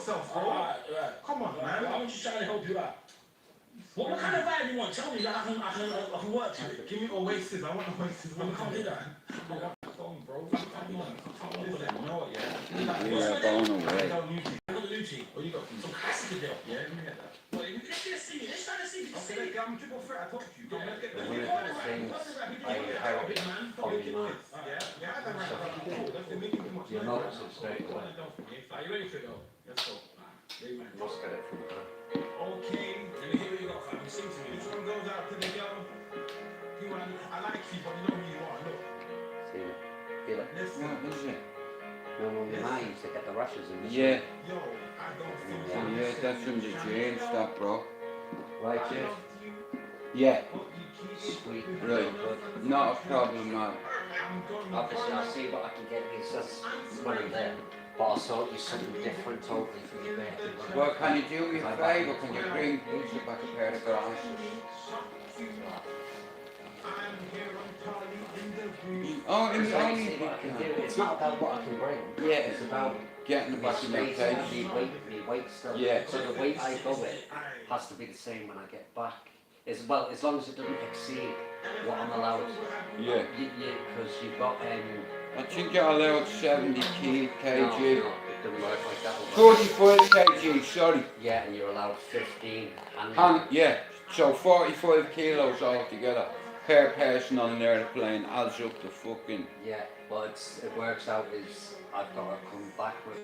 yourself, bro. Right. Come on, man. I'm just trying to help you out. What kind of vibe you want? Tell me that I can work to it. Give me Oasis. I want Oasis. I can't do that. Bro. Listen, you know what, yeah? We are going away. I got the new team. Oh, you got Some classic Adele. Yeah, let me get that. Well, let's see. Let's try to see if you see it. I'm triple threat. I talked to you. Come, let's get One of the things I inherited from my you'll notice it straight away. Are you ready for it though? Let's go. You must get it from her. Okay. Let me hear what you got, fam. Sing to me. This one goes out to the girl. I like you, but you know who you are. Look. See it? Feel it? Listen. What is it? No, when your mind used to get the rushes in the Yeah. Yo, I don't think Yeah. Yeah, that's from the jail stuff, bro. Right, Jeff? Yeah, Sweet. right. Not a problem, man. Obviously, I'll see what I can get. He says when I'm there. But I'll sort you something different totally for your birthday. Well, can you do me a favour? Can you bring Lisa back a pair of glasses? Oh, So it's I'll only see what I can do. It's not about what I can bring. Yeah. It's about getting the back of my space, face. me weight stuff. Yeah. So the weight I go with has to be the same when I get back. As well, as long as it doesn't exceed what I'm allowed. Yeah. Because you've got I think you're allowed 70 kg. No, it doesn't work like that. 45 kg, sorry. Yeah, and you're allowed 15. Yeah, so 45 kilos altogether per person on an airplane adds up to fucking... Yeah, but it works out as I've got to come back with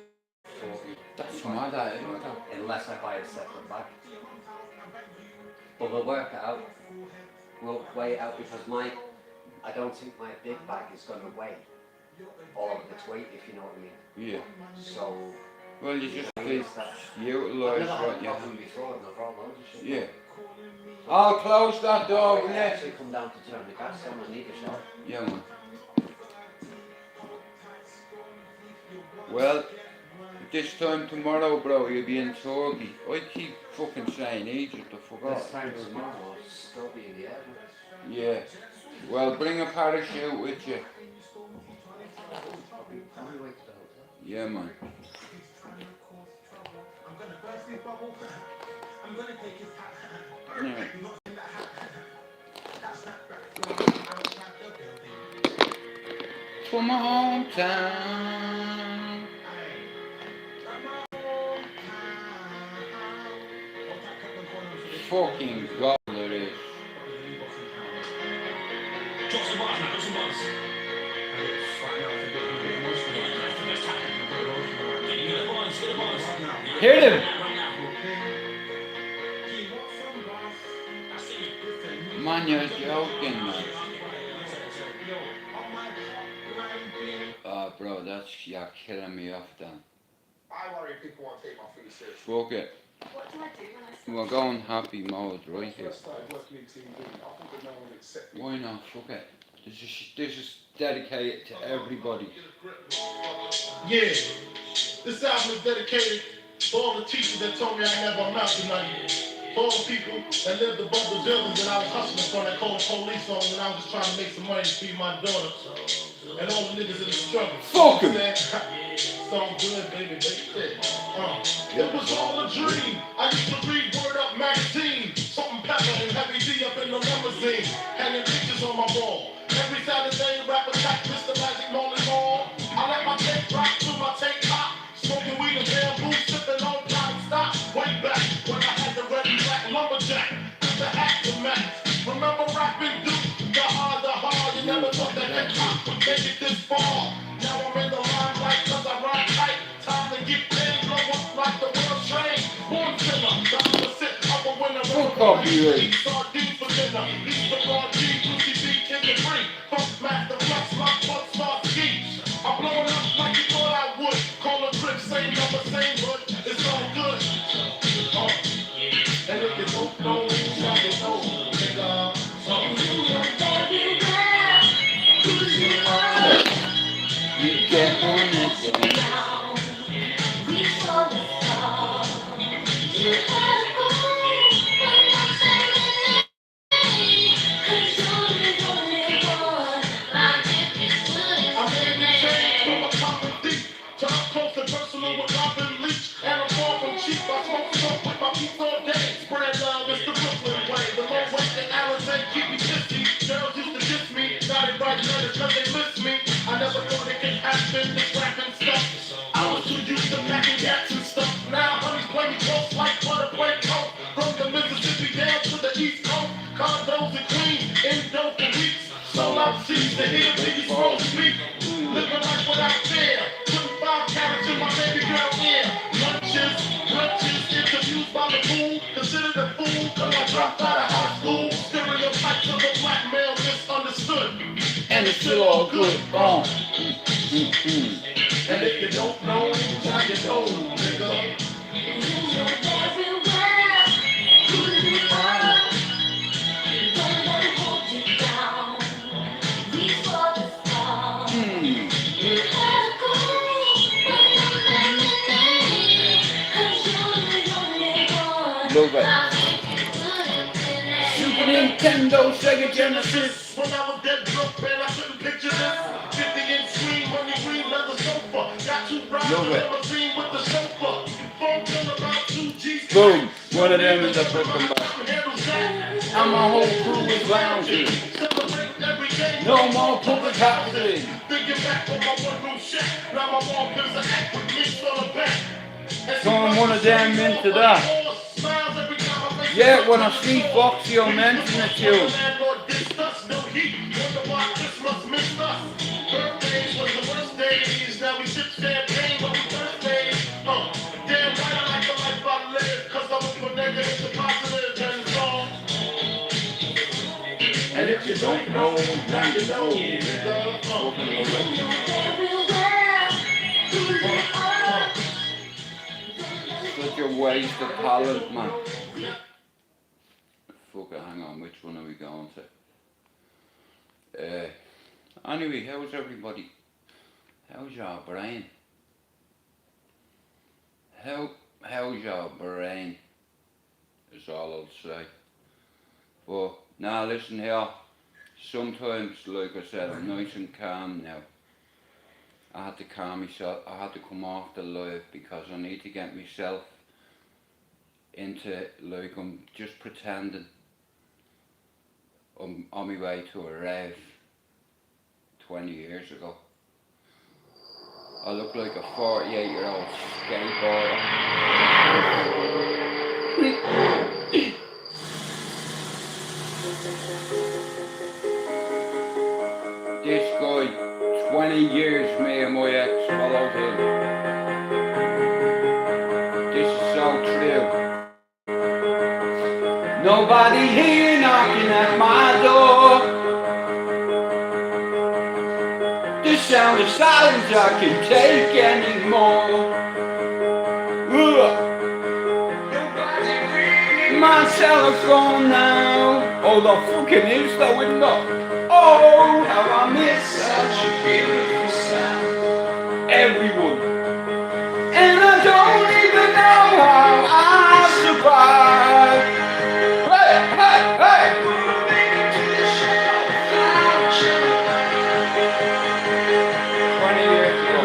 40. That's mad, that isn't it? Unless I buy a separate bag. But we'll work it out. We'll weigh it out because I don't think my big bag is going to weigh all of its weight, if you know what I mean. Yeah. So... Well, you just I've utilise never had what a you problem have. before, and I've brought loads of shit. Yeah. I'll close that door, I will you? actually come down to turn the gas on and need a shower. Yeah, man. Well, this time tomorrow, bro, you'll be in Turkey. I keep fucking saying Egypt, I forgot. This time tomorrow, I'll still be in the air. Yeah. Well, bring a parachute with you. Yeah, man. Yeah. For my hometown. Fucking god it is. Drop some bars now, drop some bars. Get the bars. Hit him! Man, you're joking, man. Oh, bro, you're killing me off then. I worry people won't take my food seriously. Fuck it. What do I do when I We're going happy mode right here. I started working in TV. I think no one would accept me. Why not? Fuck it. This is dedicated to everybody. Yeah, this album is dedicated to all the teachers that told me I never amount to nothing. For all the people that lived above the buildings that I was hustling from that called police on when I was just trying to make some money to feed my daughter. And all the niggas in the struggle. Fuck 'em. So good, baby, baby. It was all a dream. I used to read Word Up magazine. Salt and pepper and heavy D up in the limousine. Hanging pictures on my wall. Every Saturday, rap attack, Mr. Magic Molly Mall. I let my tape rock to my tape pop. Smoking weed and bamboo, sipping on cotton stock. Way back when I had the red and black lumberjack. The hat to match. Remember rapping Duke? The hard, you never thought that hip hop would make it this far. Now I'm in the limelight cause I rhyme tight. Time to get paid, blow up like the world train. One killer, the opposite of a winner. Fuck off, you ain't. Sardines for dinner. East the raw G, Lucy B, King and Free. Funk master, flex, my butt start ski. I'm blowing up like you thought I would. Call a trip, same number, same hood. It's all good. And if you don't know, you got to know. Nigga, You get on it. I'm in the chain from a common thief. Time close and personal with Robin Leach. seats to hear Biggie Smoke speak. Living life without fear. Putting 5 carats in my baby girl ear. Lunches, interviews by the moon. Considered a fool, cause I dropped out of high school. Stereotypes of a black male misunderstood. And it's still all good. And if you don't know, now you know, nigga. Love it. Super Nintendo, Sega Genesis. When I was dead broke, man, I couldn't picture this. 50-inch screen, money green leather sofa. Got 2 rides in the limousine with the chauffeur. Phone bill about 2 G's. Boom. One of them is a fucking back. And my whole crew is lounging. No more public housing. Thinking back on my one-room shack. Now my mom gives an act with me on the back. Turn one of them into that. Yeah, when I see Foxy, I'll mention it to you. And if you don't know, now you know. Such a waste of talent, man. Fuck it, hang on, which one are we going to? Anyway, how's everybody? How's your brain? How's your brain? Is all I'll say. But now listen here, sometimes, like I said, I'm nice and calm now. I had to calm myself, I had to come off the live because I need to get myself into, like, I'm just pretending I'm on my way to a rave 20 years ago. I look like a 48-year-old skateboarder. This guy, 20 years me and my ex followed him. This is so true. Nobody here knocking at my door. The sound of silence I can take anymore. My telephone now. Oh, the fucking is the window. Oh, how I miss such a beautiful sound. Everyone. And I don't even know how I survive. Hey, hey, hey. Moving to the shadow. 20 years ago.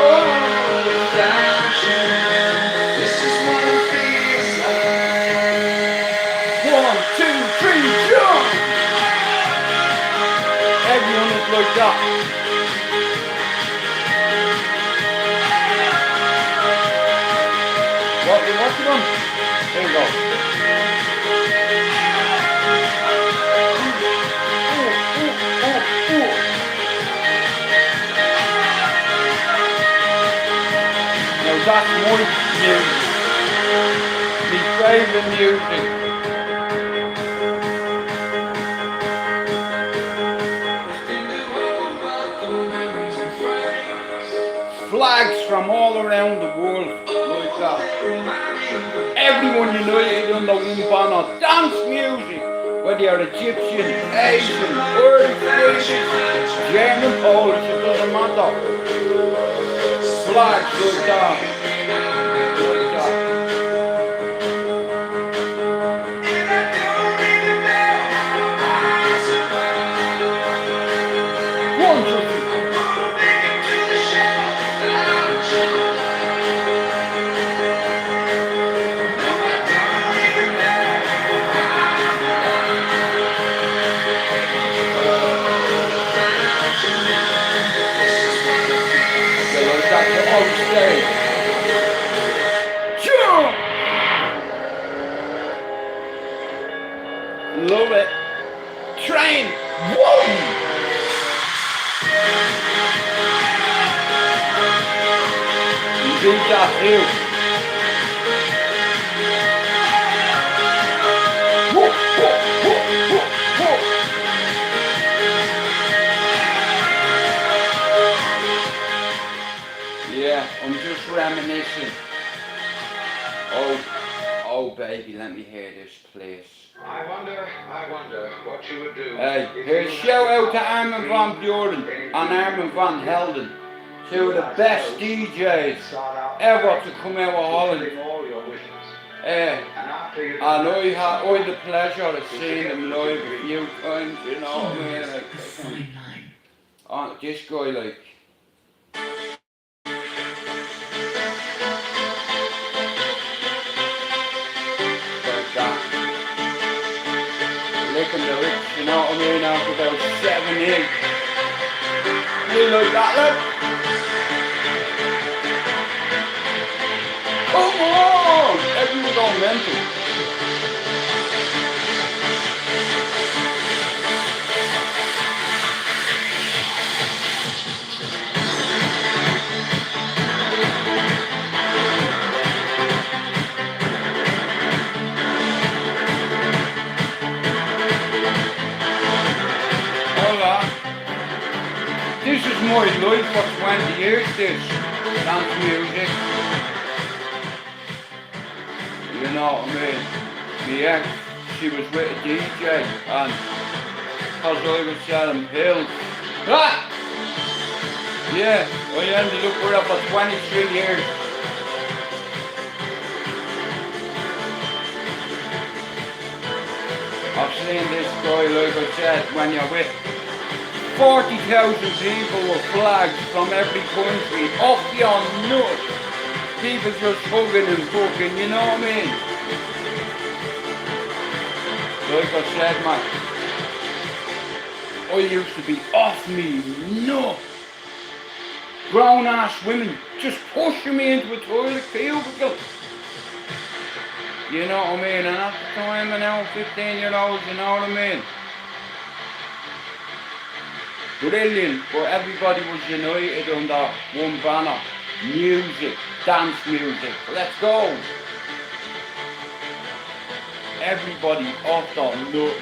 Oh, sunshine. This is what it feels like. 1, 2, 3, jump! Everyone is like that. What you watching on? There you go. Now that's my music. My favourite music. Flags from all around the world, like that. Everyone united under one banner. Dance music, whether you're Egyptian, Asian, Irish, British, German, Polish, it doesn't matter. Flags like that. Like that. Wonderful. beat that too. Whoa, whoa, whoa, whoa, whoa. Yeah, I'm just reminiscing. Oh baby, let me hear this, please. I wonder what you would do. Hey, here's shout out to Armin van Buren and Armin van Helden. Two of the best DJs ever to come out of Holland. And I had the pleasure of seeing them live a few times, you know what I mean? Like, this guy, like, licking the lips, you know what I mean, after about 7 years. You like that, look? Come on! Everyone's all mental. This is my life for 20 years, this dance music. You know what I mean? My ex, she was with a DJ and because I was selling pills. Ah! Yeah, I ended up with her for 23 years. I've seen this guy, like I said, when you're with 40,000 people with flags from every country, up your nut. People just hugging and fucking, you know what I mean? Like I said, man, I used to be off me nut. Grown ass women just pushing me into a toilet cubicle. You know what I mean? And at the time, I'm now 15-year-olds, you know what I mean? Brilliant, but everybody was united under one banner. Music, dance music, let's go. Everybody off their nut.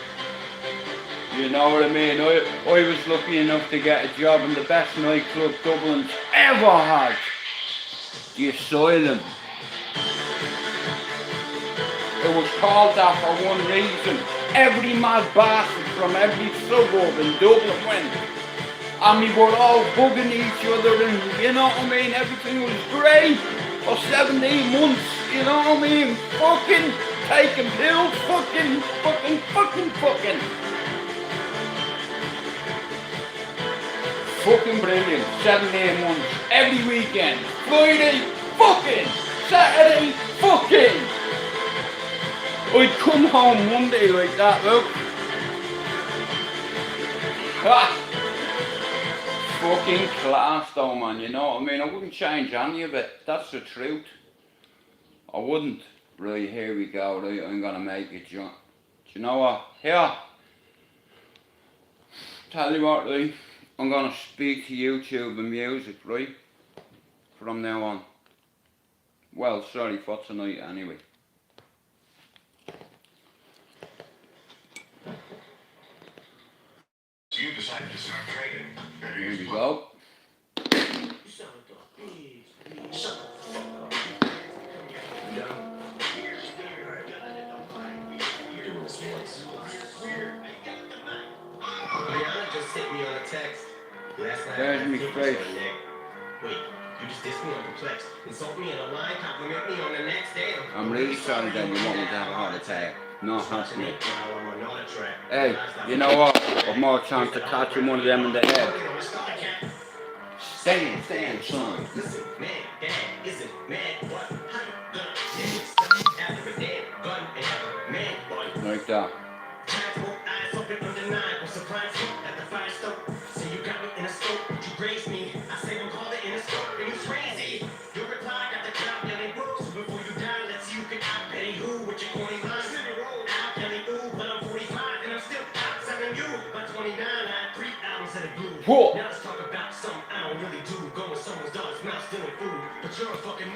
You know what I mean? I was lucky enough to get a job in the best nightclub Dublin's ever had. The Asylum. It was called that for one reason. Every mad bastard from every suburb in Dublin went. And we were all bugging each other and, you know what I mean, everything was great for 17 months, you know what I mean, fucking taking pills, fucking. Fucking brilliant, 17 months, every weekend, Friday, fucking, Saturday, fucking. I'd come home Monday like that, look. Ha! Fucking class though, man, you know what I mean? I wouldn't change any of it, that's the truth. I wouldn't. Right, here we go, right, I'm gonna make it jump. Do you know what? Here. Tell you what, right, I'm gonna speak to YouTube and music, right? From now on. Well, sorry, for tonight anyway. You decided to start trading. Here we go. Just sent me on a text last night. There's me face. Wait, you just dissed me on Perplex, insult me in a line, compliment me on the next day. I'm really sorry that you want me to have a heart attack. Not happening. Hey, you know what? I've more chance to catch one of them in the head. Stand, son. Listen, man, dad, isn't mad, what? How you gonna after a dead gun and have a man, boy? Like that. Eyes open under 9, I'm surprised at the fire stove. Say you got me in a scope, you raised me. I say we'll call it in a scope, and it's crazy. Your reply got the job yelling woo. So before you die, let's see you can out-petty who with your corny lines. Out-petty ooh, but I'm 45 and I'm still out-selling you. By 29, I had 3 albums that are blue. Whoa. Now let's talk about something I don't really do. Going someone's dog's mouth stealing food. But you're a fucking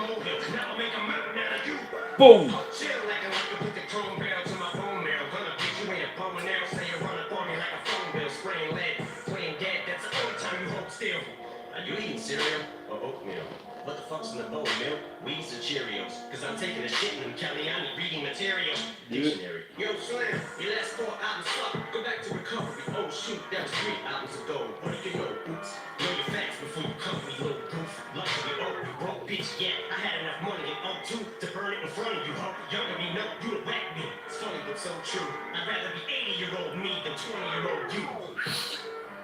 Boom. Chill like I put the chrome barrel to my bone marrow. Gonna beat you in a bow and arrow. Say you're running for me like a phone bill. Spraying lead, playing dead. That's the only time you hold still. Are you eating cereal or oatmeal? What the fuck's in the bowl, milk? Weeds or Cheerios? Cause I'm taking a shit in Caliani reading material. Dictionary. Yo, Slam, your last 4 albums suck. Go back to recovery. Oh shoot, that was 3 albums ago. What do you know, boots? Know your facts before you cover me, little goof. Luckily, you broke bitch, yeah. I had enough money in '02 to burn it in front of you, ho. Younger me, no, you would whack me. It's funny, but so true. I'd rather be 80-year-old me than 20-year-old you.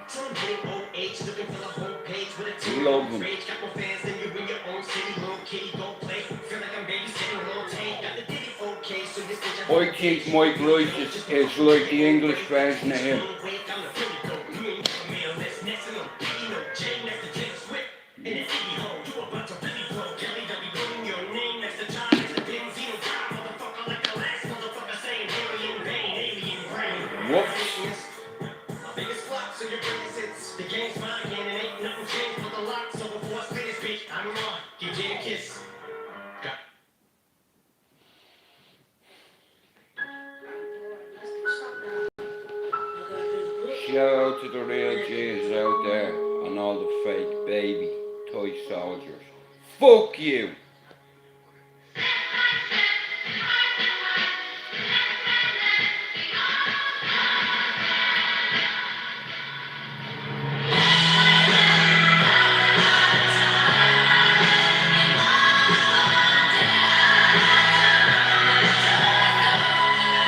Some big old age looking for the whole page with a team of rage. Got more fans than you in your own city. Little kitty, go play. Feel like I'm babysitting a little tank. Got the ditty okay, so this bitch I think Mike Rice is like the English version of him. Whoops. Shout out to the real G's out there and all the fake baby toy soldiers. Fuck you!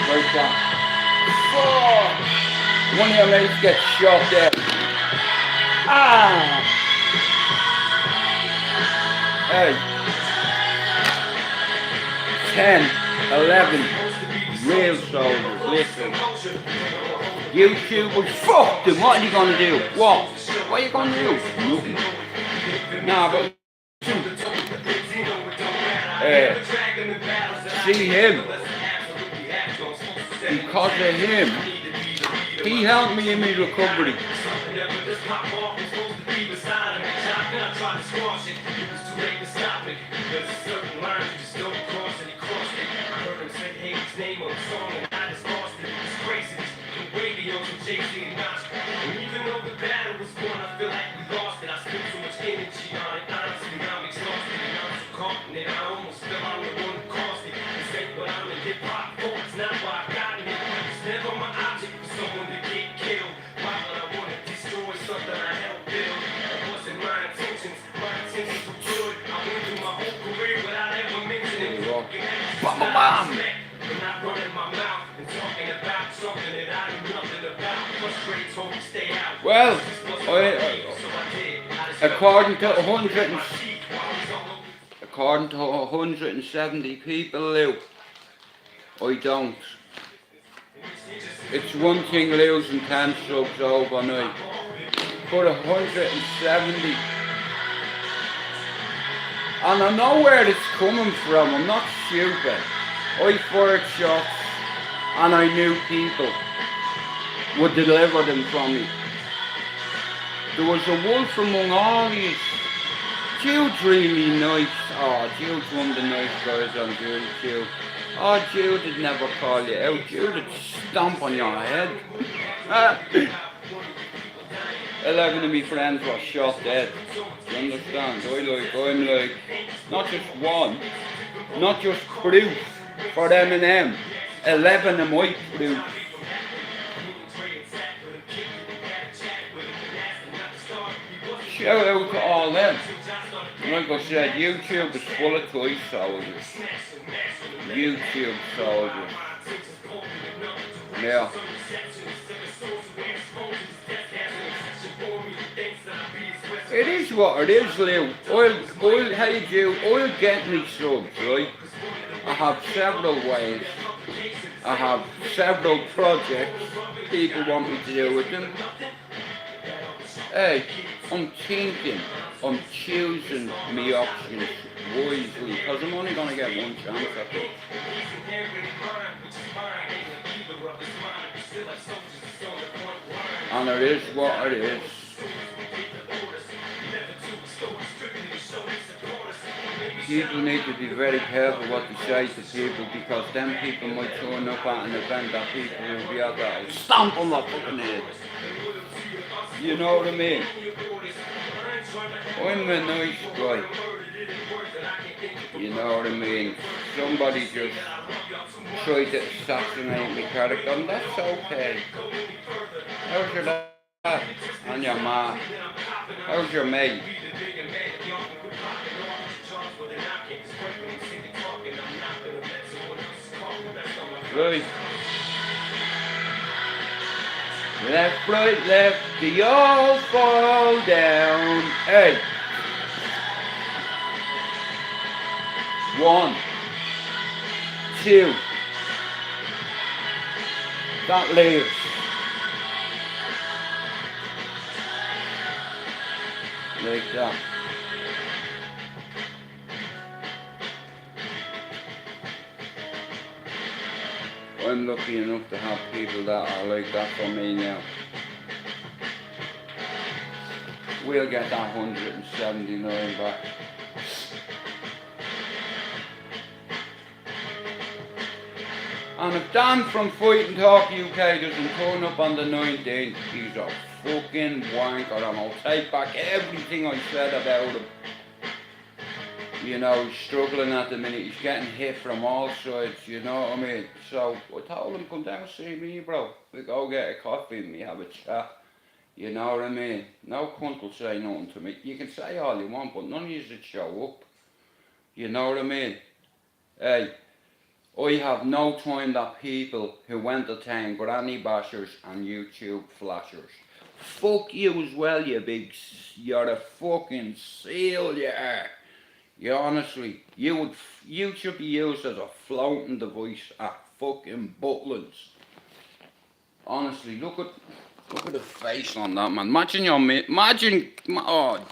Right down. Fuck! One of your mates gets shot dead. Ah! Hey. 10, 11 real soldiers, listen. YouTubers, fuck them, what are you gonna do? What? What are you gonna do? Nothing. Nah, but see him. Because of him, he helped me in my recovery. Bam! Well, according to 170 people, Lou, I don't. It's one thing losing 10 subs overnight, but 170. And I know where it's coming from, I'm not stupid. I fired shots and I knew people would deliver them from me. There was a wolf among all these. Jude's really nice. Oh, Jude's one of the nice guys on Jude. Oh, Jude would never call you out. Jude would stomp on your head. 11 of my friends were shot dead. Do you understand? I'm like, not just one, not just proof for M&M. 11 of my proof. Shout out to all them. Like I said, YouTube is full of toy soldiers. YouTube soldiers. Yeah. It is what it is, Lou. I'll get me subs, right? I have several ways. I have several projects people want me to do with them. Hey, I'm thinking, I'm choosing my options wisely, because I'm only going to get one chance at it. And it is what it is. people need to be very careful what they say to people because then people might turn up at an event that people will be able to stamp on their fucking head. You know what I mean? I'm a nice guy. You know what I mean? Somebody just tried to assassinate my character and that's okay. How's your dad? And your ma? How's your mate? Right. Left, right, left, they all fall down. Hey. 1, 2. That leaves. Like that. I'm lucky enough to have people that are like that for me now. We'll get that 179 back. And if Dan from Fight and Talk UK doesn't turn up on the 19th, he's a fucking wanker and I'll take back everything I said about him. You know, he's struggling at the minute, he's getting hit from all sides, you know what I mean? So I told him, come down and see me, bro. We go get a coffee and we have a chat. You know what I mean? No cunt will say nothing to me. You can say all you want, but none of you should show up. You know what I mean? Hey, I have no time that people who entertain granny bashers and YouTube flashers. Fuck you as well, you big, you're a fucking seal, you are. You honestly, you should be used as a floating device at fucking Butlins. Honestly, look at the face on that man. Oh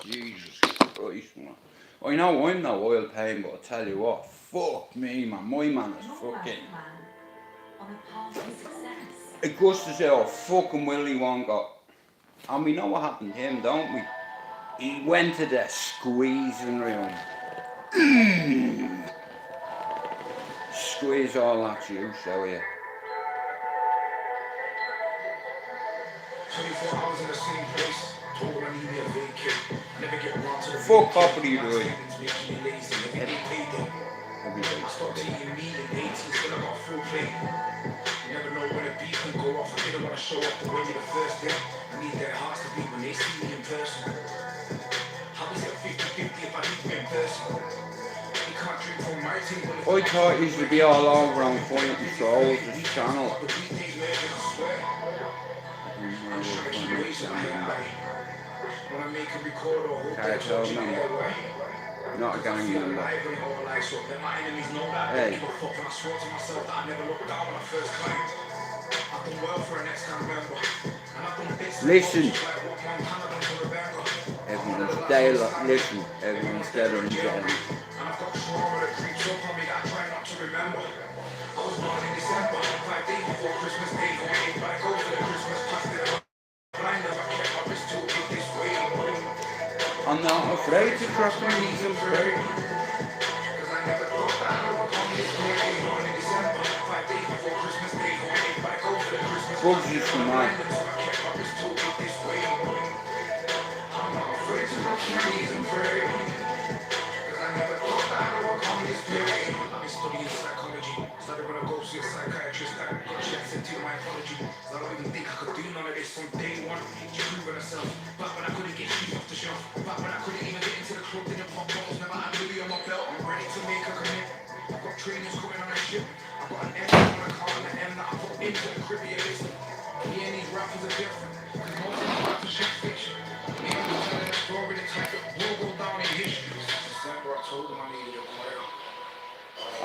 Jesus Christ, man. I know I'm no oil pain, but I tell you what, fuck me, man. My man is fucking. Augustus is fucking Willy Wonka. And we know what happened to him, don't we? He went to the squeezing room. Squeeze all that juice out of you. 24 hours in the same place. Told I need me a vacate. Never get round to the Fuck up, what are you doing? I stopped eating meat in 18, still I got a full plate. You never know when a beat can go off. I didn't want to show off the way me the first day. I need their hearts to beat when they see me in person. How is it 50-50 if I meet you in person? You can't drink from my table. I thought you should be all over on Fighting Souls, this channel. The weekdays merging, I swear. I'm trying to keep raising my eye. When I make a record or hold that touch in the airway. Not a gang member. Hey. Listen. Everyone's dead. Listen. Everyone's dead or in jail. And I've got trauma that creeps up on me that I try not to remember. I was born in December, 5 days before Christmas Day. But I go for the Christmas past. Blind as I kept my wrist to it this way. I'm not afraid to trust my knees and pray. Bugs is for mine. See a psychiatrist that got checks into my apology. I don't even think I could do none of this from day one. She proved herself. Back when I couldn't get shoes off the shelf. Back when I couldn't even get into the club, didn't pop bottles. Never had Louis on my belt. I'm ready to make a commit. I've got trainers coming on a ship. I've got an M on a car and an M that I put into the Caribbean list. Me and these rappers are different. Cause most of these rappers shit fiction. Me and them telling a story the type that will go down in history. Since December I told them I needed a choir.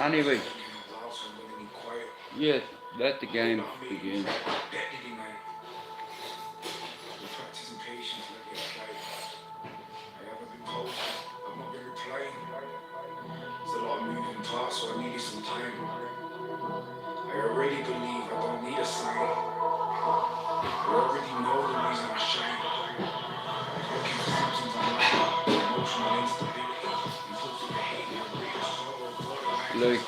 Anyway. Yeah, let the game begin. So I needed some time. I already believe I don't need a sign. I already know the reason I shine. Looking for symptoms on my emotional instability, impulsive behavior, Like,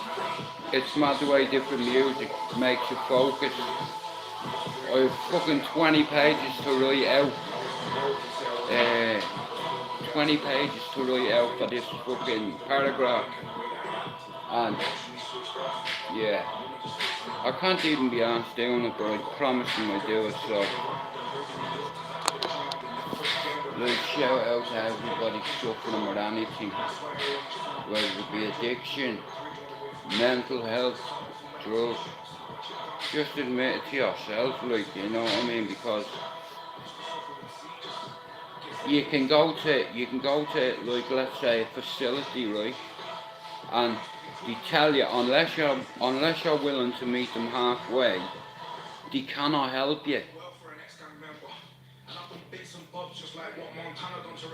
it's mad the way different music makes you focus. I have fucking 20 pages to write out. 20 pages to write out for this fucking paragraph. And, yeah. I can't even be asked doing it, but I promise him I do it, so. Like, shout out to everybody suffering with anything. Whether it be addiction, mental health, drugs. Just admit it to yourself, like, you know what I mean? Because you can go to like, let's say a facility, right? And they tell you unless you're willing to meet them halfway, they cannot help you.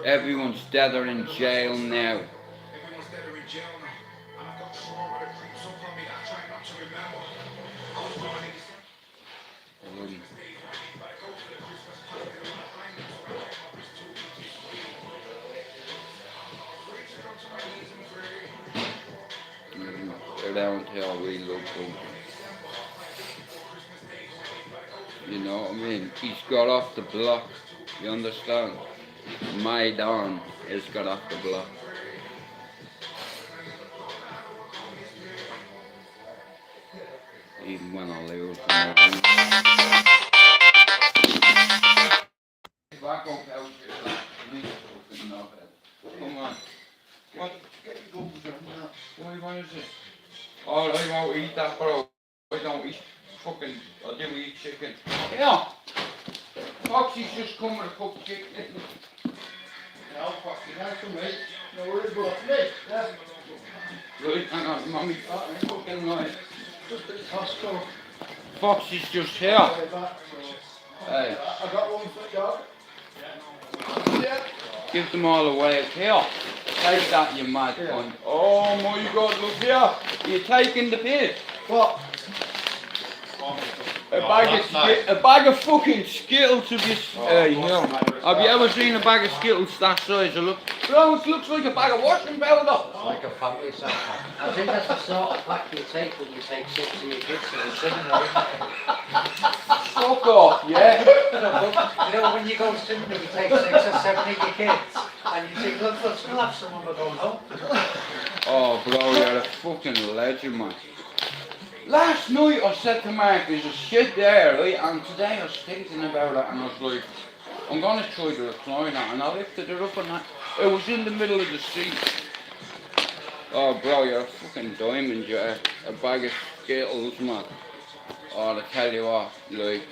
Everyone's dead or in jail now. Around here we look good. You know what I mean? He's got off the block. You understand? Maidan has got off the block. Even when I lose. Tobacco pouches, come on. What? Why is it? Oh, I won't eat that, bro. I don't eat fucking. I do eat chicken. Yeah. Foxy's just come with a cooked chicken. No, Foxy, nice to meet. No worries, but that's me. Yeah. Right, hang on, mommy. Fucking right. Just at Costco. Foxy's just here. Way back, so. Hey. I got one for dog. Yeah. Give them all away here. Take that, you mad cunt. Oh my god, look here. You're taking the piss. What? A bag of fucking Skittles to this. Here. Have you ever seen a bag of Skittles that size? Look, bro, it looks like a bag of washing powder. Like a family set pack. I think that's the sort of pack you take when you take 6 of your kids to the cinema, isn't it? Fuck off, yeah? You know, when you go to the cinema, you take 6 or 7 of your kids, and you think, look, we'll still have some when we're going home. Oh, bro, you're a fucking legend, man. Last night I said to Mark, there's a shit there, right? And today I was thinking about it, and I was like, I'm gonna try the recliner, and I lifted it up, and it was in the middle of the seat. Oh, bro, you're a fucking diamond, you're a bag of Skittles, man. Oh, I tell you what, like,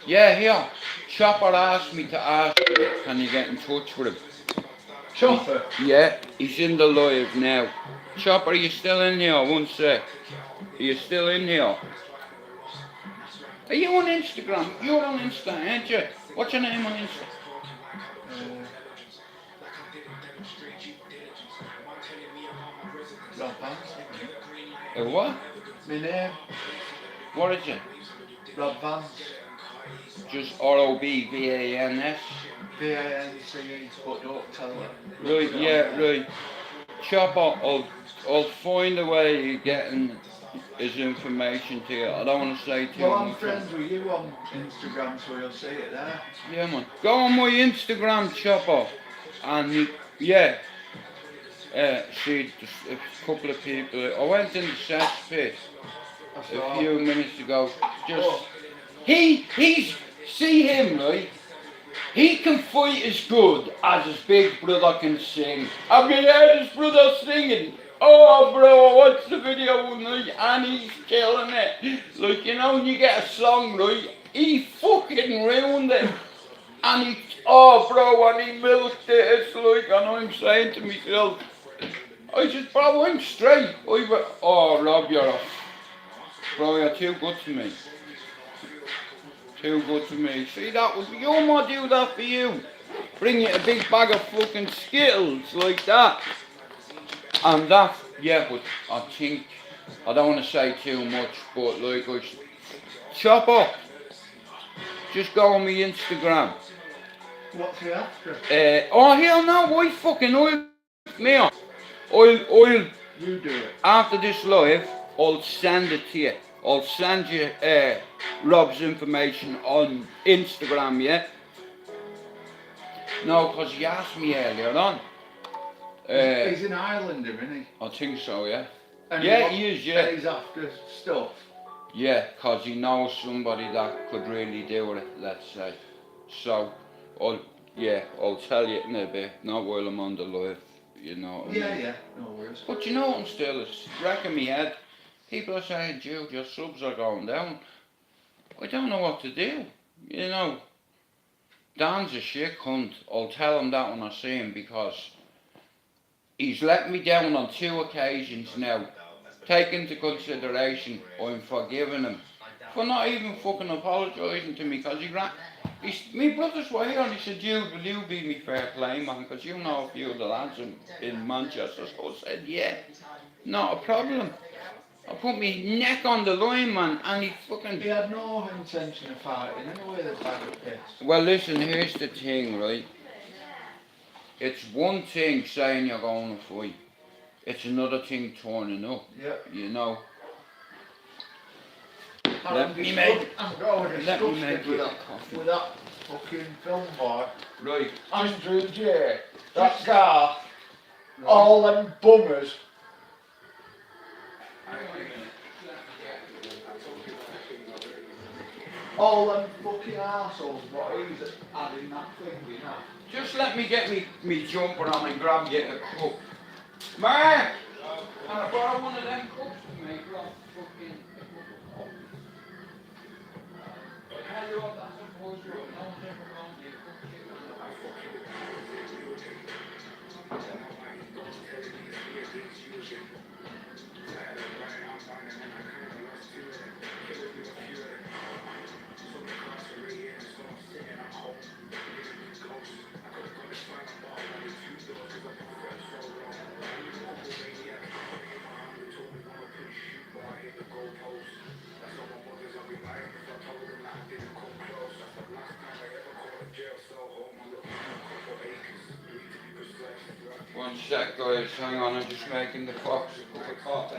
yeah, here, Chopper asked me to ask you, can you get in touch with him? Chopper? Yeah, he's in the live now. Chopper, are you still in here? One sec. Are you still in here? Are you on Instagram? You're on Insta, aren't you? What's your name on Insta? Rob Vans. What? My name? What is it? Rob Vans. Just R-O-B-V-A-N-S? V-A-N-C-E, but don't tell her. Right, yeah, right. Chopper, I'll find a way of getting his information to you. I don't want to say too Well, much. I'm friends with you on Instagram, so you'll see it there. Yeah, man. Go on my Instagram, Chopper. And, yeah. See, a couple of people. I went in the sex pit a few minutes ago. Just, see him, right? He can fight as good as his big brother can sing. Have you heard his brother singing? Oh, bro, I watched the video one night and he's killing it. Like, you know, when you get a song, right? He fucking ruined it. And oh, bro, and he milked it. It's like, and I'm saying to myself, I said, bro, I'm straight. Oh, Rob, bro, you're too good to me. Too good to me. See, that was, you might do that for you. Bring you a big bag of fucking Skittles like that. And that, yeah, but I think, I don't want to say too much, but like, chop up. Just go on my Instagram. What's the after? Oh, hell no, why fucking oil me up? Oil You do it. After this live, I'll send it to you. I'll send you Rob's information on Instagram, yeah? No, because he asked me earlier on. He's in Ireland, isn't he? I think so, yeah. And Yeah, he is, yeah. And he's after stuff. Yeah, because he knows somebody that could really do it, let's say. So, I'll tell you in a bit, not while I'm on the live, you know what I mean? Yeah, no worries. But you know what I'm still, it's wrecking me head. People are saying, Jude, your subs are going down. I don't know what to do, you know. Dan's a shit cunt, I'll tell him that when I see him, because he's let me down on 2 occasions now. Take into consideration, I'm forgiving him for not even fucking apologising to me, because my brother's way on, he said, Jude, will you be me fair play, man, because you know a few of the lads in Manchester. So I said, yeah, not a problem. I put my neck on the line, man, and he fucking... He had no intention of fighting anyway, the bag of piss. Well, listen, here's the thing, right? It's one thing saying you're going to fight. It's another thing turning up, you know. Let me make you a coffee. With that fucking film boy. Right. Andrew J. That guy. Right. All them bummers. All them fucking arseholes, what he's adding that thing, you know. Just let me get me jumper on and grab you a cup. Mark! Can I borrow one of them cups to make up fucking... Tell you what, that's a poster. No one's ever gone to you. One sec, guys, hang on, I'm just making the fox a cup of coffee.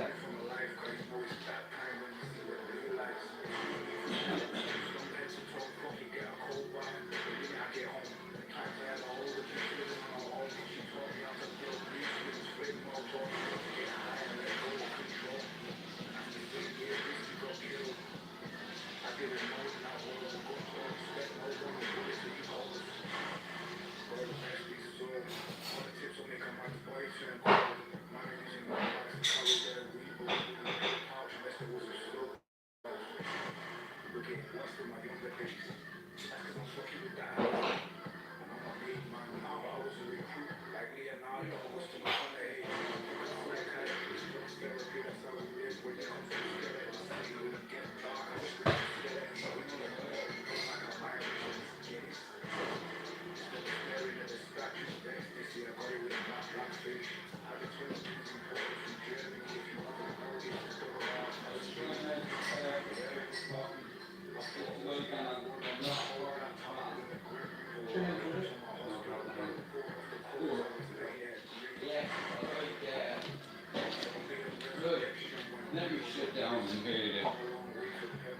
Let me sit down and hear it.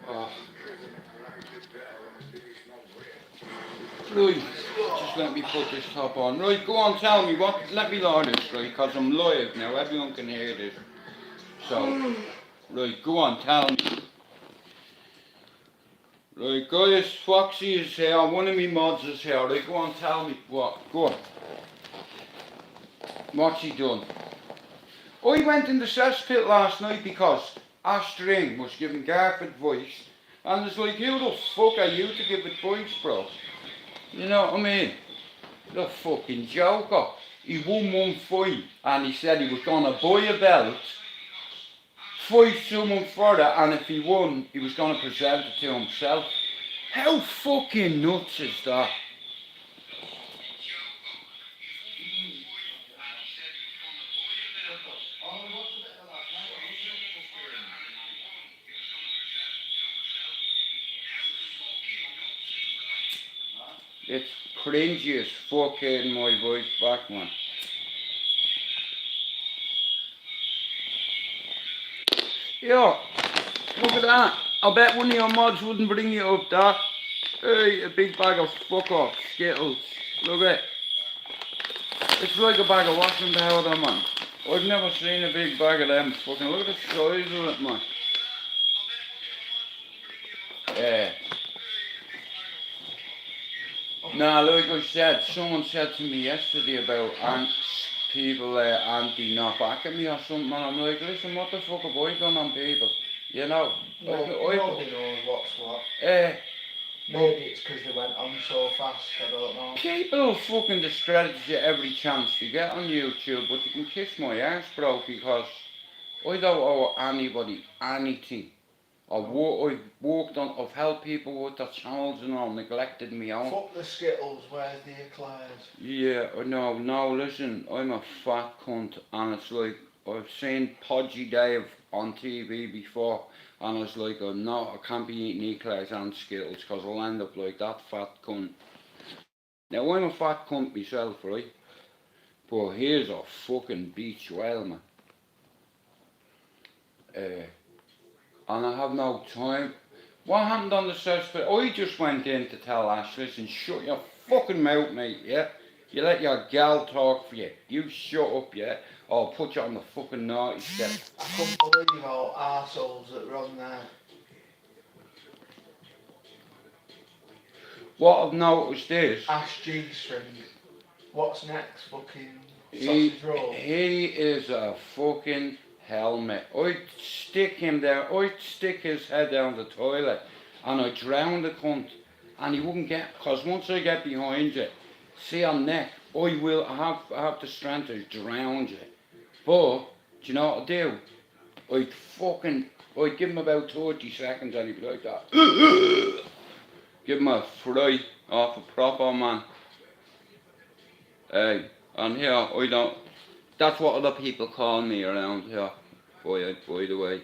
Oh. Right, just let me put this top on. Right, go on, tell me what. Let me lower this, right, because I'm live now. Everyone can hear this. So, right, go on, tell me. Right, guys, Foxy is here. One of me mods is here. Right, go on, tell me what. Go on. What's he done? Oh, he went in the cesspit last night because Astring was giving Garth advice, and it's like, who the fuck are you to give advice, bro? You know what I mean? The fucking joker. He won one fight, and he said he was gonna buy a belt, fight someone for it, and if he won, he was gonna present it to himself. How fucking nuts is that? It's cringy as fuck hearing my voice back, man. Yeah, look at that. I bet one of your mods wouldn't bring you up that. Hey, a big bag of fuck off Skittles. Look at it. It's like a bag of washing powder, man. I've never seen a big bag of them. Fucking look at the size of it, man. Yeah. Nah, like I said, someone said to me yesterday about people anti not backing me or something, and I'm like, listen, what the fuck have I done on people? You know? Well, nobody knows what's what. Uh, Maybe it's because they went on so fast, I don't know. people fucking discredit you every chance you get on YouTube, but you can kiss my ass, bro, because I don't owe anybody anything. I've worked on, I've helped people with their channels and all, neglected me own. Fuck the Skittles, where's the eclairs? Yeah, no, listen, I'm a fat cunt, and it's like, I've seen Podgy Dave on TV before, and it's like, I can't be eating eclairs and Skittles, because I'll end up like that fat cunt. Now, I'm a fat cunt myself, right? But here's a fucking beach whale, man. And I have no time. What happened on the search for? I just went in to tell Ash, listen, shut your fucking mouth, mate, yeah? You let your gal talk for you. You shut up, yeah? Or I'll put you on the fucking naughty step. I couldn't believe all arseholes that were on there. What I've noticed is, Ash G-string. What's next? Fucking sausage roll. he is a fucking helmet. I'd stick him there, I'd stick his head down the toilet, and I'd drown the cunt, and he wouldn't get, because once I get behind you, see your neck, I have the strength to drown you. But, do you know what I'd do? I'd give him about 30 seconds and he'd be like that. Give him a fry off a proper man. Hey, and here, I don't, that's what other people call me around here, by the way.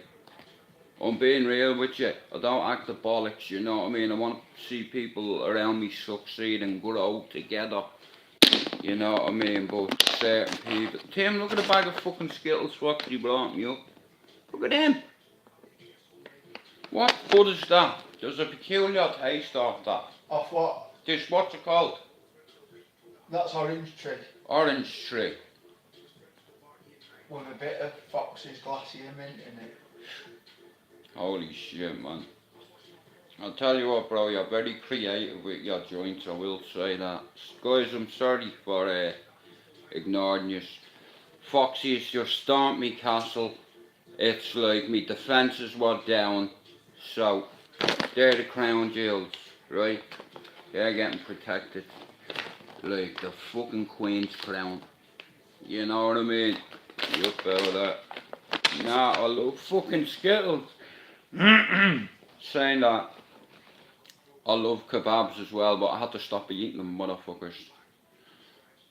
I'm being real with you. I don't act the bollocks, you know what I mean? I want to see people around me succeed and grow together. You know what I mean? But certain people. Tim, look at the bag of fucking Skittles what you brought me up. Look at them. What good is that? There's a peculiar taste of that. Off what? This, what's it called? That's orange tree. Orange tree. With a bit of Fox's Glacier mint in it. Holy shit, man. I'll tell you what, bro, you're very creative with your joints, I will say that. Guys, I'm sorry for ignoring you. Foxy's just stomped me castle. It's like me defences were down. So, they're the crown jewels, right? They're getting protected. Like the fucking Queen's crown. You know what I mean? You feel that. Nah, I love fucking Skittles. Saying that, I love kebabs as well, but I had to stop eating them, motherfuckers.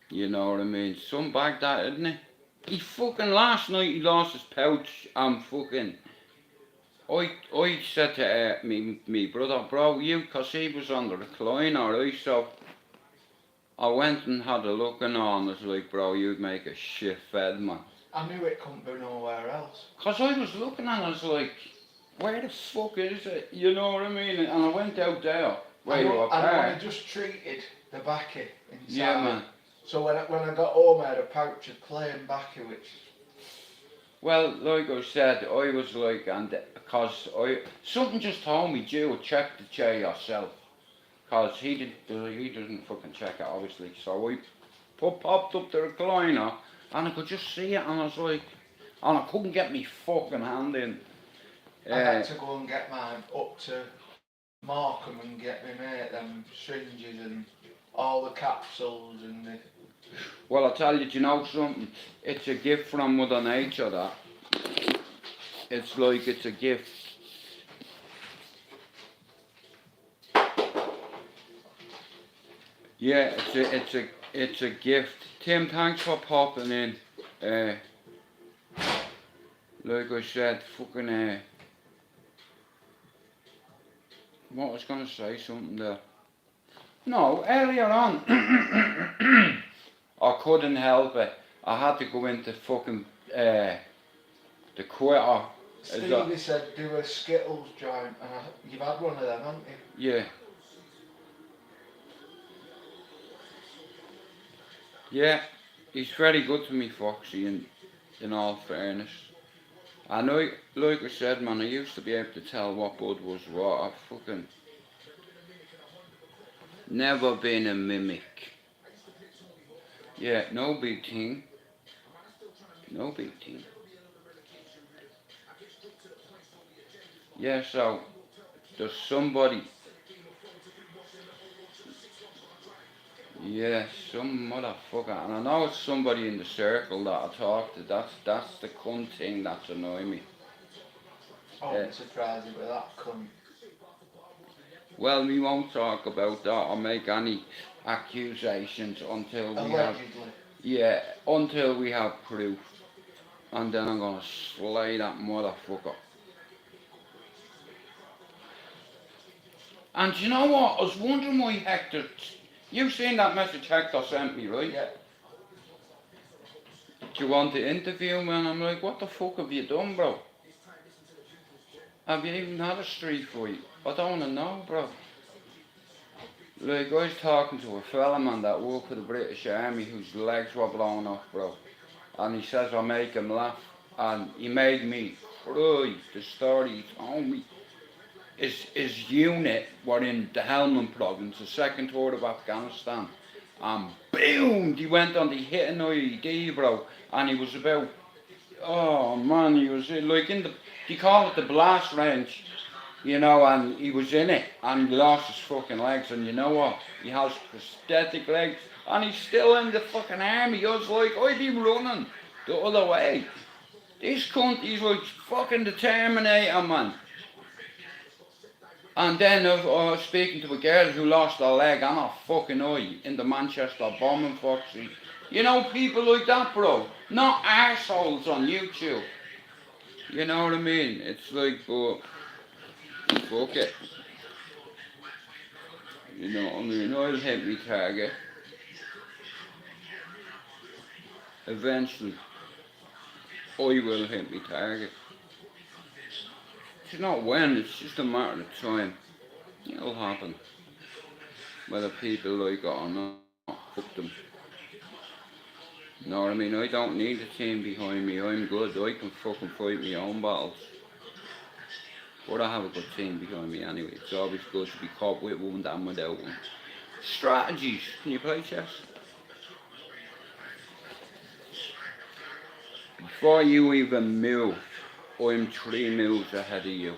You know what I mean? Some bag that, isn't it? He fucking, last night he lost his pouch and fucking, I said to me brother, bro, cause he was on the recliner, right? So I went and had a look and all, and I was like, bro, you'd make a shit fed, man. I knew it couldn't be nowhere else. Cause I was looking and I was like, where the fuck is it? You know what I mean? And I went out there where you were And I parked. just treated the backy inside. Yeah, man. So when I got home, I had a pouch of plain backy, which. Well, like I said, I was like, and because something just told me, Joe, check the chair yourself. Cause he doesn't fucking check it, obviously. So I popped up the recliner, and I could just see it, and I was like, and I couldn't get me fucking hand in. I had to go and get mine up to Markham and get me mate them syringes and all the capsules and the. Well, I tell you, do you know something? It's a gift from Mother Nature, that. It's like it's a gift. Yeah, it's a gift. Tim, thanks for popping in. Like I said, fucking what was gonna say something there? No, earlier on, I couldn't help it. I had to go into fucking the Twitter Stevie said do a Skittles joint, and you've had one of them, haven't you? Yeah. Yeah, he's very good to me, Foxy, in all fairness. I know, like I said, man, I used to be able to tell what bud was what. I've fucking never been a mimic. Yeah, no big thing. No big thing. Yeah, so there's somebody. Yeah, some motherfucker, and I know it's somebody in the circle that I talk to. That's the cunt thing that's annoying me. I wouldn't be surprised with that cunt. Well, we won't talk about that or make any accusations until we have. Yeah, until we have proof, and then I'm gonna slay that motherfucker. And you know what? I was wondering why Hector. You've seen that message Hector sent me, right? Yeah. Do you want to interview me? And I'm like, what the fuck have you done, bro? Have you even had a street fight? I don't wanna know, bro. Like, I was talking to a fella, man, that worked for the British Army whose legs were blown off, bro. And he says I make him laugh. And he made me cry. The story he told me. His unit were in the Helmand province, the second tour of Afghanistan. And boom, he went on, he hit an IED, bro. And he was about, oh man, he was like in the, they call it the blast range, you know, and he was in it. And he lost his fucking legs. And you know what? He has prosthetic legs. And he's still in the fucking army. I was like, I'd be running the other way. This cunt, he's like fucking the Terminator, man. And then I was speaking to a girl who lost her leg and her fucking eye in the Manchester bombing, Foxy. You know, people like that, bro. Not arseholes on YouTube. You know what I mean? It's like, but fuck it. You know what I mean? I'll hit me target. Eventually, I will hit me target. It's not when, it's just a matter of time. It'll happen. Whether people like it or not, fuck them. You know what I mean? I don't need a team behind me. I'm good. I can fucking fight my own battles. But I have a good team behind me anyway. It's always good to be caught with one than without one. Strategies. Can you play chess? Before you even move, I'm 3 moves ahead of you.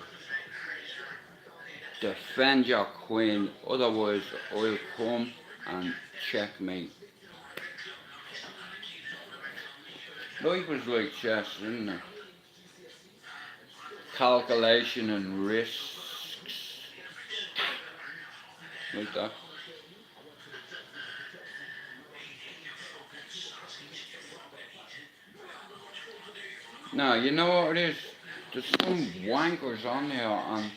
Defend your queen, otherwise I'll come and checkmate. Life is like chess, isn't it? Calculation and risks. Like that. Now, you know what it is? There's some wankers on there, and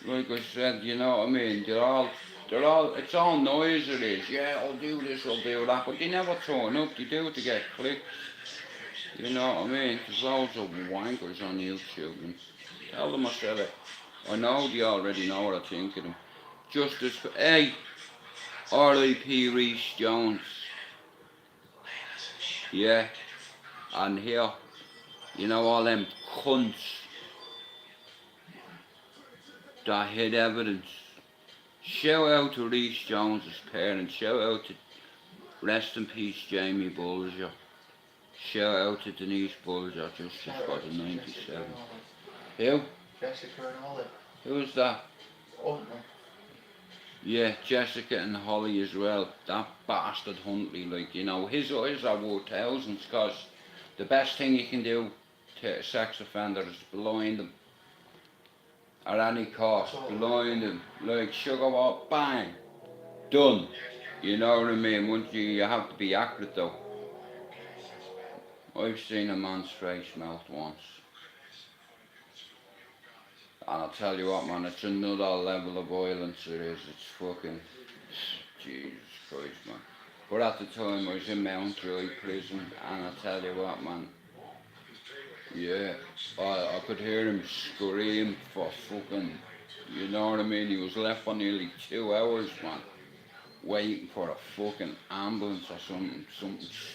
like I said, you know what I mean? They're all, it's all noise it is. Yeah, I'll do this, I'll do that, but they never turn up. They do it to get clicks. You know what I mean? There's loads of wankers on YouTube, and tell them I said it. I know they already know what I think of them. Justice for, hey, R.I.P. Rhys Jones. Yeah, and here, you know all them cunts that hid evidence. Shout out to Rhys Jones' parents. Shout out to, rest in peace, Jamie Bulger. Shout out to Denise Bulger, just got a 97. Who? Jessica and Holly. Who's that? Huntley. Yeah, Jessica and Holly as well. That bastard Huntley, like, you know, his eyes are worth thousands, because the best thing you can do to a sex offender is blind them. At any cost, blind them. Like sugar water, bang, done. You know what I mean? Once you have to be accurate though. I've seen a man's face melt once. And I'll tell you what, man, it's another level of violence it is. It's fucking, Jesus Christ, man. But at the time I was in Mountjoy prison, and I'll tell you what, man, Yeah, I could hear him scream for fucking, you know what I mean? He was left for nearly 2 hours, man, waiting for a fucking ambulance or something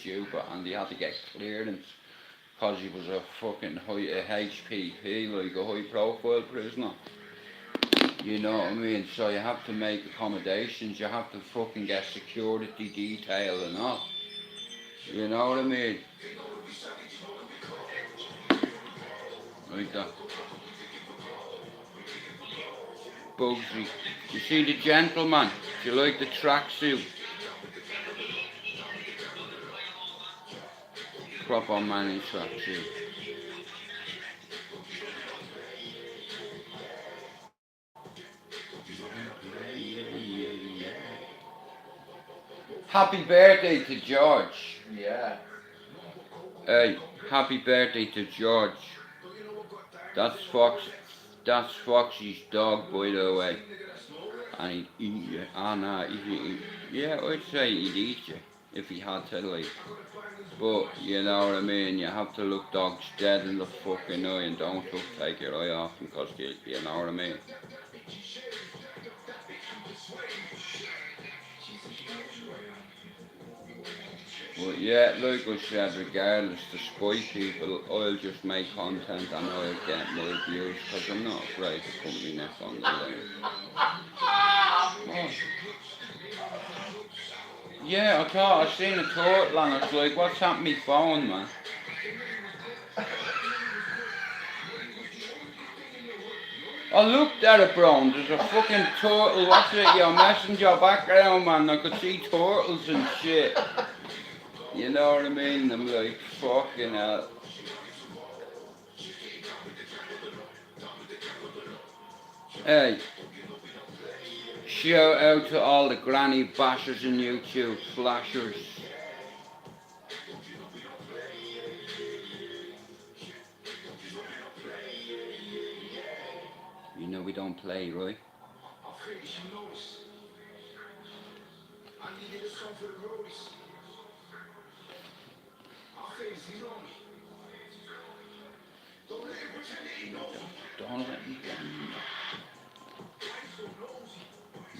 stupid, and he had to get clearance because he was a fucking a HPP, like a high profile prisoner. You know what I mean? So you have to make accommodations, you have to fucking get security detail and all. You know what I mean? Like that. Bugsy. You see the gentleman? Do you like the tracksuit? Proper manny tracksuit. Happy birthday to George. Yeah. Hey, happy birthday to George. That's Foxy's dog, by the way. And he'd eat you. Ah, nah, yeah, I'd say he'd eat you if he had to, like. But, you know what I mean, you have to look dogs dead in the fucking eye and don't take your eye off them because you know what I mean. But yeah, like I said, regardless, despite people, I'll just make content and I'll get more views because I'm not afraid to put my neck on the line. Oh. Yeah, I thought I seen a turtle and I was like, what's happened to my phone, man? I looked at it, bro, there's a fucking turtle, what's it, your messenger background, man, I could see turtles and shit. You know what I mean? I'm like, fucking hell. Hey, shout out to all the granny bashers and YouTube flashers. You know we don't play, right? Don't let me down.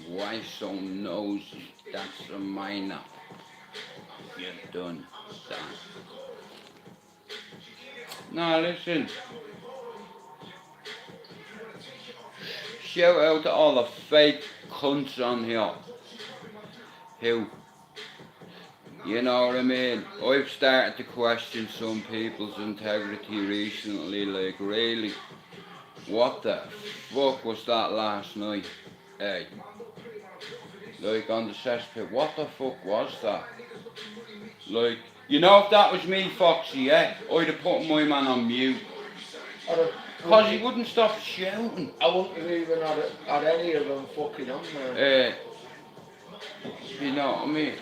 Why so nosy? That's a minor. You're done. Done. Now listen. Shout out to all the fake cunts on here. Who, you know what I mean? I've started to question some people's integrity recently, like really. What the fuck was that last night? Hey. Like on the cesspit, what the fuck was that? Like, you know if that was me, Foxy, yeah, I'd have put my man on mute. Because he wouldn't stop shouting. I wouldn't have even had any of them fucking on there. You know what I mean?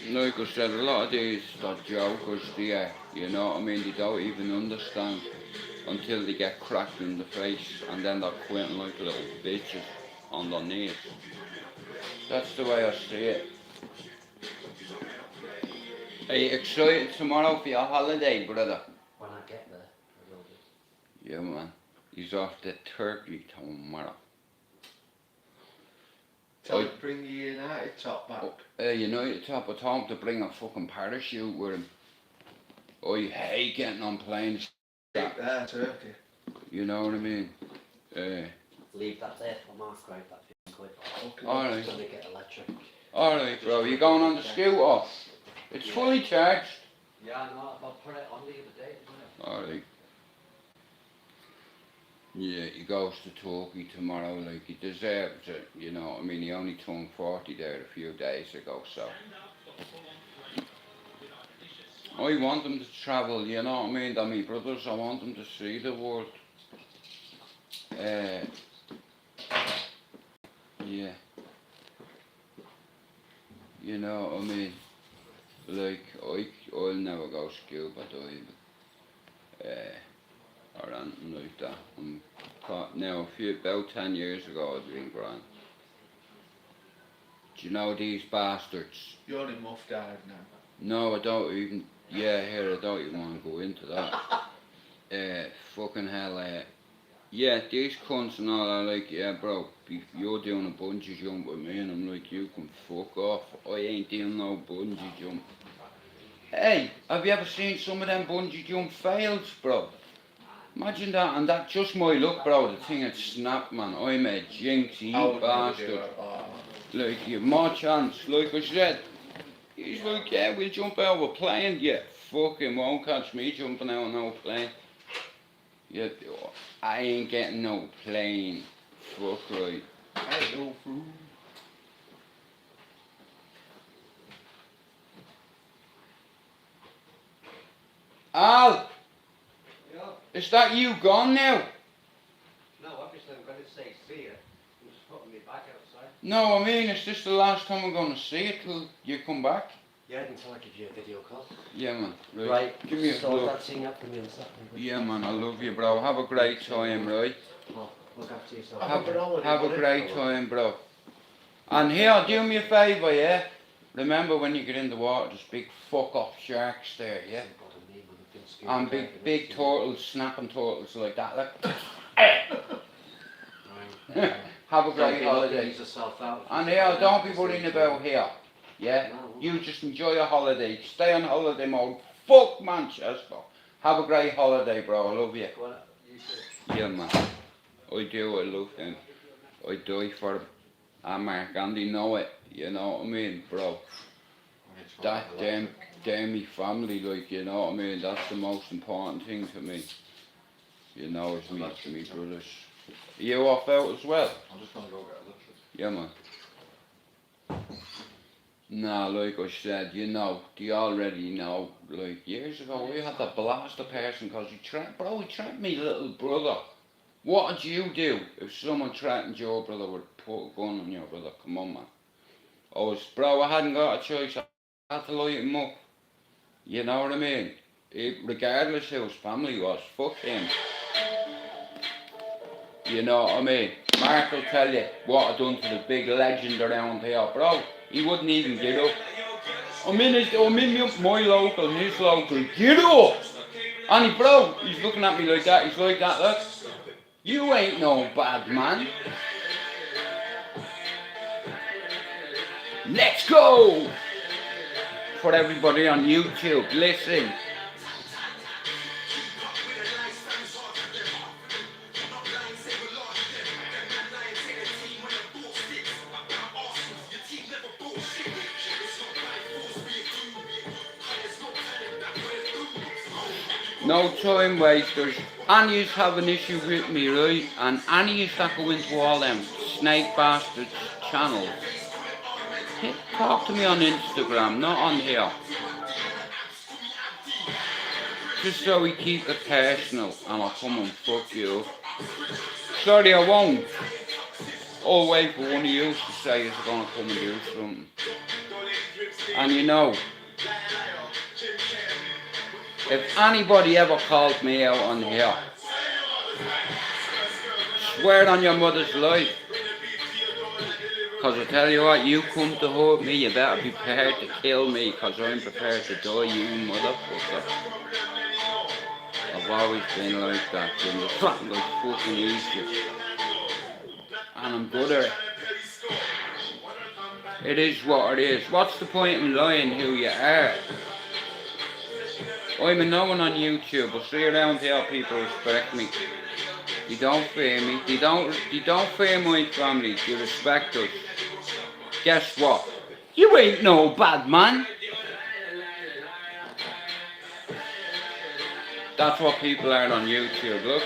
Like I said, a lot of these are jokers, you know what I mean? They don't even understand until they get cracked in the face and then they're quitting like little bitches on their knees. That's the way I see it. Are you excited tomorrow for your holiday, brother? When I get there, I will be. Yeah, man. He's off to Turkey tomorrow. Tell him to bring your United top back. United top, I told him to bring a fucking parachute with him. I hate getting on planes. There, Turkey. You know what I mean? Leave that there for Mark, right? That £50. Okay. Alright. So they get electric. Alright, bro. You going on the scooter? It's fully charged. Yeah, no, I'll put it on the other day, isn't it? Alright. Yeah, he goes to Turkey tomorrow, like he deserves it, you know. I mean, he only turned 40 there a few days ago, so. I want them to travel, you know what I mean? They're my brothers, I want them to see the world. Yeah. You know what I mean? Like, I'll never go scuba diving. Or anything like that. Now, about 10 years ago, I'd been grand. Do you know these bastards? You're in Muff Dive now. No, I don't even. Yeah, here I don't even want to go into that. Fucking hell. Yeah, these cunts and all are like, yeah, bro, you're doing a bungee jump with me, and I'm like, you can fuck off. I ain't doing no bungee jump. Hey, have you ever seen some of them bungee jump fails, bro? Imagine that, and that just my luck, bro. The thing had snapped, man. I'm a jinxie, I you would never do bastard. it. Oh. Like, you've more chance. Like I said, he's like, yeah, we'll jump out of a plane. Yeah, fucking won't catch me jumping out of no plane. Yeah, I ain't getting no plane. Fuck right. Ain't no food. Al, Yeah. is that you gone now? No, obviously I'm going to say see you. I'm just putting me back outside. No, I mean, is this the last time I'm gonna see it till you come back? Yeah, until I give you a video call. Yeah, man. Right, Give me a sort look. that thing up for me in a second. Yeah, man, I love you, bro. Have a great time, right? Well, look after yourself. Have a good holiday, Have a buddy. great time, bro. And here, do me a favour, yeah? Remember when you get in the water, there's big fuck off sharks there, yeah? And big turtles, snapping turtles like that. Like, have a great holiday. And here, don't be worrying about here, yeah? You just enjoy your holiday. Stay on holiday mode. Fuck Manchester. Have a great holiday, bro. I love you. Yeah, man. I do. I love him. I die for him. And Mark Andy know it. You know what I mean, bro? That damn me family, like, you know what I mean? That's the most important thing to me. You know, it's me brothers. Are you off out as well? I'm just gonna go get a lift. Yeah, man. Nah, like I said, you know, they already know. Like, years ago, we had to blast a person because he threatened me little brother. What would you do if someone threatened your brother with put a gun on your brother? Come on, man. I hadn't got a choice. I had to light him up. You know what I mean? Regardless who his family was, fuck him. You know what I mean? Mark will tell you what I done to the big legend around here, bro. He wouldn't even get up. I'm in my local, his local. Get up! And he's looking at me like that. He's like that, look. You ain't no bad man. Let's go! For everybody on YouTube, listen. No time wasters. Annie's have an issue with me, right? And Annie used to go into all them snake bastards channels. Talk to me on Instagram, not on here. Just so we keep it personal and I'll come and fuck you. Sorry, I won't. I'll wait for one of you to say he's gonna come and do something. And you know, if anybody ever called me out on here, swear on your mother's life. Because I tell you what, you come to hurt me, you better be prepared to kill me, because I'm prepared to die, you motherfucker. I've always been like that, you know, like fucking Egypt. And I'm good at it. It is what it is. What's the point in lying who you are? I'm a no one on YouTube, but see around here people respect me. They don't fear me, they don't fear my family, they respect us. Guess what? You ain't no bad man. That's what people are on YouTube, look.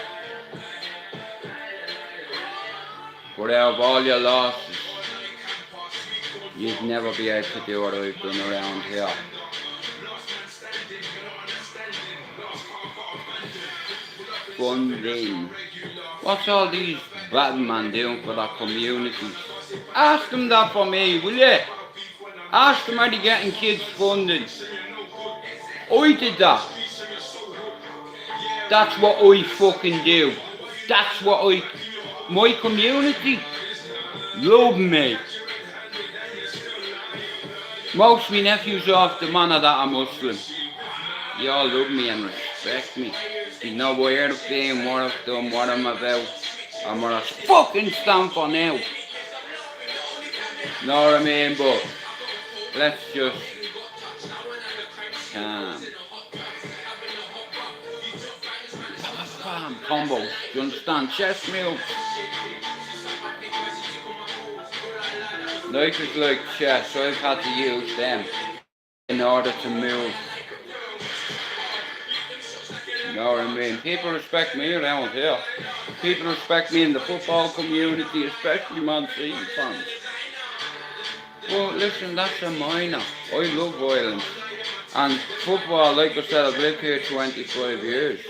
But out of all your losses, you'd never be able to do what I've done around here. Funding. What's all these bad men doing for that community? Ask them that for me, will you? Ask them, are they getting kids funded? I did that. That's what I fucking do. That's what my community love me. Most of my nephews off the manner that I'm Muslim. You all love me and respect me. You know where I've been, what I've done, what I'm about, and what I fucking stand for now. Know what I mean? But let's just combos. Do you understand? Chest meal. Life is like chess, so I've had to use them in order to move. You know what I mean? People respect me around here. People respect me in the football community, especially Man City fans. Well, listen, that's a minor. I love violence. And football, like I said, I've lived here 25 years.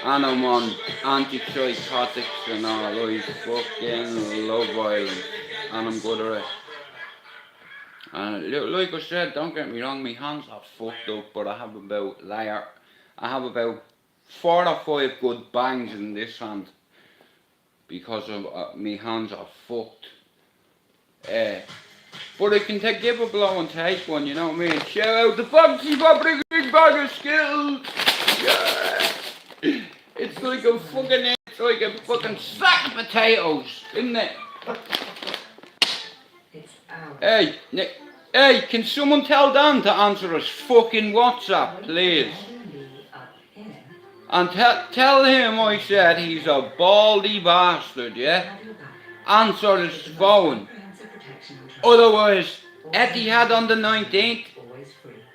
And I'm on antipsychotics and all. I fucking love violence. And I'm good at it. And like I said, don't get me wrong, my hands are fucked up, but I have about 4 or 5 good bangs in this hand. Because of my hands are fucked. But I can give a blow and take one, you know what I mean? Shout out to Foxy for bringing a big bag of skills! Yeah! It's like a fucking sack of potatoes, isn't it? Hey, hey, can someone tell Dan to answer us fucking WhatsApp, please? And tell him I said he's a baldy bastard, yeah? Answer his phone. Otherwise, Etihad on the 19th,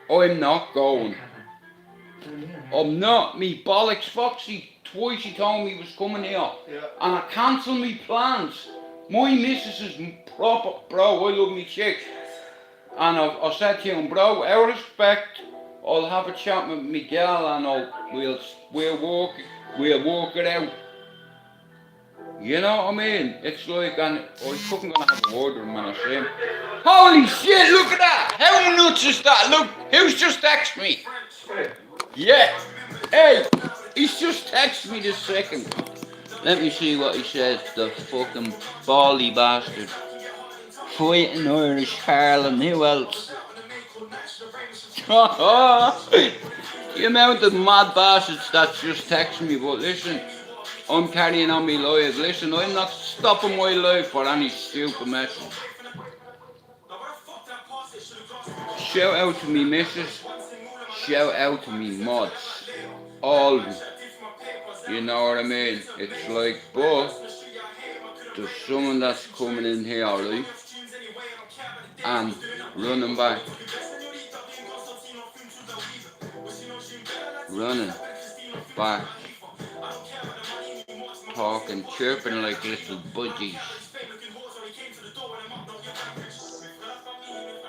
I'm not going. I'm not. Me bollocks Foxy twice he told me he was coming here. Yeah. And I cancelled me plans. My missus is proper, bro, I love me chick. And I said to him, bro, out of respect, I'll have a chat with Miguel and we'll work it out. You know what I mean? It's like, and I was fucking gonna have a word with him when I see him. Holy shit, look at that! How nuts is that? Look, who's just texted me? Yeah. Hey, he's just texted me this second. Let me see what he says, the fucking bally bastard. Fighting Irish Harlem, who else? The amount of mad bastards that's just texting me, but listen, I'm carrying on my life. Listen, I'm not stopping my life for any stupid message. Shout out to me missus. Shout out to me mods. All of them. You know what I mean? It's like, but there's someone that's coming in here, right? And running back. Running back. Talking, chirping like little budgies.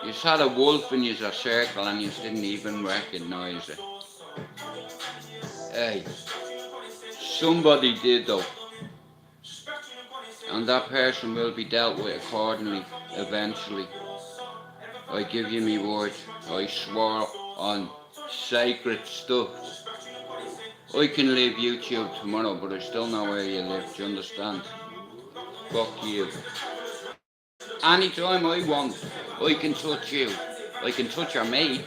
You had a wolf in your circle and you didn't even recognise it. Hey, somebody did though. And that person will be dealt with accordingly, eventually. I give you me word. I swore on sacred stuff. I can leave YouTube tomorrow, but I still know where you live, do you understand? Fuck you. Anytime I want, I can touch you. I can touch your mates.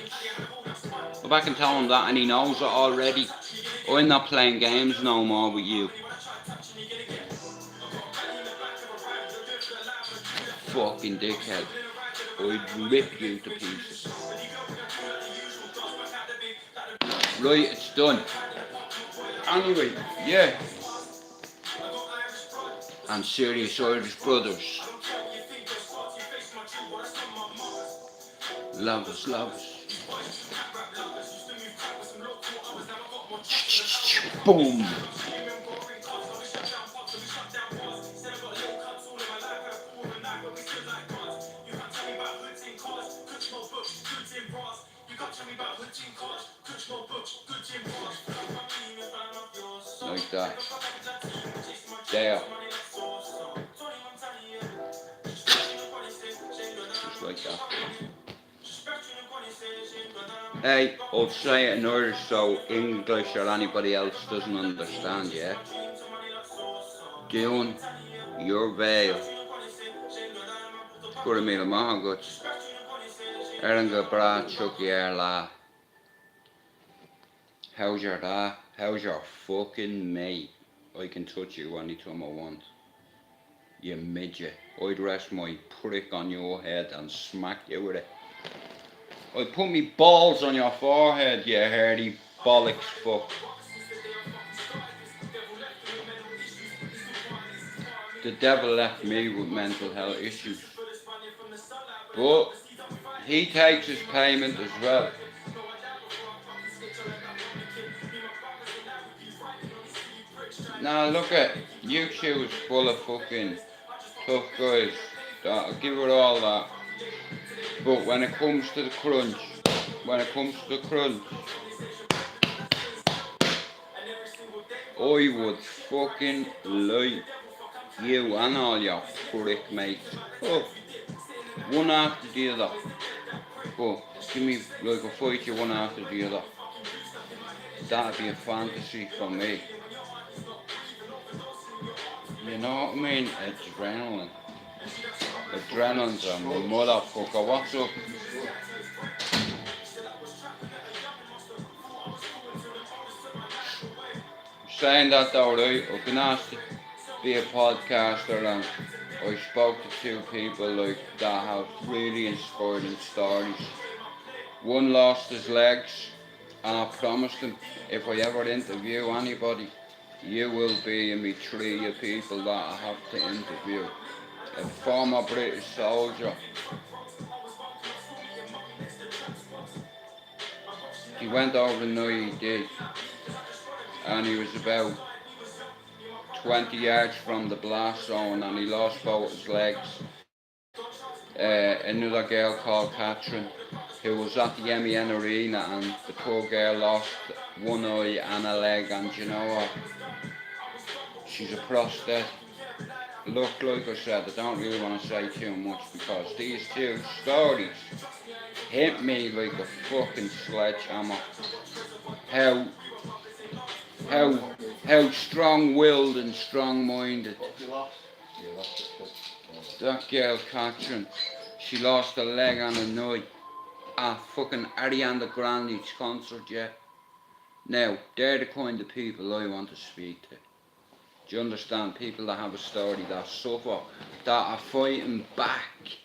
Go back and tell him that and he knows it already. I'm not playing games no more with you. Fucking dickhead. I'd rip you to pieces. Right, it's done. Anyway, yeah. And serious Irish brothers. Love us, love us. Boom. Like that. There. Just like that. Hey, I'll say it in Irish so English or anybody else doesn't understand, yeah? Doing your veil Quarter meal of guts. Eranga bra chucky air la. How's your da? How's your fucking mate? I can touch you anytime I want. You midget. I'd rest my prick on your head and smack you with it. I'd put me balls on your forehead, you hairy bollocks fuck. The devil left me with mental health issues. But he takes his payment as well. Now look at YouTube is full of fucking tough guys. I'll give it all that. But when it comes to the crunch, I would fucking like you and all your prick mates. Oh, one after the other. But give me like a fight you one after the other. That'd be a fantasy for me. You know what I mean? Adrenaline. Adrenaline's a motherfucker. What's up? Saying that though, right? I've been asked to be a podcaster and I spoke to two people like that have really inspiring stories. One lost his legs and I promised him if I ever interview anybody, you will be in me three of people that I have to interview. A former British soldier. He went over the night, he did. And he was about 20 yards from the blast zone and he lost both his legs. Another girl called Catherine who was at the MEN arena and the poor girl lost one eye and a leg, and you know what? She's a prosthetic. Look, like I said, I don't really want to say too much because these two stories hit me like a fucking sledgehammer. How strong-willed and strong-minded. That girl Catherine, she lost a leg and an eye at fucking Ariana Grande's concert, yeah. Now, they're the kind of people I want to speak to. Do you understand? People that have a story, that suffer, that are fighting back.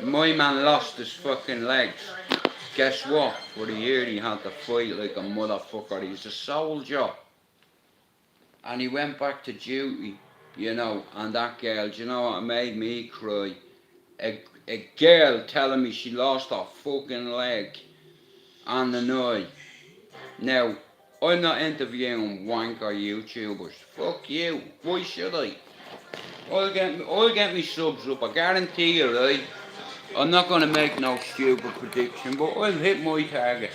My man lost his fucking legs. Guess what? For a year he had to fight like a motherfucker. He's a soldier. And he went back to duty, you know, and that girl, do you know what made me cry? A girl telling me she lost her fucking leg and an eye. Now, I'm not interviewing wanker YouTubers. Fuck you. Why should I? I'll get me subs up. I guarantee you, right? I'm not gonna make no stupid prediction, but I'll hit my target.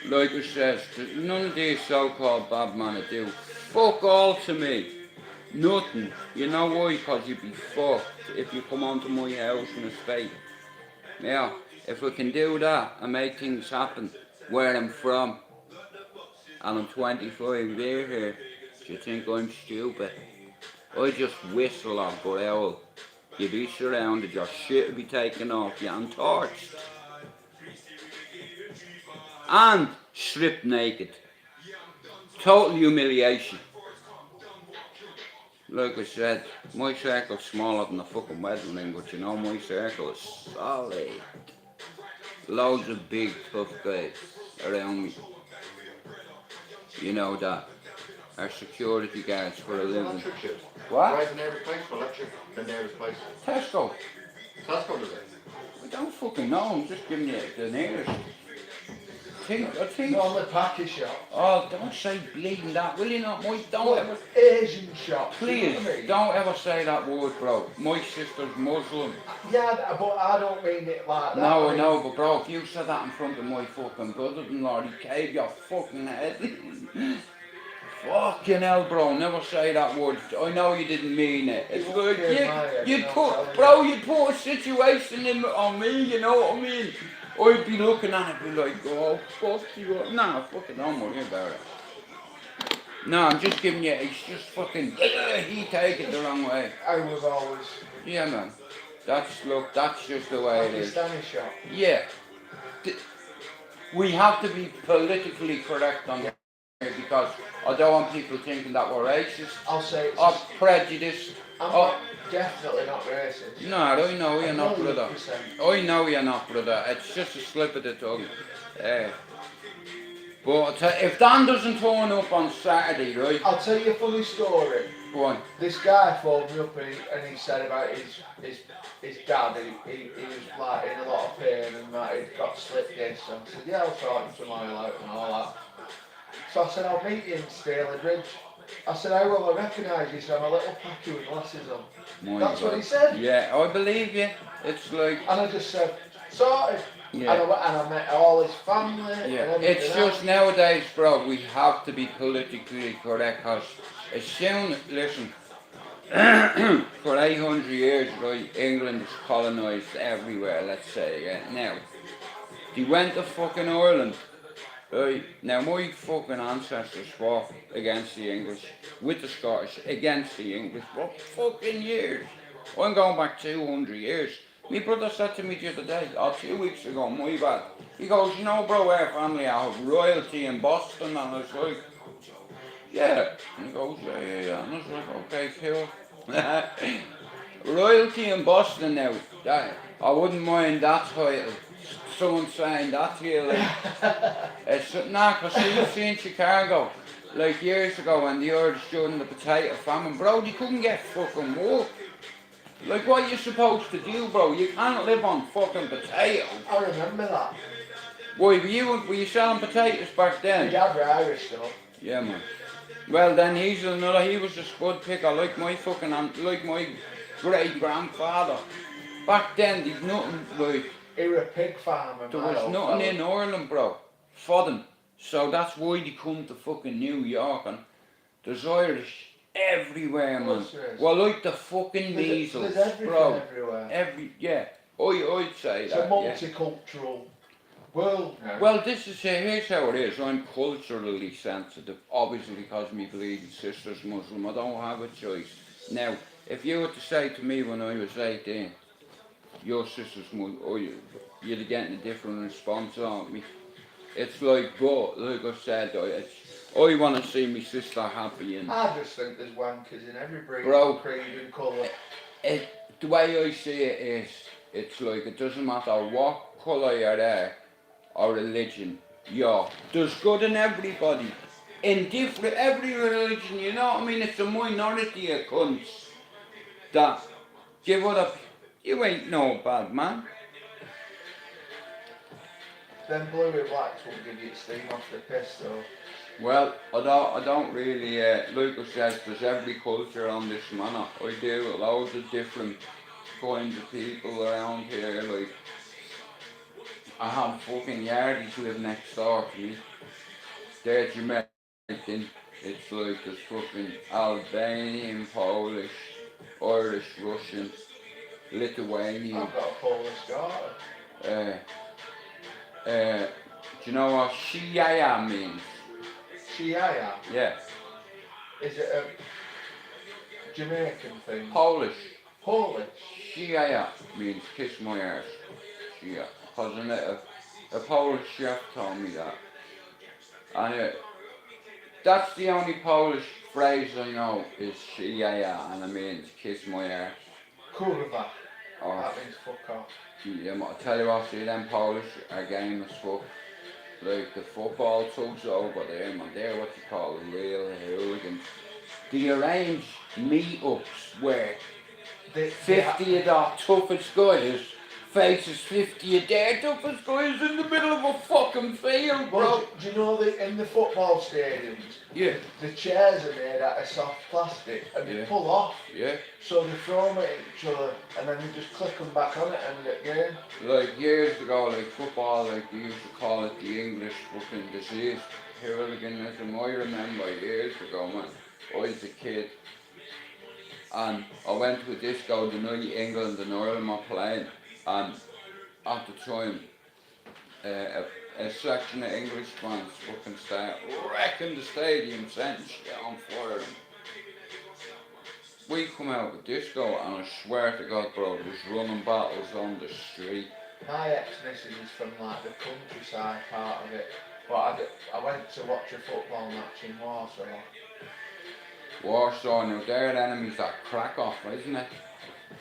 Like I says, none of these so-called bad men do fuck all to me. Nothing. You know why? Because you'd be fucked if you come onto my house in a state. Yeah. If we can do that and make things happen where I'm from, and I'm 25 years here, do you think I'm stupid? I just whistle or growl. You'd be surrounded, your shit would be taken off you and torched. And stripped naked. Total humiliation. Like I said, my circle's smaller than a fucking wedding ring, but you know my circle is solid. Loads of big tough guys around me. You know that. Our security guards for a living. What? Where's the nearest place for electric? The nearest place. Tesco. Tesco does it? I don't fucking know, I'm just giving you the nearest. I think. Not on the package shop. Oh, don't say bleeding that, will you not? Don't ever. Asian shop. Please, you know what I mean? don't ever say that word, bro. My sister's Muslim. Yeah, but I don't mean it like that. No, I know, but bro, if you said that in front of my fucking brother-in-law, he'd cave your fucking head. Fucking hell, bro, never say that word. I know you didn't mean it. It's like, you put a situation on me, you know what I mean? I'd be looking at it and be like, oh, fuck you. Nah, fucking don't worry about it. No, I'm just giving you, it's just fucking, he take it the wrong way. I was always Yeah, man. Look, that's just the way it is. Pakistani shot. Yeah. We have to be politically correct on here because I don't want people thinking that we're racist I'll say it's or prejudiced. I'm Oh, not, definitely not racist. no, I know you're not, brother. 100%. I know you're not, brother. It's just a slip of the tongue. But if Dan doesn't turn up on Saturday, right? I'll tell you a funny story. Go on. This guy phoned me up and he said about his dad. He was like in a lot of pain and that he'd got slip disc. And I said, yeah, I'll sort him some oil out and all that. So I said, I'll meet you in Staley Bridge. I said, how will I recognise you? So I'm a little packy with glasses on. That's what he said. Yeah, I believe you. It's like... And I just said, sorted. Yeah. And I met all his family. Yeah, And it's everything just nowadays, bro, we have to be politically correct because as soon, listen, for 800 years, right, England was colonised everywhere, let's say, yeah. Now, they went to fucking Ireland, right, now my fucking ancestors fought against the English, with the Scottish, against the English, for fucking years. I'm going back 200 years. My brother said to me the other day, 2 weeks ago, my bad. He goes, you know, bro, our family have royalty in Boston, and I was like, yeah. And he goes, yeah. And I was like, okay, cool. Royalty in Boston now. I wouldn't mind that title. Someone saying that to you, like, it's because you see in Chicago, like years ago when the Irish during the potato famine, bro, they couldn't get fucking work. Like, what are you supposed to do, bro? You can't live on fucking potatoes. I remember that. Why, were you selling potatoes back My then? dad were Irish though. Yeah, man. Well, then he was a spud picker like my fucking like my great grandfather. Back then, there's nothing, like, He were a pig farmer. there was nothing in Ireland, bro, for them. So that's why they come to fucking New York, and there's Irish everywhere, man. Well, like the fucking measles, there's everything bro. everywhere. Yeah. I'd say It's that. a multicultural world now. Well, here's how it is. I'm culturally sensitive, obviously because my bleeding sister's Muslim. I don't have a choice. Now, if you were to say to me when I was 18, your sister's Muslim, or you'd getting a different response on me. It's like, but like I said, I want to see my sister happy, and I just think there's wankers in every breed, Bro. creed and colour. the way I see it is, it's like it doesn't matter what colour you're there or religion, there's good in everybody. In every religion, you know what I mean? It's a minority of cunts that give other, you ain't no bad man. Them blue and blacks won't give you steam off the piss though. Well, I don't really, like I said, there's every culture on this manor. I do loads of different kinds of people around here, like, I have fucking yardies who live next door to me. They're Jamaican, it's like there's fucking Albanian, Polish, Irish, Russian, Lithuanian. I've got a Polish daughter. Do you know what Shia means? Shia? Yeah. Is it a Jamaican thing? Polish. Polish? Shia means kiss my arse. Shia. Because a Polish chef told me that. And that's the only Polish phrase I know is Shia, and it means kiss my arse. Kurwa. Or, That means fuck off. yeah, I tell you what, see them Polish are game as fuck. Like the football tugs over there, man, they're what you call real hooligans. They arrange meetups where 50 of the toughest guys faces 50 of their toughest guys in the middle of a fucking field, bro. Well, do you know that in the football stadiums, Yeah. the chairs are made out of soft plastic and they pull off. Yeah. So they throw them at each other and then you just click them back on it and get game. Like years ago, like football, like they used to call it the English fucking disease, hooliganism. I remember years ago, man, I was a kid, and I went to a disco the night England and Ireland were playing, and at the time, a section of English fans fucking start wrecking the stadium, setting shit on fire. We come out with disco and I swear to God, bro, there's running battles on the street. My ex-missus is from like the countryside part of it, but I went to watch a football match in Warsaw. Warsaw, now they're enemies that crack off, isn't it?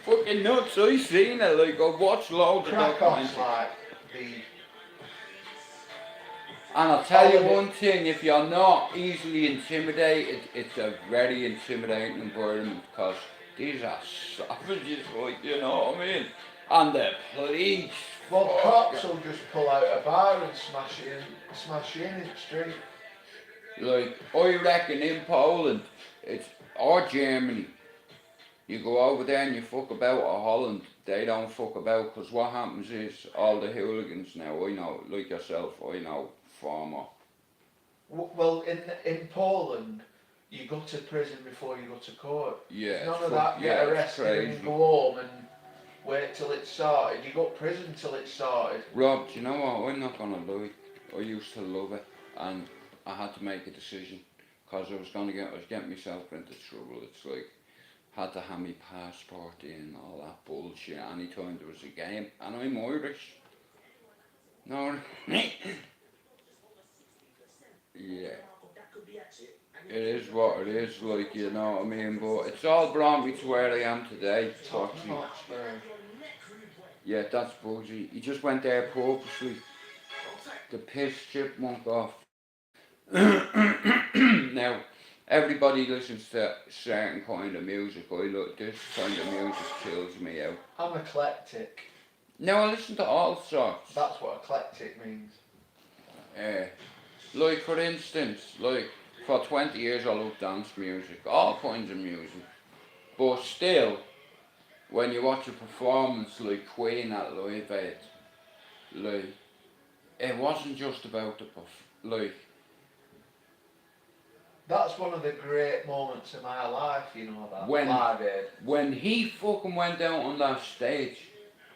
Fucking nuts, I seen it, like I've watched loads of Cracov's documentaries. like the And I'll tell you one thing, if you're not easily intimidated, it's a very intimidating environment because these are savages, like, you know what I mean? And the police. well, cops will just pull out a bar and smash you in the street. Like, I reckon in Poland, or Germany, you go over there and you fuck about, or Holland, they don't fuck about, because what happens is, all the hooligans now, I know, like yourself, I know, former. Well, in Poland, you go to prison before you go to court. Yeah. None of that get it's arrested crazy. and go home and wait till it's sorted. You go to prison till it's sorted. Rob, do you know what, I'm not gonna lie, I used to love it, and I had to make a decision, because I was getting myself into trouble. It's like, had to have my passport in, all that bullshit, anytime there was a game, and I'm Irish. No, yeah, it is what it is, like, you know what I mean, but it's all brought me to where I am today, actually. Yeah, that's Bugsy. He just went there purposely to piss Chipmunk off. Now, everybody listens to certain kind of music. This kind of music kills me out. I'm eclectic. Now, I listen to all sorts. That's what eclectic means. Like, for instance, like, for 20 years I loved dance music, all kinds of music. But still, when you watch a performance like Queen at Live Aid, like, it wasn't just about the That's one of the great moments of my life, you know, that When- Live Aid. when he fucking went out on that stage,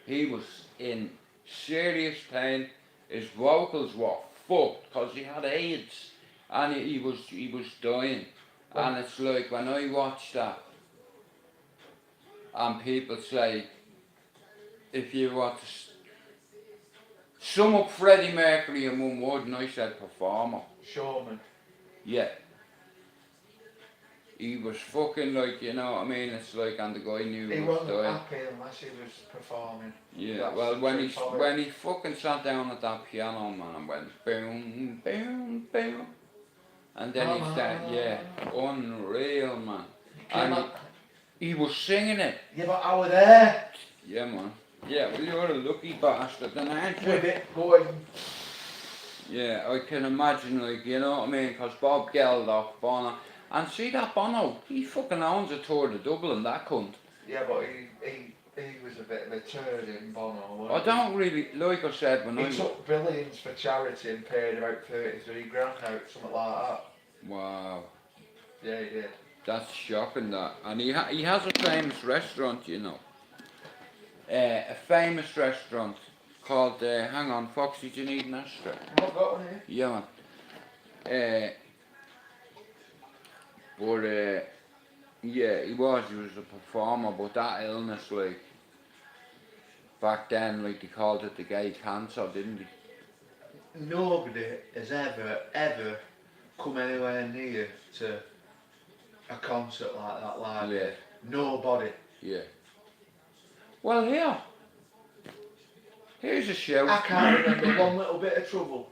he was in serious pain. His vocals were fucked because he had AIDS and he was dying. And it's like, when I watch that and people say, if you want to sum up Freddie Mercury in one word, and I said performer. Showman. Yeah. He was fucking, like, you know what I mean, it's like, and the guy knew He he was wasn't dying. happy unless he was performing. Yeah, That's well, straightforward. when he fucking sat down at that piano, man, and went boom, boom, boom, and then he started, yeah, unreal, man. And he was singing it. Yeah, but I was there Yeah, man. Yeah, well, you're a lucky bastard, then, aren't you? with it going. Yeah, I can imagine, like, you know what I mean, because Bob Geldof, Bono, and see that Bono, he fucking owns a tour to Dublin, that cunt. Yeah, but he was a bit of a turd in Bono. I don't really, like I said, when He took billions for charity and paid about 33 grand out, something like that. Wow, Yeah, he did. that's shocking, that. And he has a famous restaurant, you know. A famous restaurant called, hang on, Foxy, do you need an ashtray? I've got one here. Yeah, man. Yeah, he was a performer, but that illness, like, back then, like, they called it the gay cancer, didn't they? Nobody has ever come anywhere near to a concert like that live. Yeah. Nobody. Yeah. Well, here's a show. I can't remember one little bit of trouble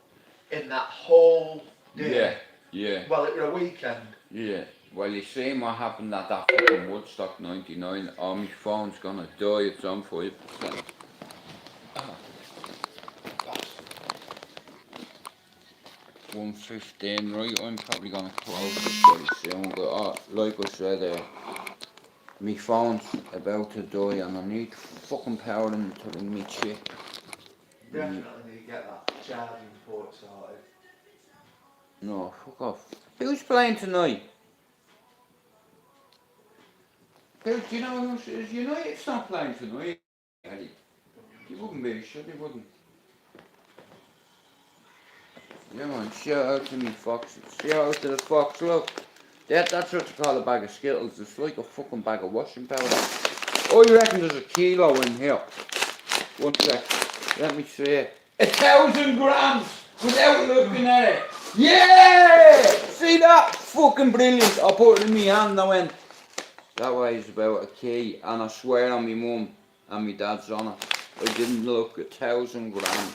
in that whole day. Yeah, Well, it was a weekend. yeah. Well, you seen what happened at that fucking Woodstock 99. Oh, my phone's gonna die, it's on 5%. Ah. 1:15, right? I'm probably gonna close this very soon. But like I said, my phone's about to die and I need fucking power in to ring me chick. Definitely need to get that charging port sorted. No, fuck off. Who's playing tonight? Do you know who's United's not playing tonight, Eddie? You wouldn't be, sure they wouldn't. Yeah man, shout out to me foxes. Shout out to the fox, look. That's what you call a bag of Skittles. It's like a fucking bag of washing powder. Oh, you reckon there's a kilo in here? 1 sec. Let me see it. 1,000 grams without looking at it. Yeah! See that? Fucking brilliant. I put it in my hand and I went, that weighs about a key. And I swear on my mum and my dad's on it. I didn't look at 1,000 grams.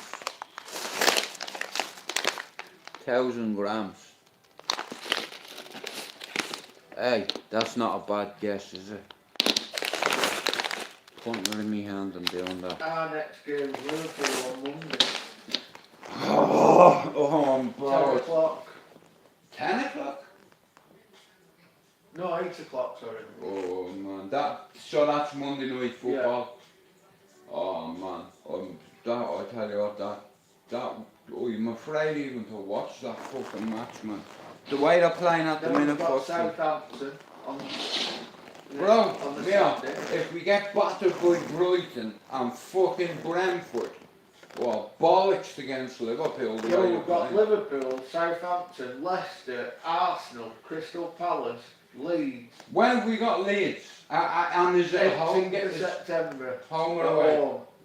1,000 grams. Hey, that's not a bad guess, is it? Putting it in my hand and doing that. Our next game's Liverpool on Monday. Oh, I'm 10 bored. o'clock. 10 o'clock? No, 8 o'clock, sorry. Oh man, so that's Monday night football. Yeah. Oh man, I tell you what, I'm afraid even to watch that fucking match, man. The way they're playing at the Then minute, we've got Southampton on the yeah, Sunday. if we get battered by Brighton and fucking Brentford, well, bollocks against Liverpool. Yeah, we've got Liverpool, Southampton, Leicester, Arsenal, Crystal Palace, Leeds. When have we got Leeds? And is it home? 18th of September. Home or away?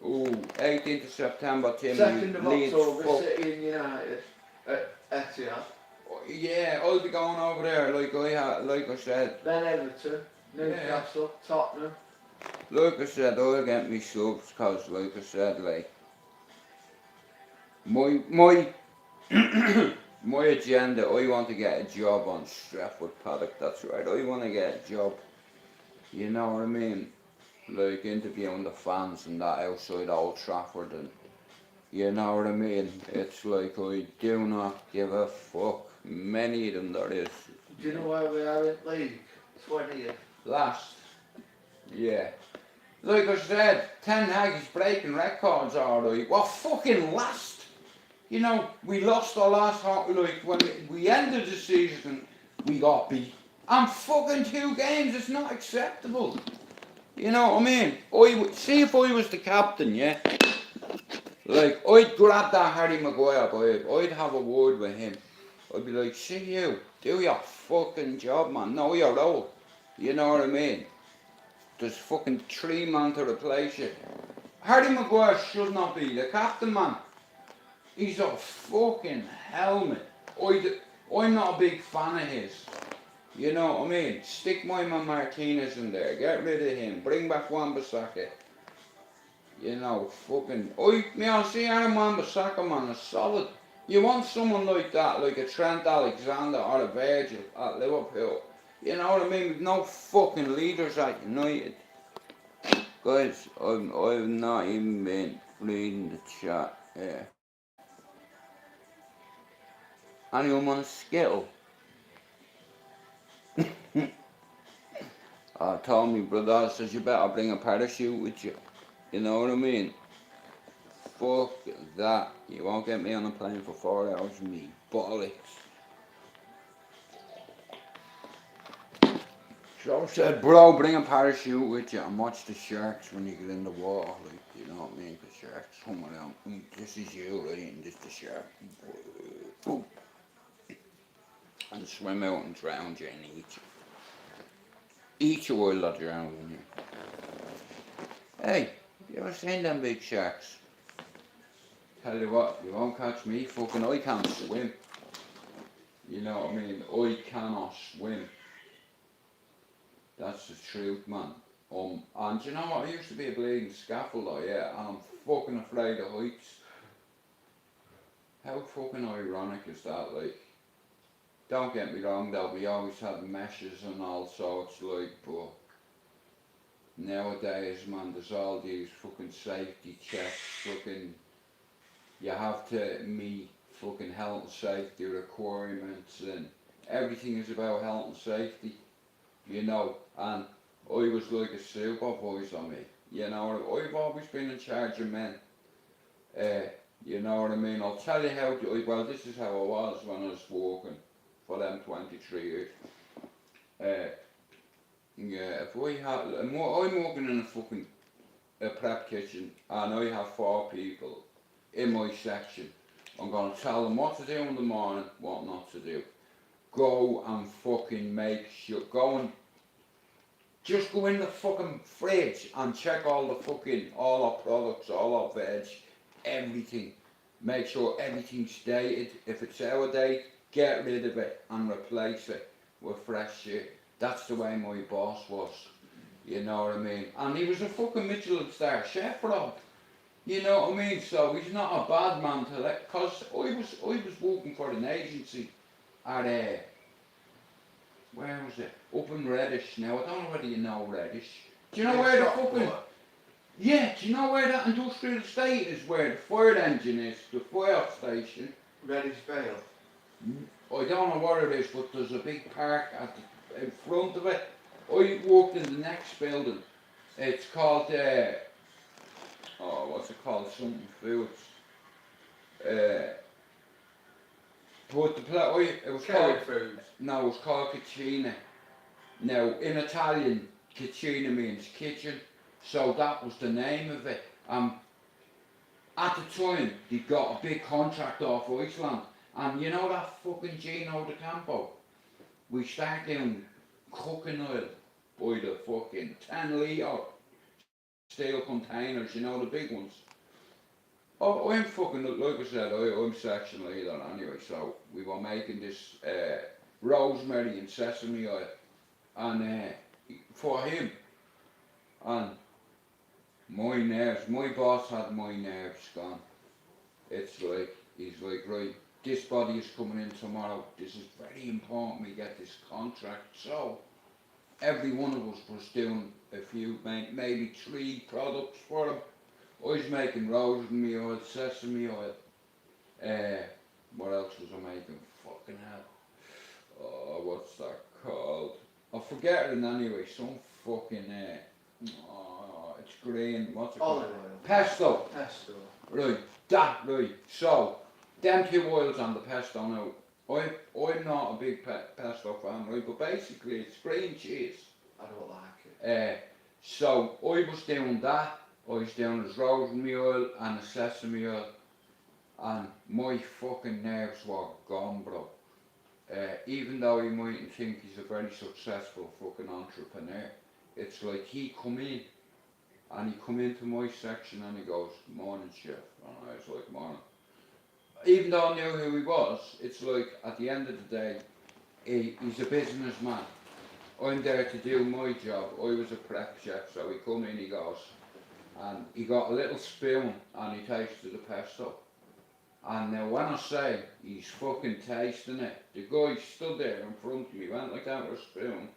Oh, 18th of September, Tim. 2nd of Leeds, October, City and United at Etihad. Yeah, I'll be going over there, like I said. Then Everton, Newcastle, Tottenham. Like I said, I'll get me subs, cause like I said, like my my agenda, I want to get a job on Stratford Paddock, that's right, I want to get a job, you know what I mean, like interviewing the fans and that outside Old Trafford, and you know what I mean, it's like I do not give a fuck, many of them there is. Do you know where we are in league? 20th. Last, yeah. Like I said, Ten Hag is breaking records, alright. Well, fucking last. You know, we lost our last, like, when we ended the season, we got beat. And fucking 2 games, it's not acceptable. You know what I mean? See if I was the captain, yeah? Like, I'd grab that Harry Maguire boy, I'd have a word with him. I'd be like, see you, do your fucking job, man. Know your role. You know what I mean? There's fucking 3 men to replace you. Harry Maguire should not be the captain, man. He's a fucking helmet. I'm not a big fan of his. You know what I mean? Stick my man Martinez in there. Get rid of him. Bring back Wan-Bissaka. You know, fucking... I see Aaron Wan-Bissaka, man, is solid. You want someone like that, like a Trent Alexander or a Virgil at Liverpool. You know what I mean? With no fucking leaders at United. Guys, I've not even been reading the chat here. Anyone want a Skittle? I told me brother, says you better bring a parachute with you. You know what I mean? Fuck that. You won't get me on a plane for 4 hours, me bollocks. So I said, bro, bring a parachute with you and watch the sharks when you get in the water, like, you know what I mean? The sharks coming out. This is you, right? And this is the shark. Boom. And swim out and drown you and eat you. Eat you while they're drowning you. Hey, you ever seen them big sharks? Tell you what, you won't catch me, fucking I can't swim. You know what I mean? I cannot swim. That's the truth, man. And you know what, I used to be a bleeding scaffolder, yeah, and I'm fucking afraid of heights. How fucking ironic is that, like? Don't get me wrong though, we always had meshes and all sorts, like, but nowadays, man, there's all these fucking safety checks, fucking, you have to meet fucking health and safety requirements, and everything is about health and safety, you know, and I was like a supervisor, me, you know, I've always been in charge of men, you know what I mean, I'll tell you how, well, this is how I was when I was working for them 23 years. Yeah, if I had, I'm working in a fucking prep kitchen and I have 4 people in my section. I'm gonna tell them what to do in the morning, what not to do. Go and fucking make sure, just go in the fucking fridge and check all our products, all our veg, everything. Make sure everything's dated. If it's out of date, get rid of it and replace it with fresh shit. That's the way my boss was. You know what I mean? And he was a fucking Michelin star chef, Rob. You know what I mean? So he's not a bad man to let, cause I was working for an agency at where was it? Up in Reddish now. I don't know whether you know Reddish. Do you know where the fucking... Yeah, do you know where that industrial estate is, where the fire engine is, the fire station? Reddish Vale. I don't know what it is, but there's a big park in front of it. I worked in the next building. It's called, what's it called? Something Foods. But it was called... Foods. No, it was called Cucina. Now, in Italian, Cucina means kitchen, so that was the name of it. At the time, they got a big contract off Iceland, and you know that fucking Gino de Campo? We started doing cooking oil by the fucking 10 litre steel containers, you know, the big ones. Oh, I'm fucking, like I said, I'm section leader anyway, so we were making this rosemary and sesame oil, and for him, and my boss had my nerves gone. It's like, he's like, right, this body is coming in tomorrow, this is very important we get this contract. So every one of us was doing a few, maybe 3 products for him. I was making rosemary oil, sesame oil. What else was I making? Fucking hell. Oh, what's that called? I forget it anyway. Some fucking, it's green. What's it called? Olive oil. Pesto. Pesto. Right, right. So, them 2 oils and the pesto now. I'm not a big pesto fan, right? But basically, it's green cheese. I don't like it. So, I was doing that. I was doing his rosemary oil and a sesame oil, and my fucking nerves were gone, bro. Even though you mightn't think he's a very successful fucking entrepreneur, it's like he come in, and he come into my section and he goes, "Morning, chef," and I was like, "Morning." Even though I knew who he was, it's like at the end of the day, he's a businessman. I'm there to do my job. I was a prep chef, so he come in, he goes, and he got a little spoon and he tasted the pesto. And now when I say he's fucking tasting it, the guy stood there in front of me, went like that with a spoon,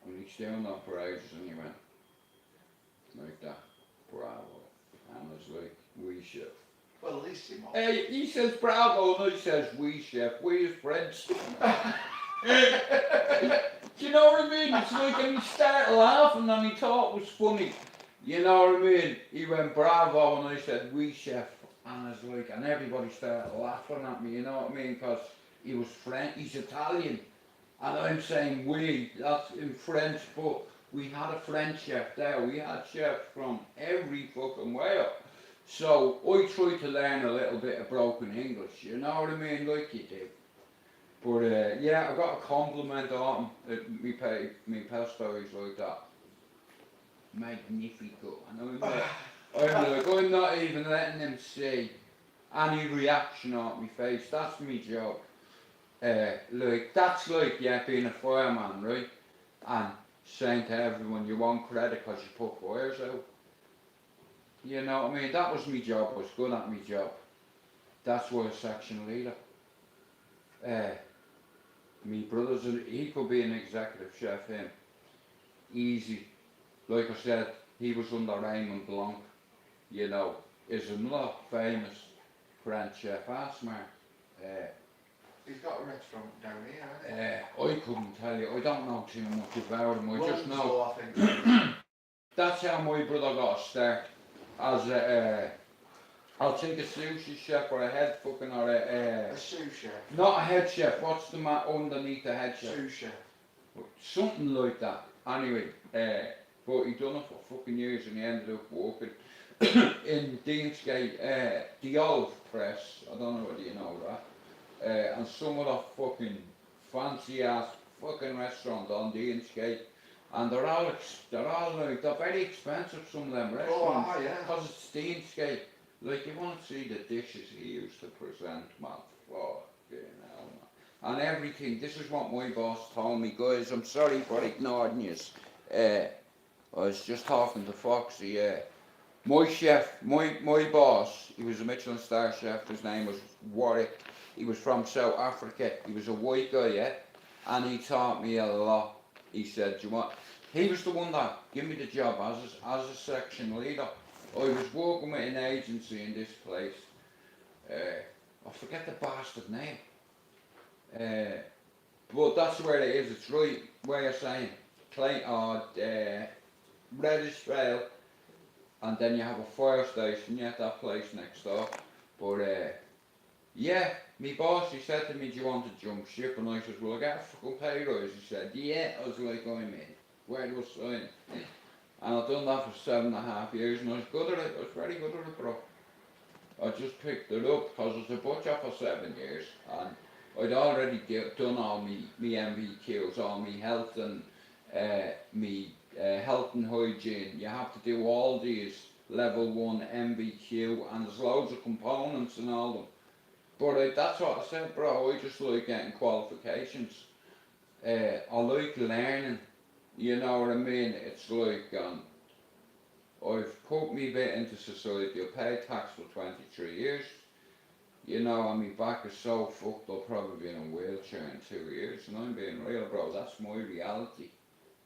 and he's doing that for ages, and he went like that, bravo. And I was like, "We chef." Bellissimo. He says bravo and I says we chef, we is French. Do you know what I mean? It's like, and he started laughing and he thought it was funny. You know what I mean? He went bravo and I said we chef, and I was like, and everybody started laughing at me, you know what I mean? Because he was French, he's Italian, and I'm saying we, that's in French, but we had a French chef there, we had chefs from every fucking way up. So I tried to learn a little bit of broken English, you know what I mean, like you do. But yeah, I got a compliment on him, me pesto is like that. Magnifico. And I'm like, I'm not even letting him see any reaction on my face. That's my job. Like, that's like, yeah, being a fireman, right? And saying to everyone, you want credit because you put fires out. You know what I mean? That was my job. I was good at my job. That's why I was section leader. My brother's, he could be an executive chef, him. Easy. Like I said, he was under Raymond Blanc, you know, is another famous French chef. Ask Mark. He's got a restaurant down here, hasn't he? I couldn't tell you, I don't know too much about him, I just know. Rolls, I think. That's how my brother got a start, as a, I'll take a sushi chef or a head fucking, or A sous chef. not a head chef, what's the man underneath the head chef? Sous chef. Something like that. Anyway, but he done it for fucking years and he ended up working in Deansgate, the old press, I don't know whether you know that, and some of the fucking fancy ass fucking restaurant on Deansgate, and they're all like, they're very expensive, some of them restaurants, Oh, yeah. because it's Deansgate. Like, you want to see the dishes he used to present, man. Fucking hell, man. And everything, this is what my boss told me, guys, I'm sorry for ignoring you. I was just talking to Foxy, my chef, my boss, he was a Michelin star chef, his name was Warwick, he was from South Africa, he was a white guy, yeah, and he taught me a lot. He said, do you want, he was the one that gave me the job as a section leader. I was working with an agency in this place, I forget the bastard name, but that's where it is, it's right where you're saying, Reddish Trail, and then you have a fire station, yeah, that place next door. But yeah, me boss, he said to me, do you want to jump ship? And I said, well, I get a fucking pay rise. He said, yeah. I was like, I'm in. Where do I sign? And I've done that for 7.5 years, and I was good at it. I was very good at it, bro. I just picked it up because I was a butcher for 7 years, and I'd already done all me MVQs, all me health and health and hygiene. You have to do all these level 1 MVQ, and there's loads of components and all them. But that's what I said, bro. I just like getting qualifications. I like learning. You know what I mean? It's like I've put me bit into society. I paid tax for 23 years. You know, and my back is so fucked, I'll probably be in a wheelchair in 2 years. And I'm being real, bro. That's my reality.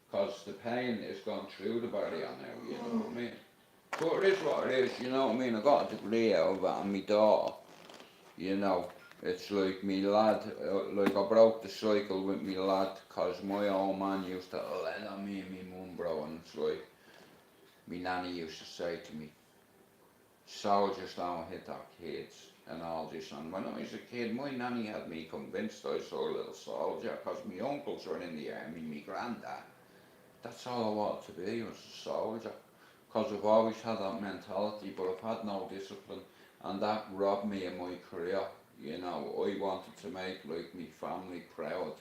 Because the pain is gone through the body now, you know what I mean? But it is what it is, you know what I mean? I got a degree out of it, and my daughter, you know, it's like me lad, like I broke the cycle with me lad, because my old man used to let on me and me mum, bro, and it's like, me nanny used to say to me, soldiers don't hit our kids, and all this, and when I was a kid, my nanny had me convinced I saw a little soldier, because my uncles were in the army, my granddad. That's all I wanted to be, was a soldier. Because I've always had that mentality, but I've had no discipline, and that robbed me of my career. You know, I wanted to make like me family proud,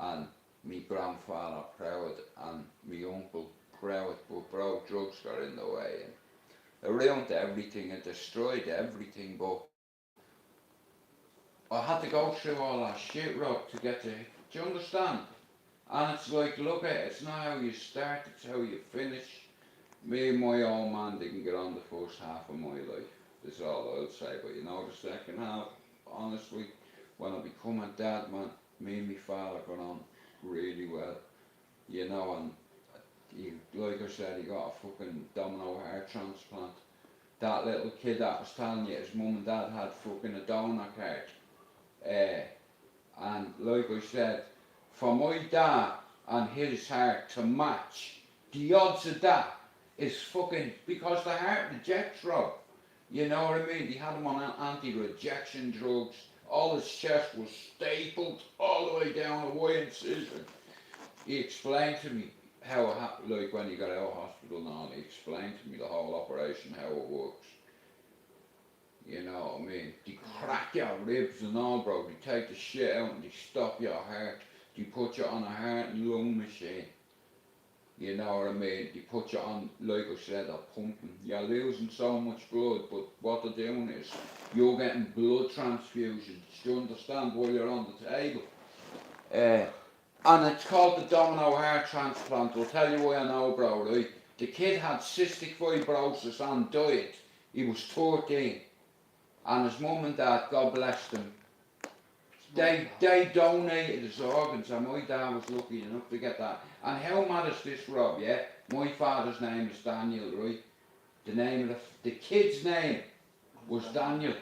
and me grandfather proud, and me uncle proud, but bro, drugs got in the way, and it ruined everything, it destroyed everything, but I had to go through all that shit, Rob, to get to, do you understand? And it's like, look at it, it's not how you start, it's how you finish. Me and my old man didn't get on the first half of my life, that's all I'll say, but you know, the second half, honestly, when I become a dad, man, me and my father got on really well, you know, and he, like I said, he got a fucking domino heart transplant. That little kid that was telling you his mum and dad had fucking a donor card, and like I said, for my dad and his heart to match, the odds of that is fucking, because the heart rejects, Rob. You know what I mean? They had him on anti-rejection drugs. All his chest was stapled all the way down the way incision. He explained to me how it happened, like when he got out of hospital and all, he explained to me the whole operation, how it works. You know what I mean? They crack your ribs and all, bro. They take the shit out and they stop your heart. They put you on a heart and lung machine. You know what I mean? They put you on, like I said, they're pumping. You're losing so much blood, but what they're doing is, you're getting blood transfusions. Do you understand, while you're on the table? And it's called the domino heart transplant. I'll tell you why I know, bro, right? The kid had cystic fibrosis and died. He was 13. And his mum and dad, God bless them, they donated his organs, and my dad was lucky enough to get that. And how mad is this, Rob, yeah? My father's name is Daniel, right? The name of the kid's name was Daniel.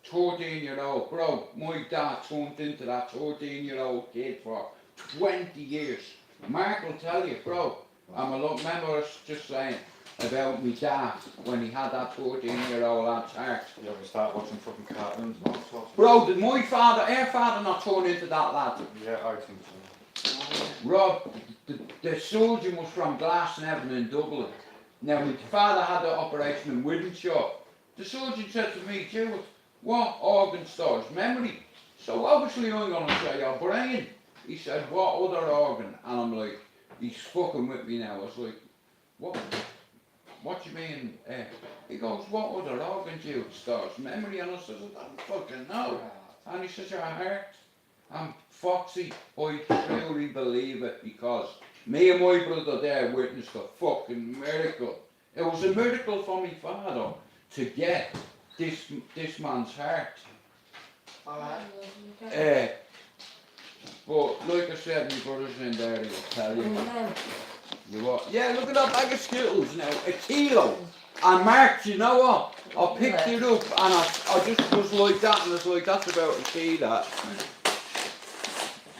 13-year-old, bro, my dad turned into that 13-year-old kid for 20 years. Mark will tell you, bro. I'm a remember I was just saying about my dad when he had that 14-year-old lad's heart. You ever start watching fucking cartoons and all sorts? Bro, did our father not turn into that lad? Yeah, I think so. Rob, the surgeon was from Glasnevin in Dublin. Now, my father had the operation in Wythenshawe. The surgeon said to me, Jewett, what organ stores memory? So obviously I'm going to say your brain. He said, what other organ? And I'm like, he's fucking with me now. I was like, what do you mean? He goes, what other organ do you stores memory? And I says, I don't fucking know. And he says, your heart. And Foxy, I truly believe it because me and my brother there witnessed a fucking miracle. It was a miracle for my father to get this man's heart. But like I said, my brother's in there, he'll tell you. You what? Yeah, look at that bag of Skittles now, a kilo. And Mark, you know what? I picked it up and I just was like that and I was like, that's about a kilo.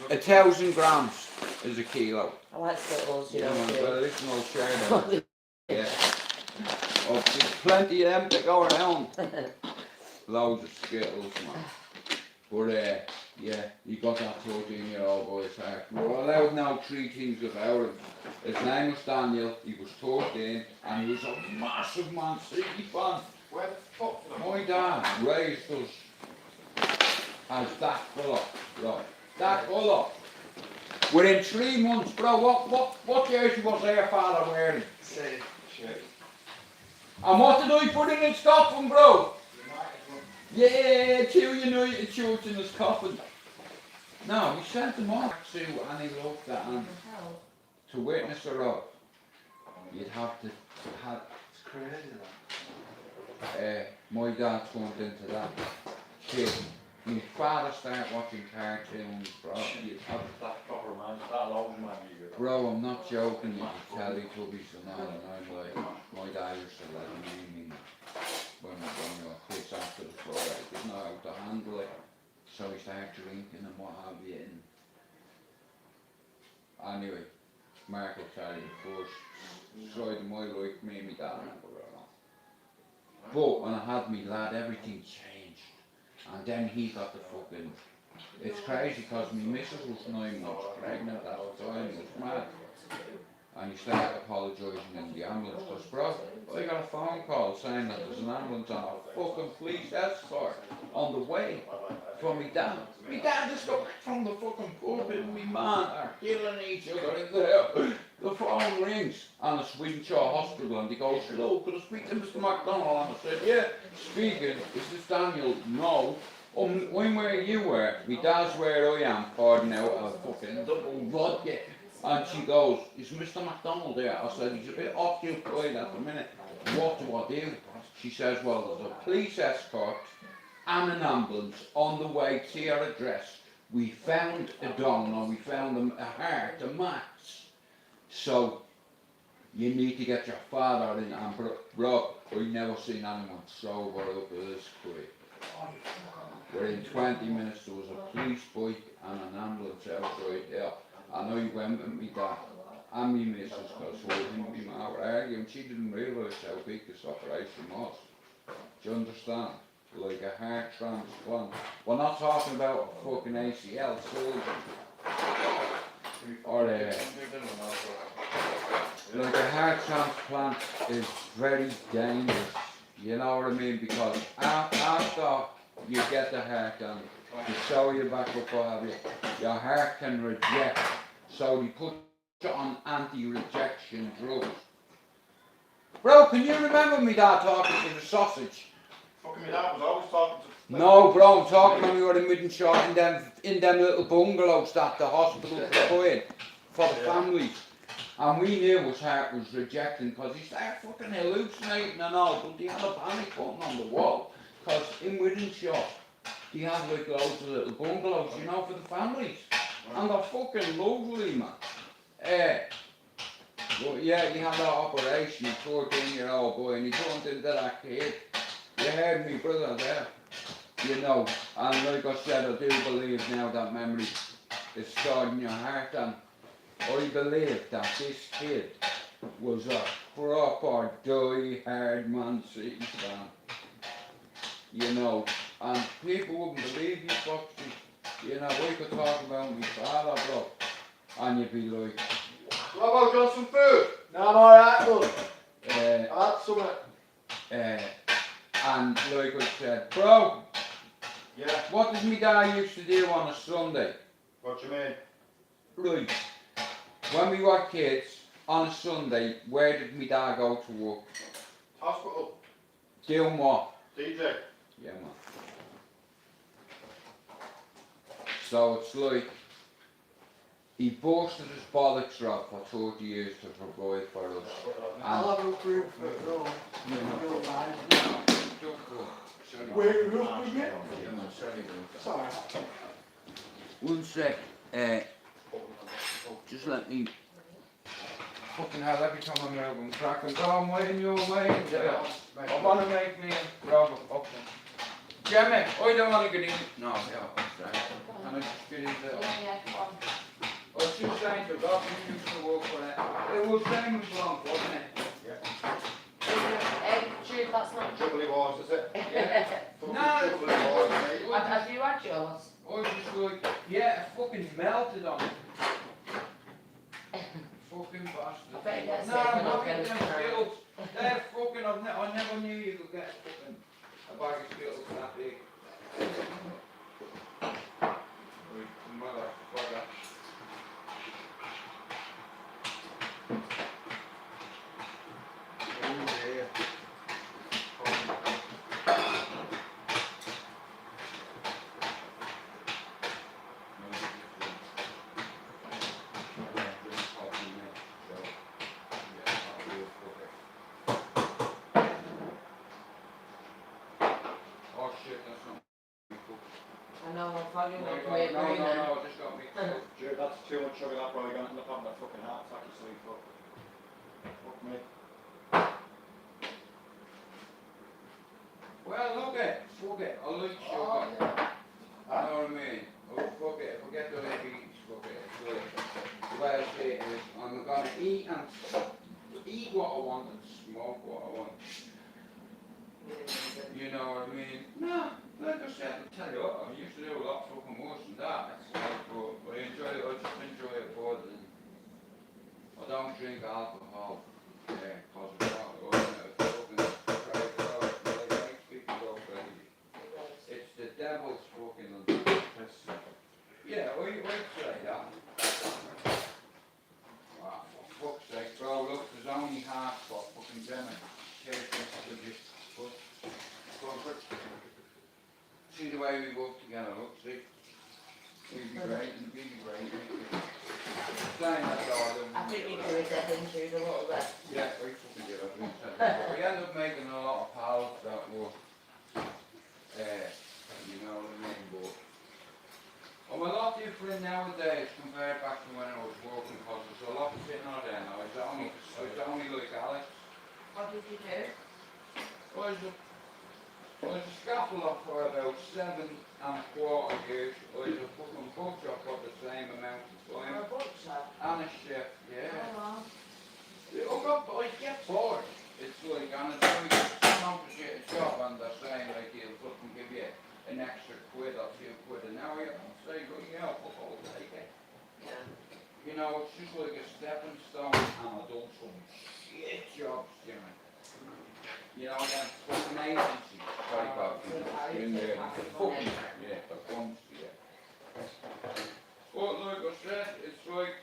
1,000 grams is a kilo. I like Skittles, you know. Well, listen, I'll share them. Yeah. Oh, there's plenty of them to go around. Loads of Skittles, man. But yeah, he got that 14-year-old boy's heart. We were allowed now 3 things about him. His name was Daniel, he was 14, and he was a massive Man City fan. Where the fuck? My dad raised us as that fella, right? That fella. Within 3 months, bro, what jersey was their father wearing? Shit. And what did I put in his coffin, bro? Yeah, 2 United shirts in his coffin. No, we sent them off to, and he loved that, and to witness her up, you'd have to have. It's crazy that. My dad turned into that kid. My father started watching cartoons, bro. You'd have That proper man, that old man you get. Bro, I'm not joking, you can tell he Teletubbies and all, and I'm like, my dad used to let me when we were kids after the floor, I didn't know how to handle it, so he started drinking and what have you, and anyway, Mark will tell you the first side of my life, me and my dad never got on. But when I had me lad, everything changed, and then he got the fucking. It's crazy because my missus was 9 months pregnant at the time, it was mad. And he started apologising in the ambulance because, bro, I got a phone call saying that there's an ambulance on a fucking police escort on the way from me dad. Me dad just got back from the fucking pub and me man are killing each other in there. The phone rings and it's Wythenshawe Hospital and he goes, hello, could I speak to Mr. McDonald? And I said, yeah, speaking, is this Daniel? No. I'm where you were, my dad's where I am, pouring out a fucking double vodka. And she goes, is Mr. McDonald there? I said, he's a bit occupied at the minute. What do I do? She says, well, there's a police escort and an ambulance on the way to your address. We found a donor, we found a heart, a max. So, you need to get your father in. And bro, I've never seen anyone sober up this quick. Within 20 minutes there was a police bike and an ambulance outside there. I know you went with me dad and me missus because we and me ma were arguing. She didn't realise how big this operation was. Do you understand? Like a heart transplant. We're not talking about a fucking ACL surgery. Or like a heart transplant is very dangerous. You know what I mean? Because after you get the heart done, to sew you back up or have you, your heart can reject. So they put you on anti-rejection drugs. Bro, can you remember me dad talking to the sausage? Fucking me dad was always talking to. No, bro, I'm talking when we were in Wythenshawe in them little bungalows that the hospital provided for the families. And we knew his heart was rejecting because he started fucking hallucinating and all, but they had a panic button on the wall. Because in Wythenshawe, they had like loads of little bungalows, you know, for the families. And they're fucking lovely, man. But yeah, he had that operation, a 14-year-old boy, and he turned into that kid. You heard me, brother, there. You know, and like I said, I do believe now that memory is stored in your heart, and I believe that this kid was a proper die-hard Man City fan. You know, and people wouldn't believe you, Foxy. You know, we could talk about my father, bro, and you'd be like, What about got some food? No, I'm alright, bud. dad used to do on a Sunday? What you mean? Right. When we were kids, on a Sunday, where did me dad go to work? Hospital. Doing what? DJ. Yeah, man. So it's like, he busted his bollocks out for 30 years to provide for us. I'll have a proof for it, no. You know. You'll mind. Don't go. Sorry. Where are you up again? Yeah, man, sorry, bro. It's alright. One sec, just let me fucking hell, every time I'm out, I'm cracking, go on, wait in your way, I want to make me a grab a fucking. Jimmy, I don't want to get in. No, yeah, I'm sorry. Can I just get into it? I was just saying to Rob, who used to work for it. It was same as long, wasn't it? True, that's not true. Jubilee Wars, is it? No, Jubilee Wars, mate. Have you had yours? I was just like, yeah, it fucking melted on me. Fucking bastard. I bet it gets No, sick I'm when not I get getting it. Skittles. They're fucking, I never knew you could get fucking a bag of Skittles that big. Motherfucker. Oh dear. Oh shit, that's not me. I know, I'm fucking No, with no, great no, green then. no, just got me. Dude, that's too much sugar, that probably gonna end up having a fucking heart attack, you silly fuck. Fuck me. Well, look at, fuck it, I like sugar. Oh, You know what I mean? Oh, fuck it, forget the diabetes, fuck it. So, the way I say it is, I'm gonna eat and eat what I want and smoke what I want. You know what I mean? No, like I said, I'll tell you what, I used to do a lot fucking worse than that. But I enjoy it, I just enjoy it more than, I don't drink alcohol, yeah, cause it's not, it's fucking crazy, it makes people go crazy. It's the devil's fucking, yeah, I'd say that. Wow, for fuck's sake, bro, look, there's only half for fucking dinner. Here's this, see the way we work together, look, see? We'd be great, and we'd be great. Saying that, darling. I think you do it dead into a little bit. Yeah, we fucking did, I think so. We ended up making a lot of pals that were, you know what I mean, but I'm a lot different nowadays compared back to when I was working, because there's a lot sitting on there now. It's only like Alex. What did you do? I was a scaffolder for about 7.25 years. I was a fucking butcher for the same amount of Or time. a butcher? And a chef, yeah. Oh, I get bored. It's like, and it's like a complicated job, and they're saying like, he'll fucking give you an extra quid or £2 an hour. I'm saying, well, yeah, I'll take it. yeah. You know, it's just like a stepping stone, and I've done some shit jobs, you know. You know, that fucking agency type of in there. Fucking, yeah, the pumps, yeah. But like I said, it's like,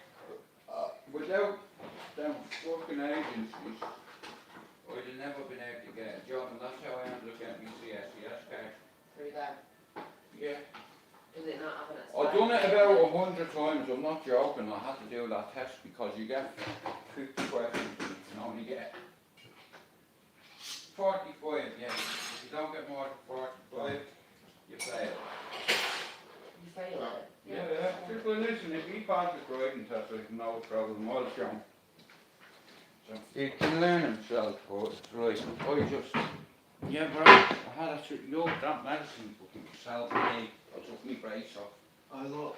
without them fucking agencies, I'd have never been able to get a job, and that's how I ended up getting my CSCS card. Through them. Yeah. Does it not have an I've done it about 100 times, I'm not joking. I had to do that test because you get 50 questions and you can only get 45, yeah. If you don't get more than 45, you fail. You fail it? Yeah. People listen, if you pass the driving test, there's no problem, I'll show him. So, he can learn himself, but it's right. I just, yeah, bro, I had a look, that medicine fucking self me. I took my brace off. I look.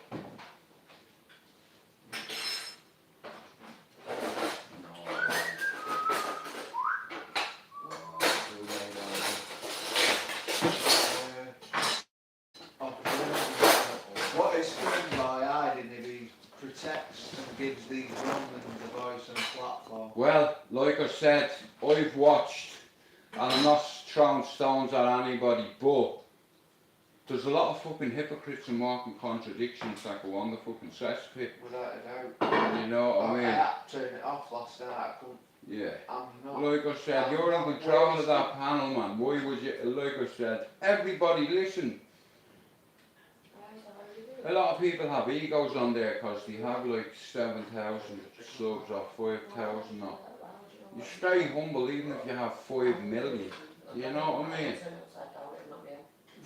What is done by hiding if he protects and gives these women the voice and platform? Well, like I said, I've watched, and I'm not throwing stones at anybody, but there's a lot of fucking hypocrites and walking contradictions that go on the fucking cesspit. Without a doubt. You know what I mean? I had to turn it off last night. I couldn't. Yeah. I'm not. Like I said, you're in control of that panel, man. Why would you? Like I said, everybody listen. A lot of people have egos on there because they have like 7,000 subs or 5,000 or. You stay humble even if you have 5 million. You know what I mean?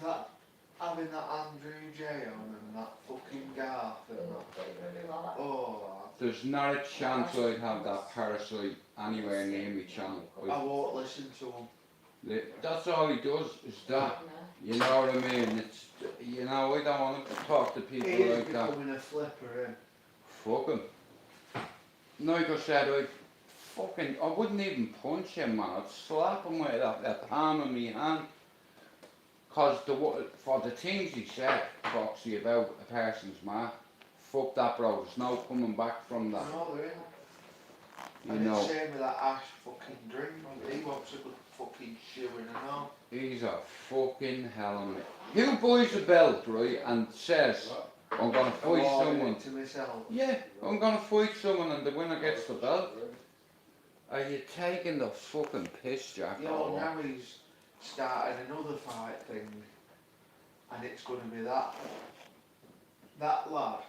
That having that Andrew J on and that fucking Garth and that. Oh. There's not a chance I'd have that parasite anywhere near me channel. I won't listen to him. That's all he does is that. You know what I mean? It's, you know, I don't want to talk to people He is like that. becoming a flipper, eh? Fuck him. Like I said, I wouldn't even punch him, man. I'd slap him with that palm of my hand. Cause for the things he said, Foxy, about a person's man, fuck that, bro. There's no coming back from that. No, there isn't. You And know. it's same with that Ash fucking drink. He wants a good fucking shoeing and all. He's a fucking hell on it. Who buys a belt, right, and says, I'm gonna fight someone. To myself. Yeah, I'm gonna fight someone and the winner gets the belt. Are you taking the fucking piss, Jack? You know, now he's started another fight thing. And it's gonna be that lad,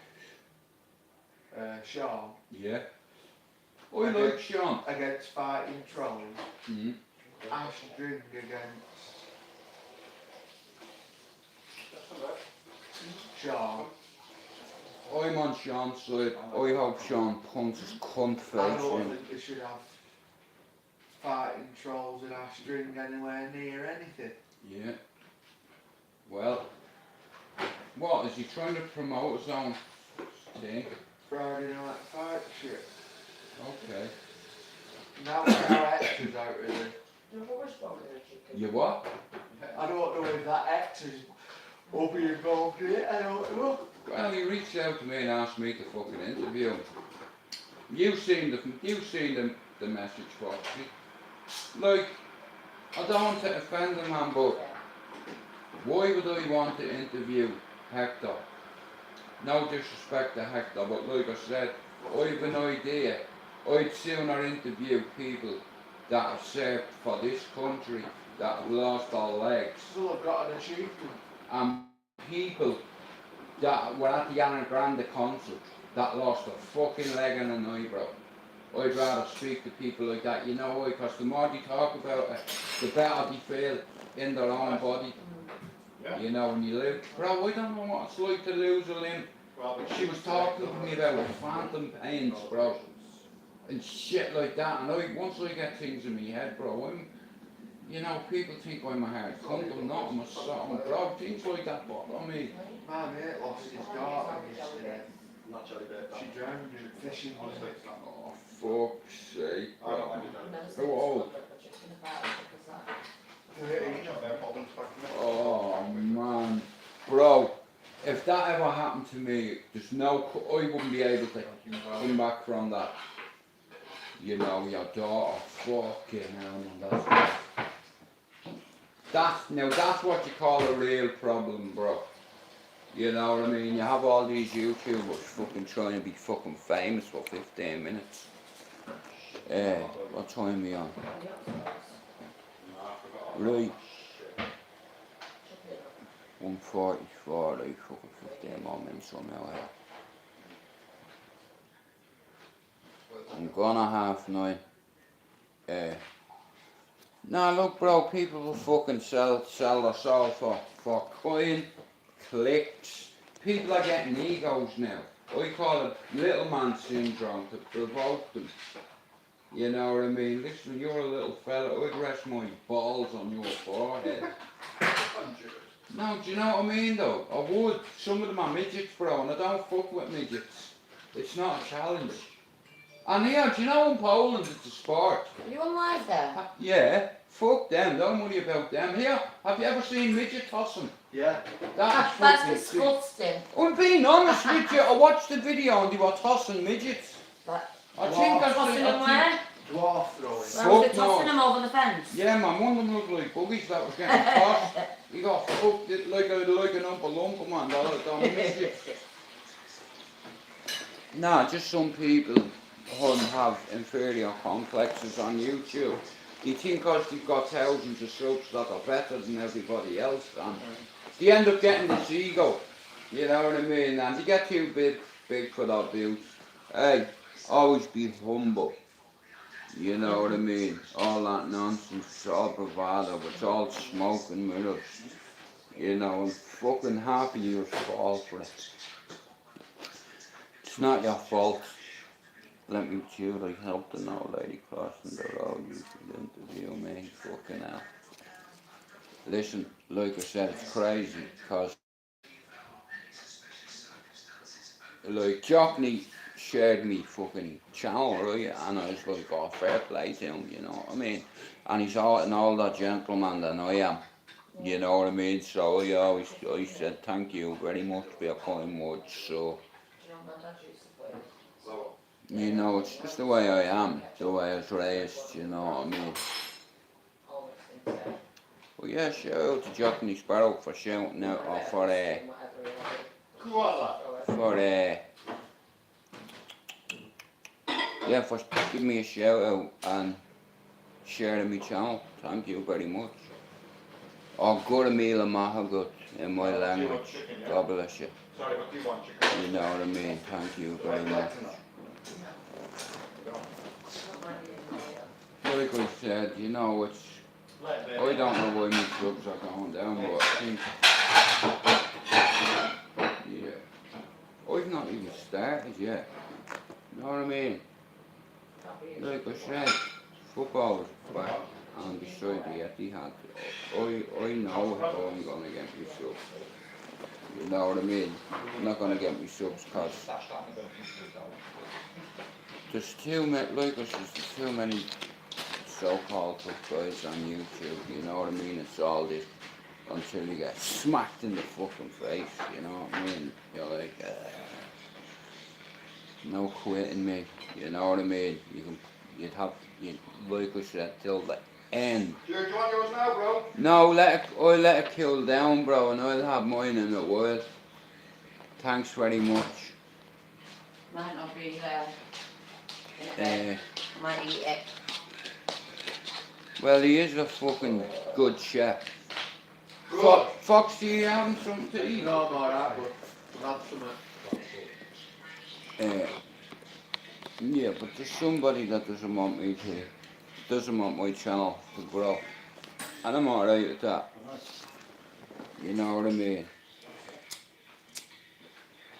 Sean. Yeah. I like Sean. Against Fighting Trolls. Mm-hmm. Ash Drink against Sean. I'm on Sean's side. I hope Sean punts his cunt face I don't in. think they should have Fighting Trolls and Ash Drink anywhere near anything. Yeah. Well, what, is he trying to promote his own thing? Friday night fight shit. Okay. Now Hector's out really. You what? I don't know if that Hector's will be involved in it, I don't know. Well, he reached out to me and asked me to fucking interview him. You've seen the message, Foxy. Like, I don't want to offend the man, but why would I want to interview Hector? No disrespect to Hector, but like I said, I have an idea. I'd sooner interview people that have served for this country, that have lost their legs, Still have got an achievement. and people that were at the Ariana Grande concert that lost a fucking leg and an eyebrow. I'd rather speak to people like that, you know why? Because the more they talk about it, the better they feel in their own body. Yeah. You know, when you live. Bro, I don't know what it's like to lose a limb. She was talking to me about phantom pains, bro. And shit like that. And once I get things in my head, bro, you know, people think I'm a hard cunt. I'm not. I'm a something, bro. Things like that bother me. My mate lost his daughter yesterday. She drowned in fishing. Oh, fuck's sake, bro. How old? 13. Oh, man. Bro, if that ever happened to me, I wouldn't be able to come back from that. You know, your daughter, fucking hell, man, that's what you call a real problem, bro. You know what I mean? You have all these YouTubers fucking trying to be fucking famous for 15 minutes. What time are we on? Right. 1:44, like fucking 15 more minutes from now. I'm gonna have 9. Nah, look, bro, people will fucking sell their soul for coin, clicks. People are getting egos now. I call it little man syndrome to provoke them. You know what I mean? Listen, you're a little fella, I'd rest my balls on your forehead. No, do you know what I mean though? I would. Some of them are midgets, bro, and I don't fuck with midgets. It's not a challenge. And here, do you know in Poland it's a sport? Are you on live there? Yeah, fuck them, don't worry about them. Here, have you ever seen midget tossing? Yeah. That's Disgusting. I'm being honest with you, I watched the video and they were tossing midgets. But I think tossing them where? Dwarf throwing. Well, was Fuck they tossing no. them over the fence? Yeah, man, one of them looked like buggies that was getting tossed. He got fucked it like an Oompa Loompa, man. Don't miss it. Nah, just some people have inferior complexes on YouTube. They think because they've got thousands of subs that are better than everybody else, and they end up getting this ego. You know what I mean? And they get too big for that abuse. Hey, always be humble. You know what I mean? All that nonsense, it's all bravado, it's all smoke and mirrors. You know, and fucking half of you fall for it. It's not your fault. Let me chew, I helped an old lady crossing the road. You should interview me. Fucking hell. Listen, like I said, it's crazy, because like Jockney shared me fucking channel, right? And I was like, oh, fair play to him, you know what I mean? And he's all an older gentleman than I am. You know what I mean? So I said thank you very much for your kind words. So you know, it's just the way I am, the way I was raised, you know what I mean? Well, yeah, shout out to Jockney Sparrow for shouting out, or for giving me a shout out and sharing my channel. Thank you very much. Or good meal mahagut in my language. God bless you. You know what I mean? Thank you very much. Like I said, you know, it's, I don't know why my drugs are going down, but I think, yeah, I've not even started yet. You know what I mean? Like I said, football is back, and beside the Etihad, I know how I'm going to get my subs. You know what I mean? I'm not going to get my subs because there's too many, like I said, there's too many so-called tough guys on YouTube, you know what I mean? It's all this until you get smacked in the fucking face, you know what I mean? You're like, no quitting me, you know what I mean? You'd like I said, till the end. Do you want yours now, bro? No, I'll let it cool down, bro, and I'll have mine in a while. Thanks very much. Might not be there. Might eat it. Well, he is a fucking good chef. Good. Fox, do you have something to eat? No, I'm alright, but we'll have some. Yeah, but there's somebody that doesn't want my channel to grow. And I'm alright with that. You know what I mean?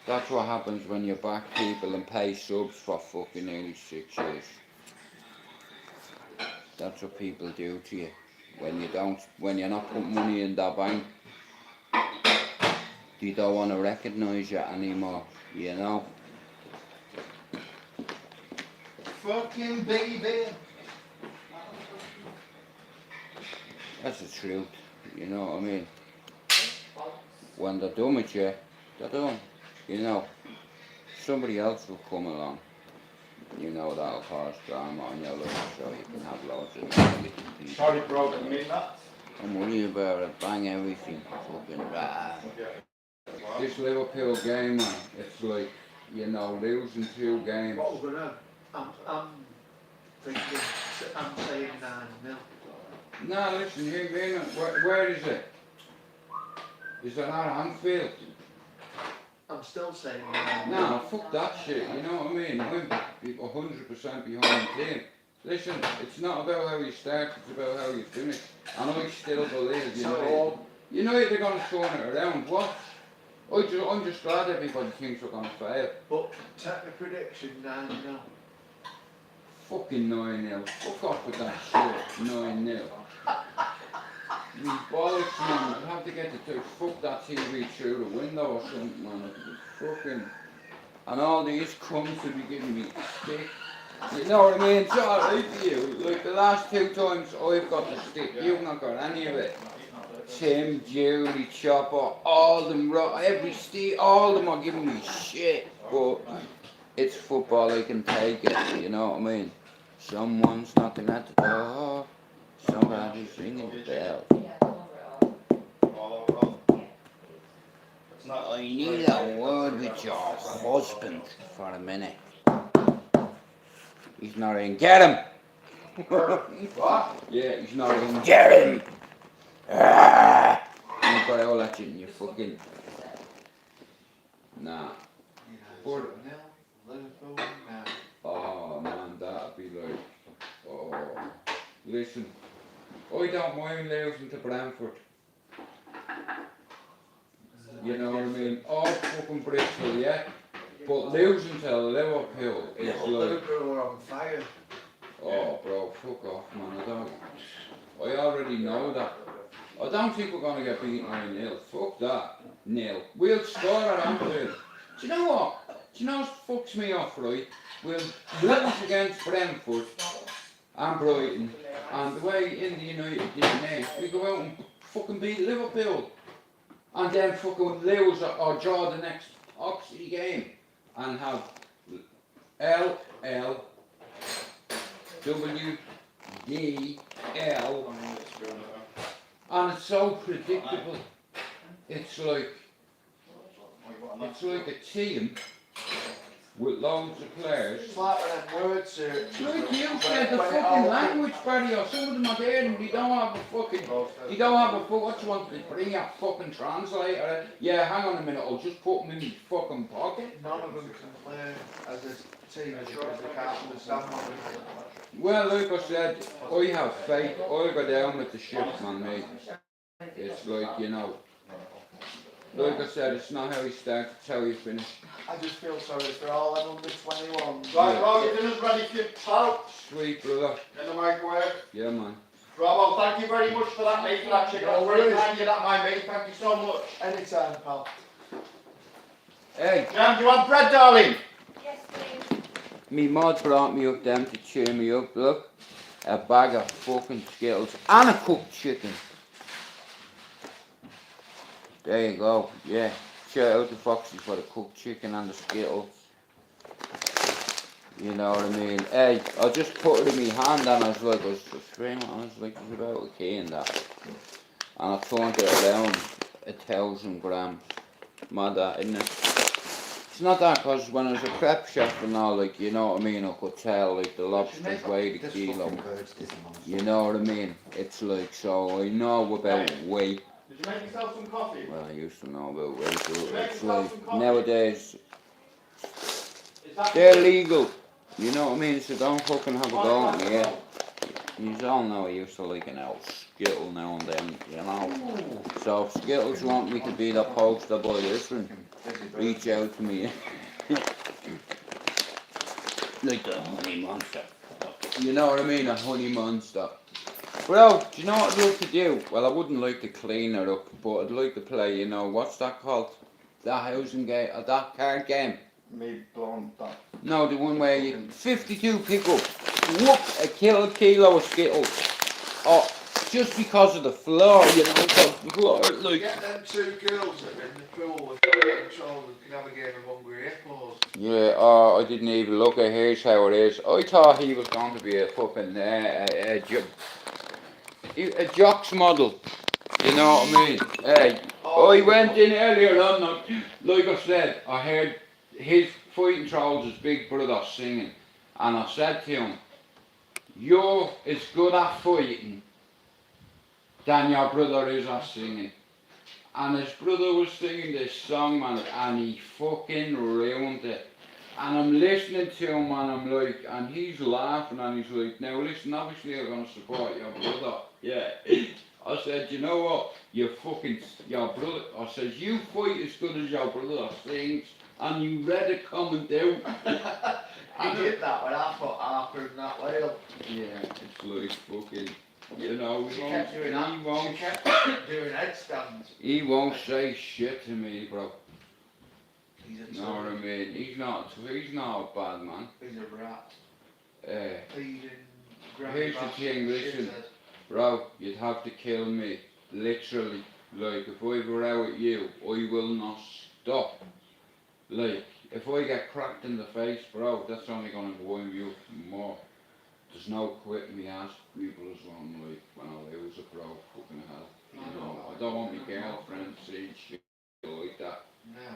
That's what happens when you back people and pay subs for fucking nearly 6 years. That's what people do to you. When you're not putting money in their bank, they don't want to recognise you anymore, you know? Fucking baby. That's the truth, you know what I mean? When they're done with you, they're done, you know? Somebody else will come along. You know that'll cause drama on your life, so you can have loads of money. Sorry, bro, didn't mean that. I'm worried about it, bang everything, fucking rah. This Liverpool game, man, it's like, you know, losing 2 games. What we're gonna I'm thinking, I'm saying 9-0. No, listen, here, where is it? Is it at Anfield? I'm still saying 9-0. No, fuck that shit, you know what I mean? I'm 100% behind the team. Listen, it's not about how you start, it's about how you finish. And I still believe, you know they're going to turn it around. What? I'm just glad everybody thinks we're going to fail. But take the prediction 9-0. Fucking 9-0. Fuck off with that shit, 9-0. You bollocks, man. I'd have to get the fuck that TV through the window or something, man. Fucking... And all these cunts would be giving me stick. You know what I mean? It's alright for you. Like the last 2 times I've got the stick, you've not got any of it. Tim, Julie, Chopper, all them, all of them are giving me shit. But it's football, I can take it, you know what I mean? Someone's knocking at the door. Somebody's ringing the bell. I need a word with your husband for a minute. He's not in. Get him! What? Yeah, he's not in. Get him! Ah! I've got all that shit in your fucking. Nah. Liverpool now. Oh man, that'd be like. Oh. Listen, I don't mind losing to Brentford. You know what I mean? All fucking Bristol, yeah? But losing to Liverpool is like. Liverpool were on fire. Oh, bro, fuck off, man. I already know that. I don't think we're going to get beaten 9-0. Fuck that. Nil. We'll score at Anfield. Do you know what? Do you know what fucks me off, right? We'll lose against Brentford and Brighton. And the way Indy United did it, we go out and fucking beat Liverpool. And then fucking lose or draw the next Oxley game. And have LL WDL, and it's so predictable. It's like a team with loads of players. It's like when them word search. Like you said, the fucking language barrier. Some of them are there and they don't have a fucking. What you want to bring a fucking translator? Yeah, hang on a minute. I'll just put them in my fucking pocket. None of them can play as a team because they can't understand what they're doing. Well, like I said, I have faith. I'll go down with the ship, man, mate. It's like, you know, like I said, it's not how you start, it's how you finish. I just feel sorry for all them under 21. Right, well, your dinner's ready for you, pal. Sweet, brother. In the microwave. Yeah, man. Right, well, thank you very much for that, mate, for that chicken. I'll really thank you that, my mate. Thank you so much. Anytime, pal. Hey. Jam, do you want bread, darling? Yes, please. Me mod brought me up them to cheer me up, look. A bag of fucking Skittles and a cooked chicken. There you go, yeah. Shout out to Foxy for the cooked chicken and the Skittles. You know what I mean? Hey, I just put it in my hand and I was like, it's about a key in that. And I turned it around 1,000 grams. Mad that, isn't it? It's not that, because when I was a prep chef and all, like, you know what I mean, I could tell, like, the lobsters weigh the kilo. You know what I mean? It's like, so I know about weight. Did you make yourself some coffee? Well, I used to know about weight, but it's like, nowadays, they're legal. You know what I mean? So don't fucking have a go at me, yeah? You all know I used to like an old Skittle now and then, you know? So if Skittles want me to be the poster boy, listen, reach out to me. Like the honey monster. You know what I mean? A honey monster. Bro, do you know what I'd like to do? Well, I wouldn't like to clean it up, but I'd like to play, you know, what's that called? That housing game, that card game. Me blowing that. No, the one where you 52 pickle, whoop, a kilo of Skittles. Oh, just because of the floor, you know, the floor, like. Get them two girls that are in the pool with control and can have a game of Hungry Hippos. Yeah, oh, I didn't even look at here's how it is. I thought he was going to be a fucking a jocks model. You know what I mean? Hey, I went in earlier on, like I said, I heard his fighting trousers big brother singing, and I said to him, you're as good at fighting than your brother is at singing. And his brother was singing this song, man, and he fucking ruined it. And I'm listening to him and I'm like, and he's laughing and he's like, now listen, obviously I'm going to support your brother. Yeah. I said, you know what, your brother, I said, you fight as good as your brother sings, and you read it coming down. I did that when I fought Harper and that whale. Yeah, it's like fucking, you know, She kept doing headstands. He won't say shit to me, bro. He's a Know what I mean? He's not a bad man. He's a rat. Here's the thing, listen, bro, you'd have to kill me, literally. Like, if I were out at you, I will not stop. Like, if I get cracked in the face, bro, that's only gonna wind you up more. there's no quitting me ass people as well, like, when I lose a bro, fucking hell. You know, I don't want my girlfriend seeing shit like that. No.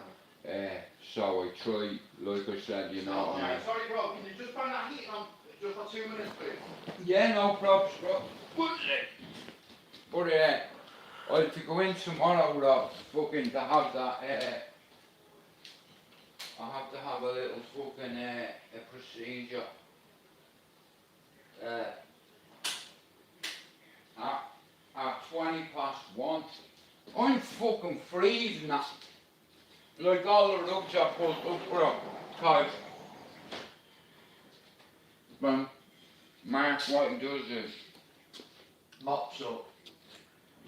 So I try, like I said, you know. Alright, sorry bro, can you just find that heat on just for 2 minutes please? Yeah, no problems, bro. But I'll to go in tomorrow, Rob, fucking to have that, I have to have a little fucking, a procedure. At 1:20. I'm fucking freezing that. Like all the rugs I put up, bro. Cause when Mark White does this, Mops up,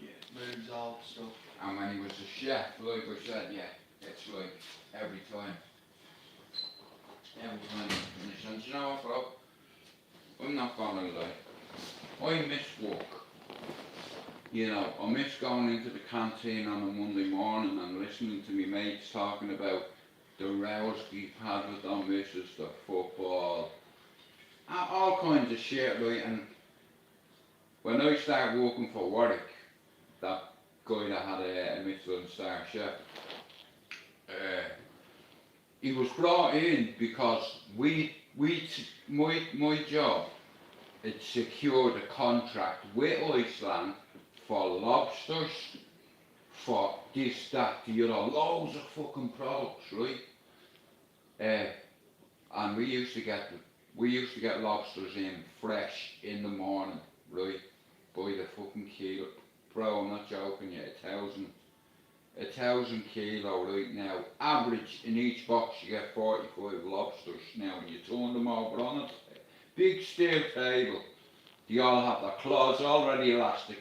yeah, moves all stuff. and when he was a chef, like I said, yeah, it's like every time you finish. And you know what, bro? I'm not gonna lie. I miss work. You know, I miss going into the canteen on a Monday morning and listening to me mates talking about the rows we've had with our missus, the football, all kinds of shit, right? And when I started working for Warwick, that guy that had a Michelin star chef, he was brought in because my job, it secured a contract with Iceland for lobsters, for this, that, the other, loads of fucking products, right? And we used to get lobsters in fresh in the morning, right? By the fucking kilo. Bro, I'm not joking you, 1,000 kilo right now. Average in each box you get 45 lobsters. Now when you turn them over on it, big steel table. They all have their claws already elastic.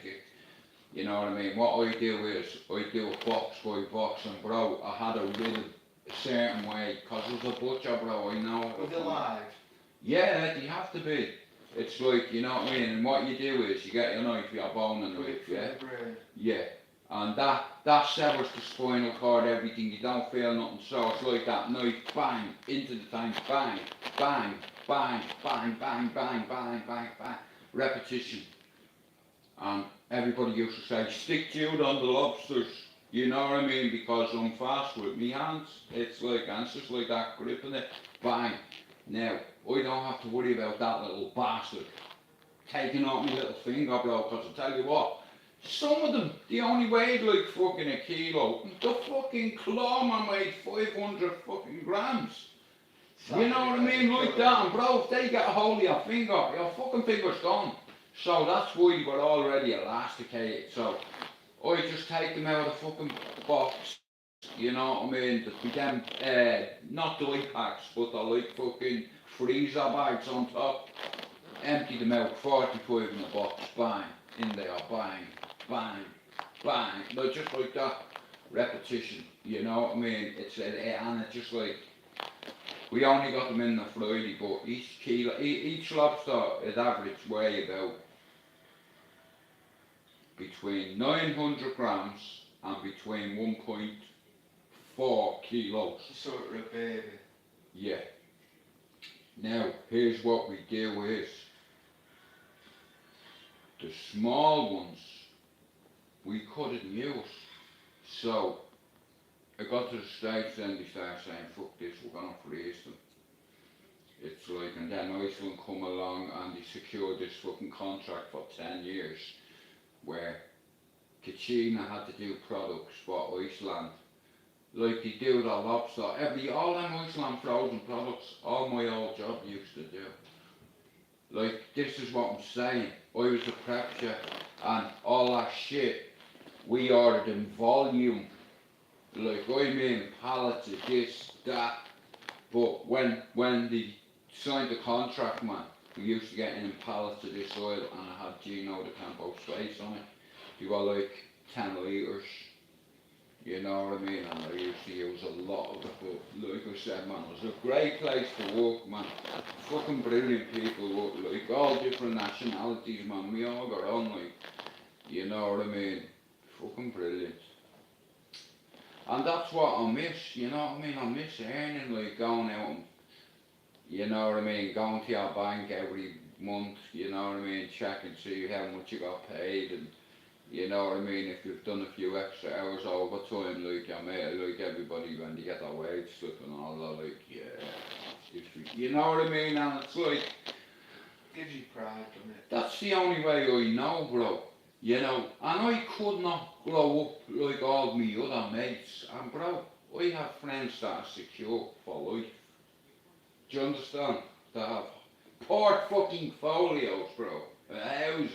You know what I mean? What I do is, I do a box by box, and bro, I had to rid it a certain way, cause as a butcher, bro, I know. Was it live? Yeah, you have to be. It's like, you know what I mean, and what you do is, you get your knife, your bone and knife, yeah? Yeah. And that severs the spinal cord, everything, you don't feel nothing, so it's like that knife, bang, into the tank, bang, bang, bang, bang, bang, bang, bang, bang, bang, repetition. And everybody used to say, stick to it on the lobsters, you know what I mean, because I'm fast with me hands, it's just like that, gripping it, bang. Now, I don't have to worry about that little bastard taking off my little finger, bro, because I tell you what, some of them, they only weighed like fucking a kilo. The fucking claw man weighed 500 fucking grams. You know what I mean? Like that, and bro, if they get a hold of your finger, your fucking finger's gone. So that's why they were already elasticated. So I just take them out of the fucking box. You know what I mean? With them, not dye packs, but they're like fucking freezer bags on top. Empty them out, 45 in a box, bang, in there, bang, bang, bang. No, just like that. Repetition, you know what I mean? And it's just like, we only got them in the Friday, but each lobster is average weigh about between 900 grams and between 1.4 kilos. Sort of a baby. Yeah. Now, here's what we do is, the small ones, we couldn't use. So, I got to the States and they started saying, fuck this, we're gonna freeze them. It's like, and then Iceland come along and they secured this fucking contract for 10 years, where Kachina had to do products for Iceland. Like they do the lobster, all them Iceland frozen products, all my old job used to do. Like, this is what I'm saying, I was a prep chef, and all that shit, we ordered in volume. Like, I mean, pallets of this, that, but when they signed the contract, man, we used to get in pallets of this oil, and I had Gino the Campo space on it. They were like 10 litres. You know what I mean? And I used to use a lot of it, but like I said, man, it was a great place to work, man. Fucking brilliant people, like all different nationalities, man. We all got on, like, you know what I mean? Fucking brilliant. And that's what I miss, you know what I mean? I miss earning, like going out and, you know what I mean, going to your bank every month, you know what I mean, check and see how much you got paid, and you know what I mean, if you've done a few extra hours overtime, like I mean, like everybody when they get their wage slip and all that, like, yeah, you know what I mean, and it's like, Gives you pride, doesn't it? that's the only way I know, bro. You know, and I could not grow up like all me other mates. And bro, I have friends that are secure for life. Do you understand? That have portfolios, bro, houses.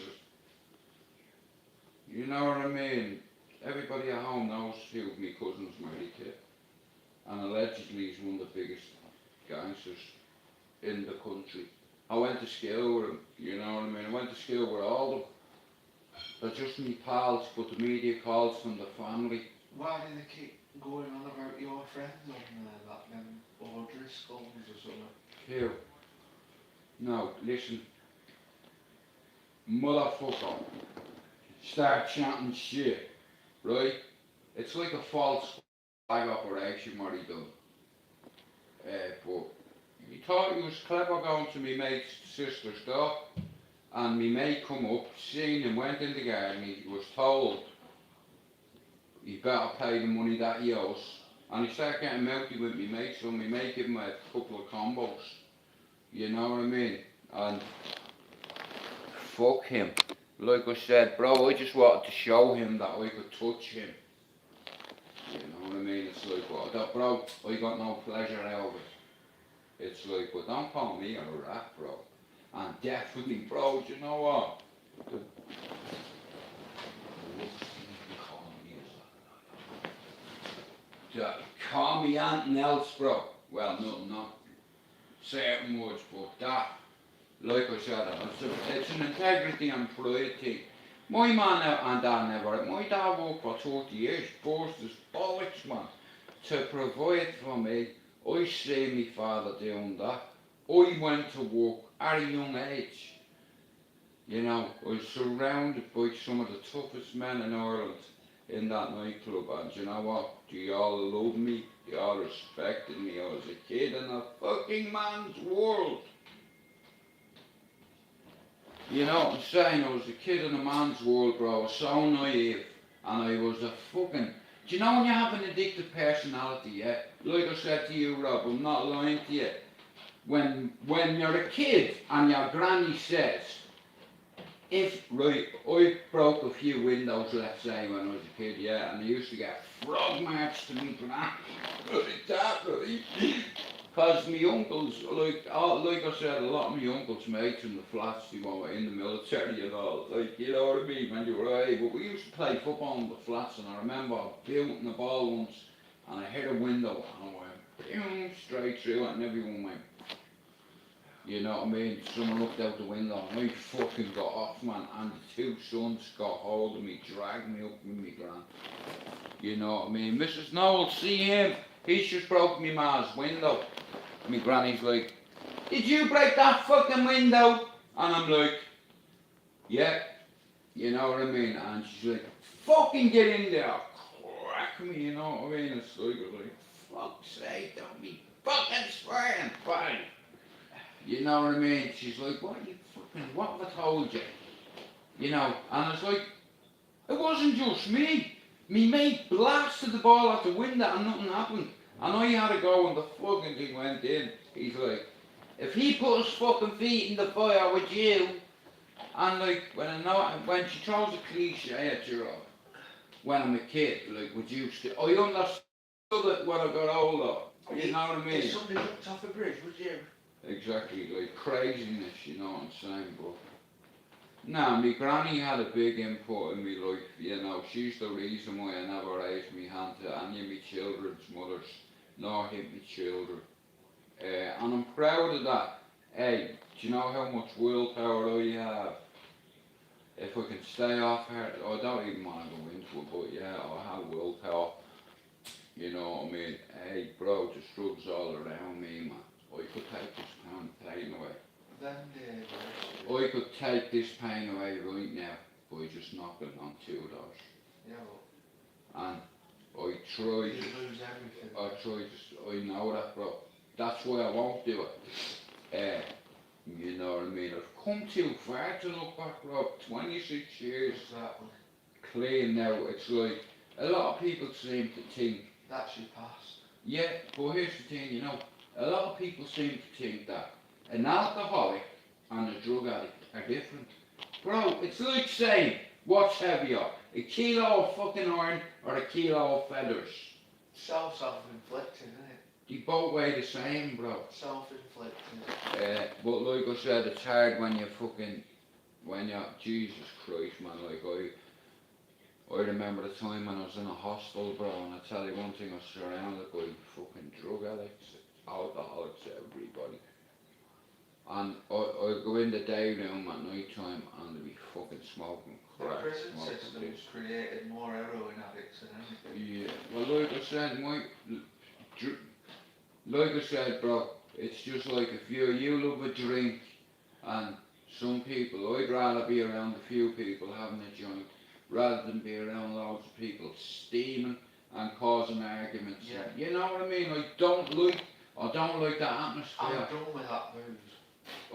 You know what I mean? Everybody at home knows who my cousin's married to. And allegedly he's one of the biggest gangsters in the country. I went to school with him, you know what I mean? I went to school with all of them. They're just me pals, but the media calls them the family. Why do they keep going on about your friends on that them O'Driscolls or something? Who? No, listen. Motherfucker. Start chanting shit, right? It's like a false flag operation what he done. But he thought he was clever going to me mate's sister's door. And me mate come up, seen him, went in the garden, he was told he better pay the money that he owes. And he started getting mouthy with me mate, so me mate give him a couple of combos. You know what I mean? And fuck him. Like I said, bro, I just wanted to show him that I could touch him. You know what I mean? It's like, well, that, bro, I got no pleasure out of it. It's like, well, don't call me a rat, bro. And definitely, bro, do you know what? The call me anything else, bro. Well, nothing, not certain words, but that, like I said, it's an integrity and pride thing. My man and dad never, my dad worked for 30 years, burst his bollocks, man, to provide for me. I see my father doing that. I went to work at a young age. You know, I was surrounded by some of the toughest men in Ireland in that nightclub, and you know what? They all loved me, they all respected me. I was a kid in a fucking man's world. You know what I'm saying? I was a kid in a man's world, bro. I was so naive, and I was a fucking... Do you know when you have an addictive personality, yeah? Like I said to you, Rob, I'm not lying to you. When you're a kid and your granny says, right, I broke a few windows, let's say, when I was a kid, yeah, and I used to get frog marched to me granny, like that, right? Because my uncles, like I said, a lot of my uncles' mates in the flats, they were in the military and all, like, you know what I mean, when you were away, but we used to play football in the flats, and I remember booting the ball once, and I hit a window, and I went, boom, straight through it, and everyone went, you know what I mean? Someone looked out the window and I fucking got off, man, and the two sons got hold of me, dragged me up with me gran. You know what I mean? Mrs. Noel, see him? He's just broke me ma's window. My granny's like, did you break that fucking window? And I'm like, yeah, you know what I mean? And she's like, fucking get in there, crack me, you know what I mean? It's like, fuck's sake, don't be fucking swearing, fine. You know what I mean? She's like, what have I told you? You know, and it's like, it wasn't just me. Me mate blasted the ball out the window and nothing happened. And I had to go and the fucking thing went in. He's like, if he put his fucking feet in the fire with you, and like, when she throws a cliche at you, when I'm a kid, like, would you still, I understood it when I got older. You know what I mean? If somebody jumped off a bridge, would you? Exactly, like craziness, you know what I'm saying, but... Nah, my granny had a big input in my life, you know, she's the reason why I never raised my hand to any of my children's mothers, nor hit my children. And I'm proud of that. Hey, do you know how much willpower I have? If I can stay off her, I don't even want to go into it, but yeah, I have willpower. You know what I mean? Hey, bro, the drugs all around me, man. I could take this pain away. I could take this pain away right now by just knocking on two doors. Yeah, and I try you lose everything. I know that, bro. That's why I won't do it. You know what I mean? I've come too far to look back, Rob. 26 years Exactly. clean now. It's like a lot of people seem to think, That's your past. yeah, but here's the thing, you know, a lot of people seem to think that an alcoholic and a drug addict are different. Bro, it's like saying, what's heavier, a kilo of fucking iron or a kilo of feathers? Self-inflicted, isn't it? They both weigh the same, bro. Self-inflicted. But like I said, it's hard when you're, Jesus Christ, man, like I remember the time when I was in a hostel, bro, and I tell you one thing, I was surrounded by fucking drug addicts, alcoholics, everybody. And I'd go in the day room at night time and they'd be fucking smoking The crack, prison smoking system's this. created more heroin addicts than anything. Yeah, well like I said, like I said, bro, it's just like if you love a drink, and some people, I'd rather be around a few people having a joint, rather than be around loads of people steaming and causing arguments. Yeah. You know what I mean? I don't like that atmosphere. I'm done with that booze.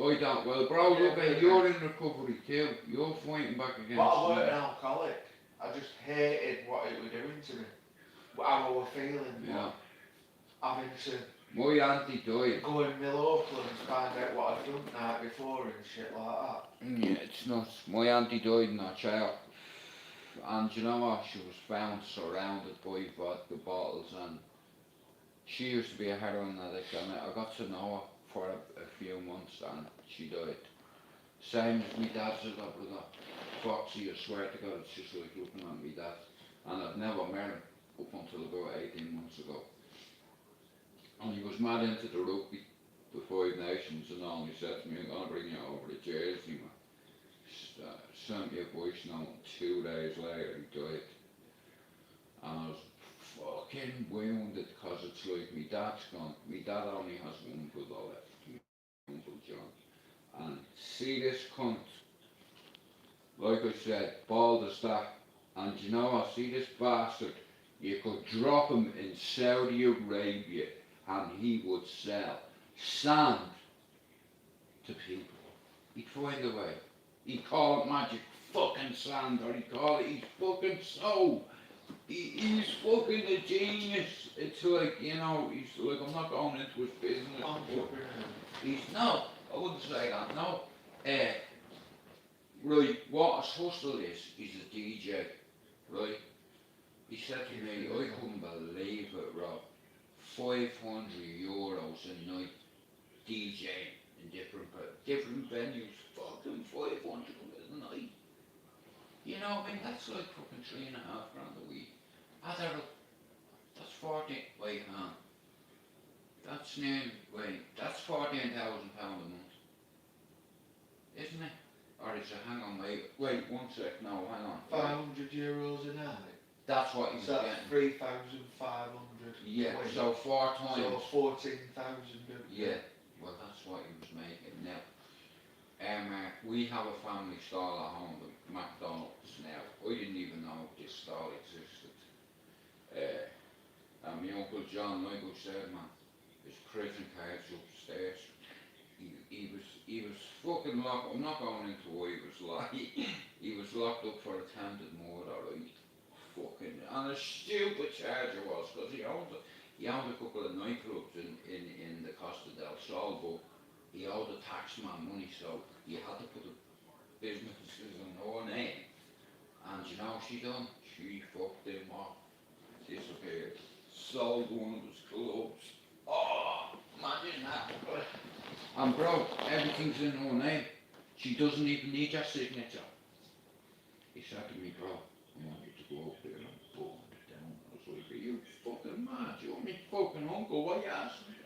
I don't. Well, bro, look at you're in recovery too. You're fighting back against. But I weren't an alcoholic. I just hated what it was doing to me. How I was feeling. Yeah. Having to My auntie died. go in my local and find out what I'd done the night before and shit like that. Yeah, it's not. My auntie died in that jail. And you know what? She was found surrounded by vodka bottles, and she used to be a heroin addict, and I got to know her for a few months, and she died. Same as my dad's older brother, Foxy. I swear to God, it's just like looking at me dad. And I've never met him up until about 18 months ago. And he was mad into the rugby, the Five Nations, and all. He said to me, I'm gonna bring you over to Jersey, man. Sent me a voice note, 2 days later he died. And I was fucking wounded, because it's like, my dad's gone. My dad only has one brother left, my Uncle John. And see this cunt, like I said, bald as that. And you know what, see this bastard, you could drop him in Saudi Arabia and he would sell sand to people. He'd find a way. He'd call it magic fucking sand, or he'd call it, he's fucking so, he's fucking a genius. It's like, you know, he's like, I'm not going into his business. He's, no, I wouldn't say that, no. Right, what a hustle is, he's a DJ, right? He said to me, I couldn't believe it, Rob. €500 a night DJing in different venues. Fucking 500 a night. You know, I mean, that's like fucking £3.5 grand a week. That's 40, wait, that's nearly, that's £14,000 a month. Isn't it? Or is it, hang on, wait, 1 sec, no, hang on. €500 a night. That's what he's So getting. that's 3,500. Yeah, so 4 times. So 14,000. Yeah, well that's what he was making now. We have a family stall at home, the McDonald's now. I didn't even know this stall existed. And my Uncle John, like I said, man, his prison cards upstairs. He was fucking locked. I'm not going into why he was locked. He was locked up for attempted murder, right? Fucking, and a stupid charge it was, because he owned a couple of nightclubs in the Costa del Sol, but he owed the taxman money, so he had to put the businesses in her name. And you know what she done? She fucked him off, disappeared, sold one of his clubs. Oh, imagine that. And bro, everything's in her name. She doesn't even need your signature. He said to me, bro, I want you to go up there and burn it down. I was like, are you fucking mad? You're my fucking uncle, why you asking me?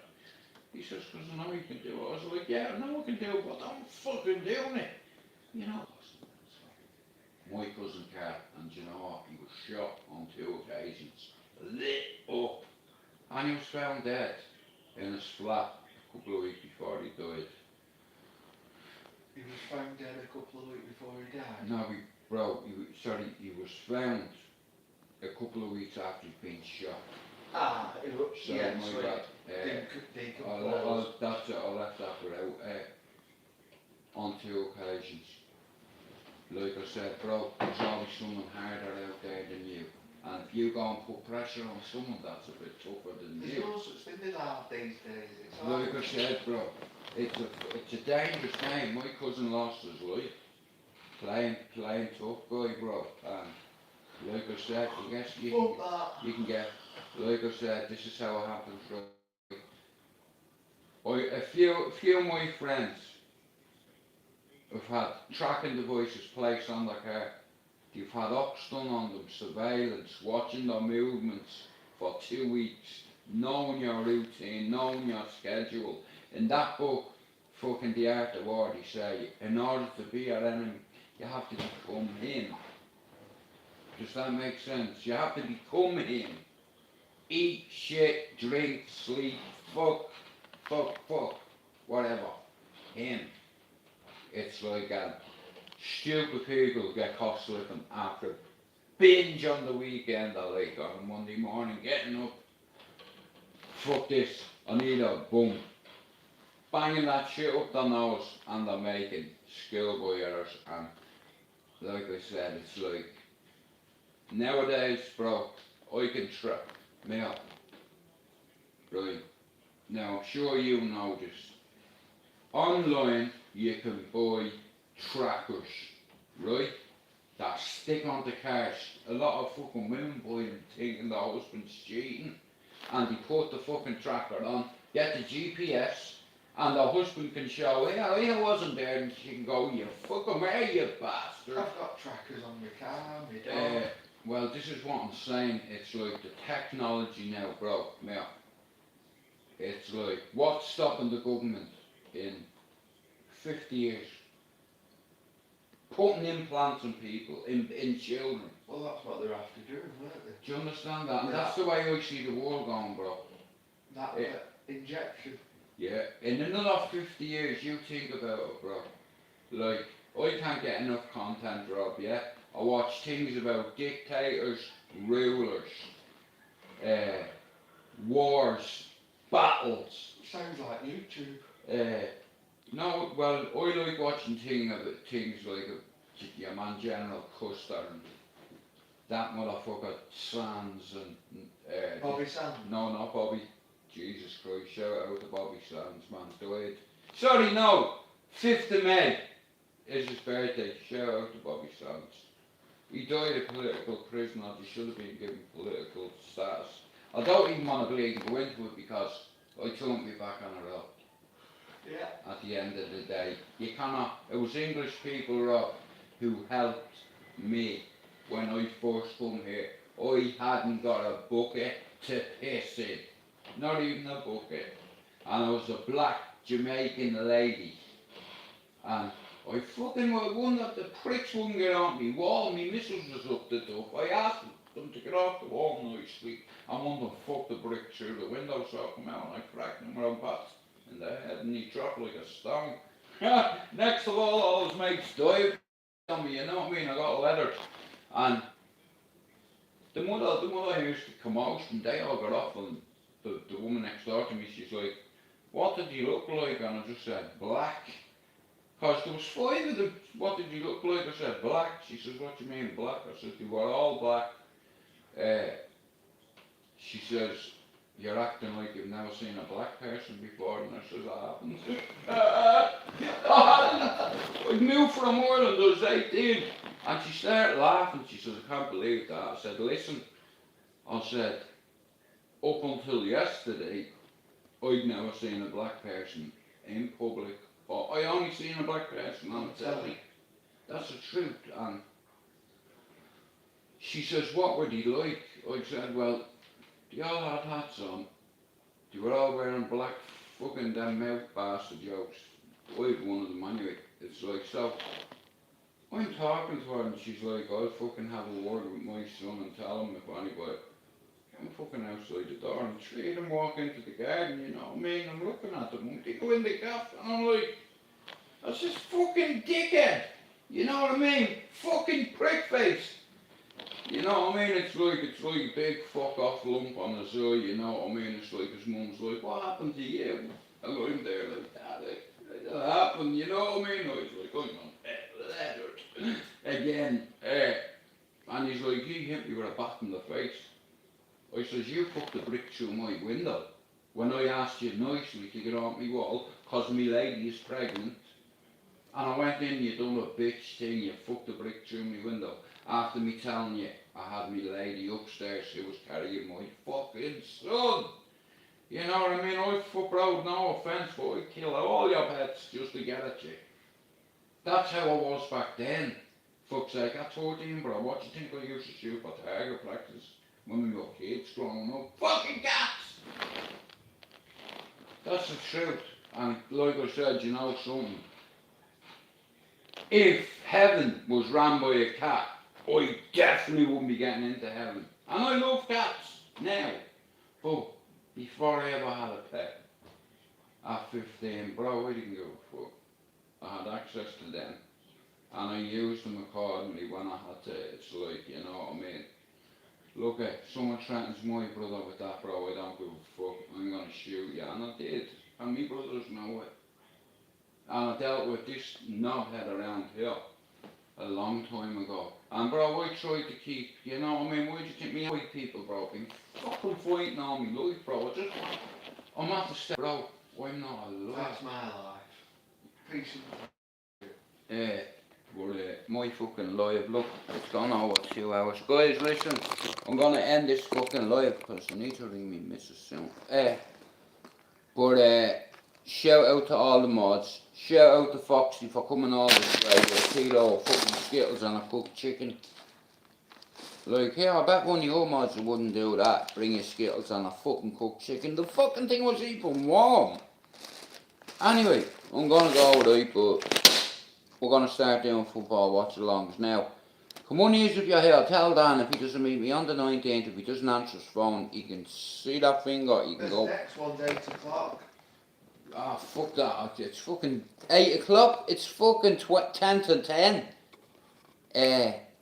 He says, because I know you can do it. I was like, yeah, I know I can do it, but I'm fucking doing it. You know? My cousin Cat, and you know what? He was shot on 2 occasions. Lit up. And he was found dead in his flat a couple of weeks before he died. He was found dead a couple of weeks before he died? No, he was found a couple of weeks after he'd been shot. So yeah, my bad. decompose. That's it, I'll let that go out. on 2 occasions. Like I said, bro, there's always someone harder out there than you. And if you go and put pressure on someone that's a bit tougher than There's you, no such thing as hard these days. It's hard. like I said, bro, it's a dangerous game. My cousin lost his life playing tough guy, bro. And like I said, Fuck that. you can get, like I said, this is how it happens, right? A few of my friends have had tracking devices placed on their car. You've had ops done on them, surveillance, watching their movements for 2 weeks, knowing your routine, knowing your schedule. In that book, fucking The Art of War, they say, in order to be your enemy, you have to become him. Does that make sense? You have to become him. Eat, shit, drink, sleep, fuck, whatever. Him. It's like stupid people get caught slipping after binge on the weekend or like on a Monday morning, getting up, fuck this, I need a boom. Banging that shit up their nose and they're making schoolboy errors. And like I said, it's like, nowadays, bro, I can track me up. Right. Now, I'm sure you know this. Online, you can buy trackers, right? That stick onto cars. A lot of fucking women buy them thinking their husband's cheating. And they put the fucking tracker on, get the GPS, and the husband can show, hey, I wasn't there, and she can go, you fucking where you bastard. I've got trackers on my car, my dog. Well, this is what I'm saying. It's like the technology now, bro. Yeah. It's like, what's stopping the government in 50 years? Putting implants in people, in children. Well, that's what they're after doing, aren't they? Do you understand that? And Yeah. that's the way I see the world going, bro. That injection. Yeah. In another 50 years, you think about it, bro. Like, I can't get enough content, Rob, yeah? I watch things about dictators, rulers, wars, battles. Sounds like YouTube. No, well, I like watching things like your man General Custer and that motherfucker Sands and Bobby Sands. No, not Bobby. Jesus Christ, shout out to Bobby Sands, man, died. Sorry, no, 5th of May is his birthday. Shout out to Bobby Sands. He died of political prisoner. He should have been given political status. I don't even want to bleed go into it because I turned me back on it all. Yeah. At the end of the day, you cannot. It was English people, Rob, who helped me when I first come here. I hadn't got a bucket to piss in, not even a bucket, and I was a black Jamaican lady, and I fucking one that the pricks wouldn't get on me wall. Me missus was up the top. I asked them to get off the wall nicely, and one of them fucked the brick through the window, so I come out and I cracked him around past in the head, and he dropped like a stone. Next of all his mates died on me, you know what I mean? I got leathered. And the mother hears the commotion, they all got off, and the woman next door to me, she's like, what did he look like? And I just said, black. Because there was 5 of them. What did he look like? I said, black. She says, what do you mean black? I said, they were all black. She says, you're acting like you've never seen a black person before. And I says, I haven't. I moved from Ireland, I was 18. And she started laughing. She says, I can't believe that. I said, listen. I said, up until yesterday, I'd never seen a black person in public. But I only seen a black person on the telly. That's the truth. And she says, what were they like? I said, well, they all had hats on. They were all wearing black fucking damn mouth bastard jokes. I had one of them anyway. It's like, so I'm talking to her and she's like, I'll fucking have a word with my son and tell him if anybody. I'm fucking outside the door and 3 of them walk into the garden, you know what I mean? I'm looking at them, they go in the gaff and I'm like, that's just fucking dickhead. You know what I mean? Fucking prick face. You know what I mean? It's like a big fuck off lump on his eye, you know what I mean? It's like his mum's like, what happened to you? And I'm there like that, It'll happen, you know what I mean? I was like, I'm on again, and he's like, he hit me with a bat in the face. I says, you put the brick through my window when I asked you nicely to get off me wall, cause me lady is pregnant. And I went in, you done a bitch thing, you fucked the brick through my window. After me telling you, I had me lady upstairs who was carrying my fucking son. You know what I mean? I fuck road, no offence, but I'd kill all your pets just to get at you. That's how I was back then. Fuck's sake, at 14, bro, what do you think I used to shoot for target practice when we were kids growing up? Fucking cats! That's the truth. And like I said, you know something? If heaven was ran by a cat, I definitely wouldn't be getting into heaven. And I love cats now. But before I ever had a pet, at 15, bro, I didn't give a fuck. I had access to them. And I used them accordingly when I had to. It's like, you know what I mean? Look, someone threatens my brother with that, bro, I don't give a fuck. I'm gonna shoot you. And I did. And my brothers know it. And I dealt with this knobhead around here a long time ago. And bro, I tried to keep, you know what I mean, why do you think me white people, bro, been fucking fighting all my life, bro. I'm at the step, bro, I'm not alive. That's my life. Peace and my fucking live, look, it's gone over 2 hours. Guys, listen, I'm gonna end this fucking live because I need to ring me missus soon. Shout out to all the mods. Shout out to Foxy for coming all this way with a kilo of fucking Skittles and a cooked chicken. Like, yeah, I bet one of your mods wouldn't do that. Bring you Skittles and a fucking cooked chicken. The fucking thing was even warm. Anyway, I'm gonna go, right, but we're gonna start doing football watch-alongs now. Come on, if you're here, tell Dan if he doesn't meet me on the 19th, if he doesn't answer his phone, he can see that finger, he can go. The next one's 8 o'clock. Ah, fuck that, it's fucking 8 o'clock, it's fucking 10 to 10.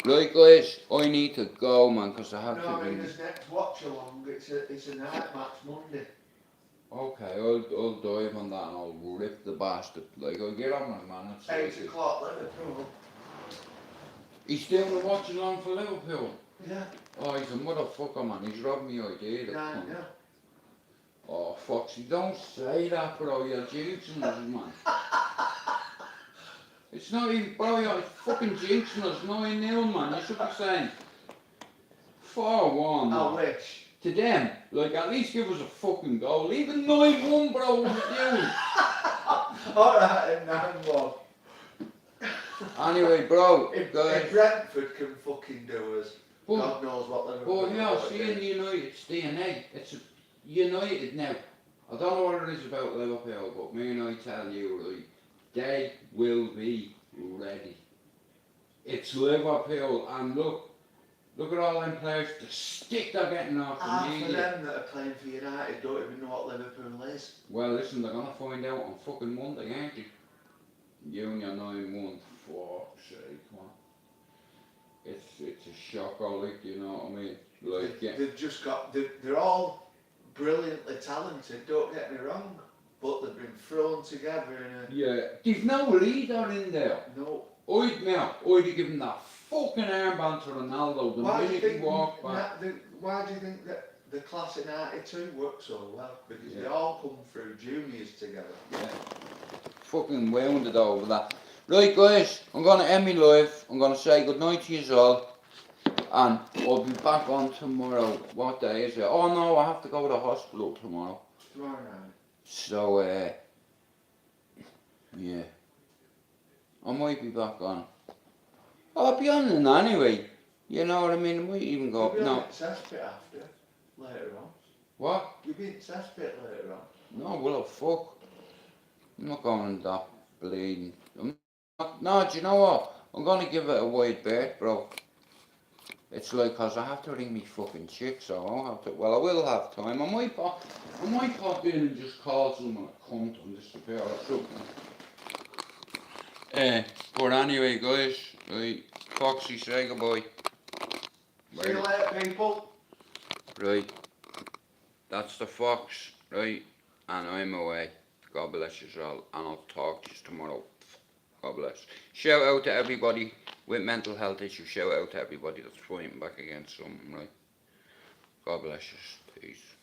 Right guys, I need to go, man, because I have to... No, I mean, this next watch along, it's a night match Monday. Okay, I'll dive on that and I'll rip the bastard. Like, I'll get on my man. 8 o'clock, Liverpool. He's doing a watch along for Liverpool? Yeah. Oh, he's a motherfucker, man, he's robbed me idea. Yeah. Oh, Foxy, don't say that, bro, you're jinxing us, man. It's not even, bro, you're fucking jinxing us, 9-0, man, you should be saying 4-1, man. I wish. To them, like, at least give us a fucking goal, even 9-1, bro, what are you doing? Alright, 9-1. Anyway, bro, if guys. Brentford can fucking do us, But, God knows what Liverpool but yeah, seeing United's DNA, it's United now. I don't know what it is about Liverpool, but me and I tell you, right, they will be ready. It's Liverpool, and look at all them players, the stick they're getting off the half media. of them that are playing for United don't even know what Liverpool is. Well, listen, they're gonna find out on fucking Monday, ain't they? Union 9-1, fuck's sake, man. It's a shock, like, you know what I mean? Like, They've just got, they're all brilliantly talented, don't get me wrong, but they've been thrown together in a... Yeah, there's no leader in there. No. I'd give him that fucking armband to Ronaldo the minute he walked back. Why do you think that the class in 92 worked so well? Because they all come through juniors together. Yeah. Fucking wounded over that. Right guys, I'm gonna end my live. I'm gonna say good night to you all. And I'll be back on tomorrow. What day is it? Oh no, I have to go to the hospital tomorrow. Tomorrow night. So, yeah. I might be back on. I'll be on then anyway. You know what I mean? I might even go... You'll be No. in Cesspit after, later on. What? You'll be in Cesspit later on. No, well, fuck. I'm not going to that bleeding. No, do you know what? I'm going to give it a wide berth, bro. It's like, cause I have to ring me fucking chick, so I won't have to, well, I will have time. I might pop in and just call someone a cunt and disappear or something. But anyway, guys, right, Foxy, say goodbye. See you later, people. Right, that's the Fox, right, and I'm away. God bless you all, and I'll talk to you tomorrow. God bless. Shout out to everybody with mental health issues. Shout out to everybody that's fighting back against something, right? God bless you. Peace.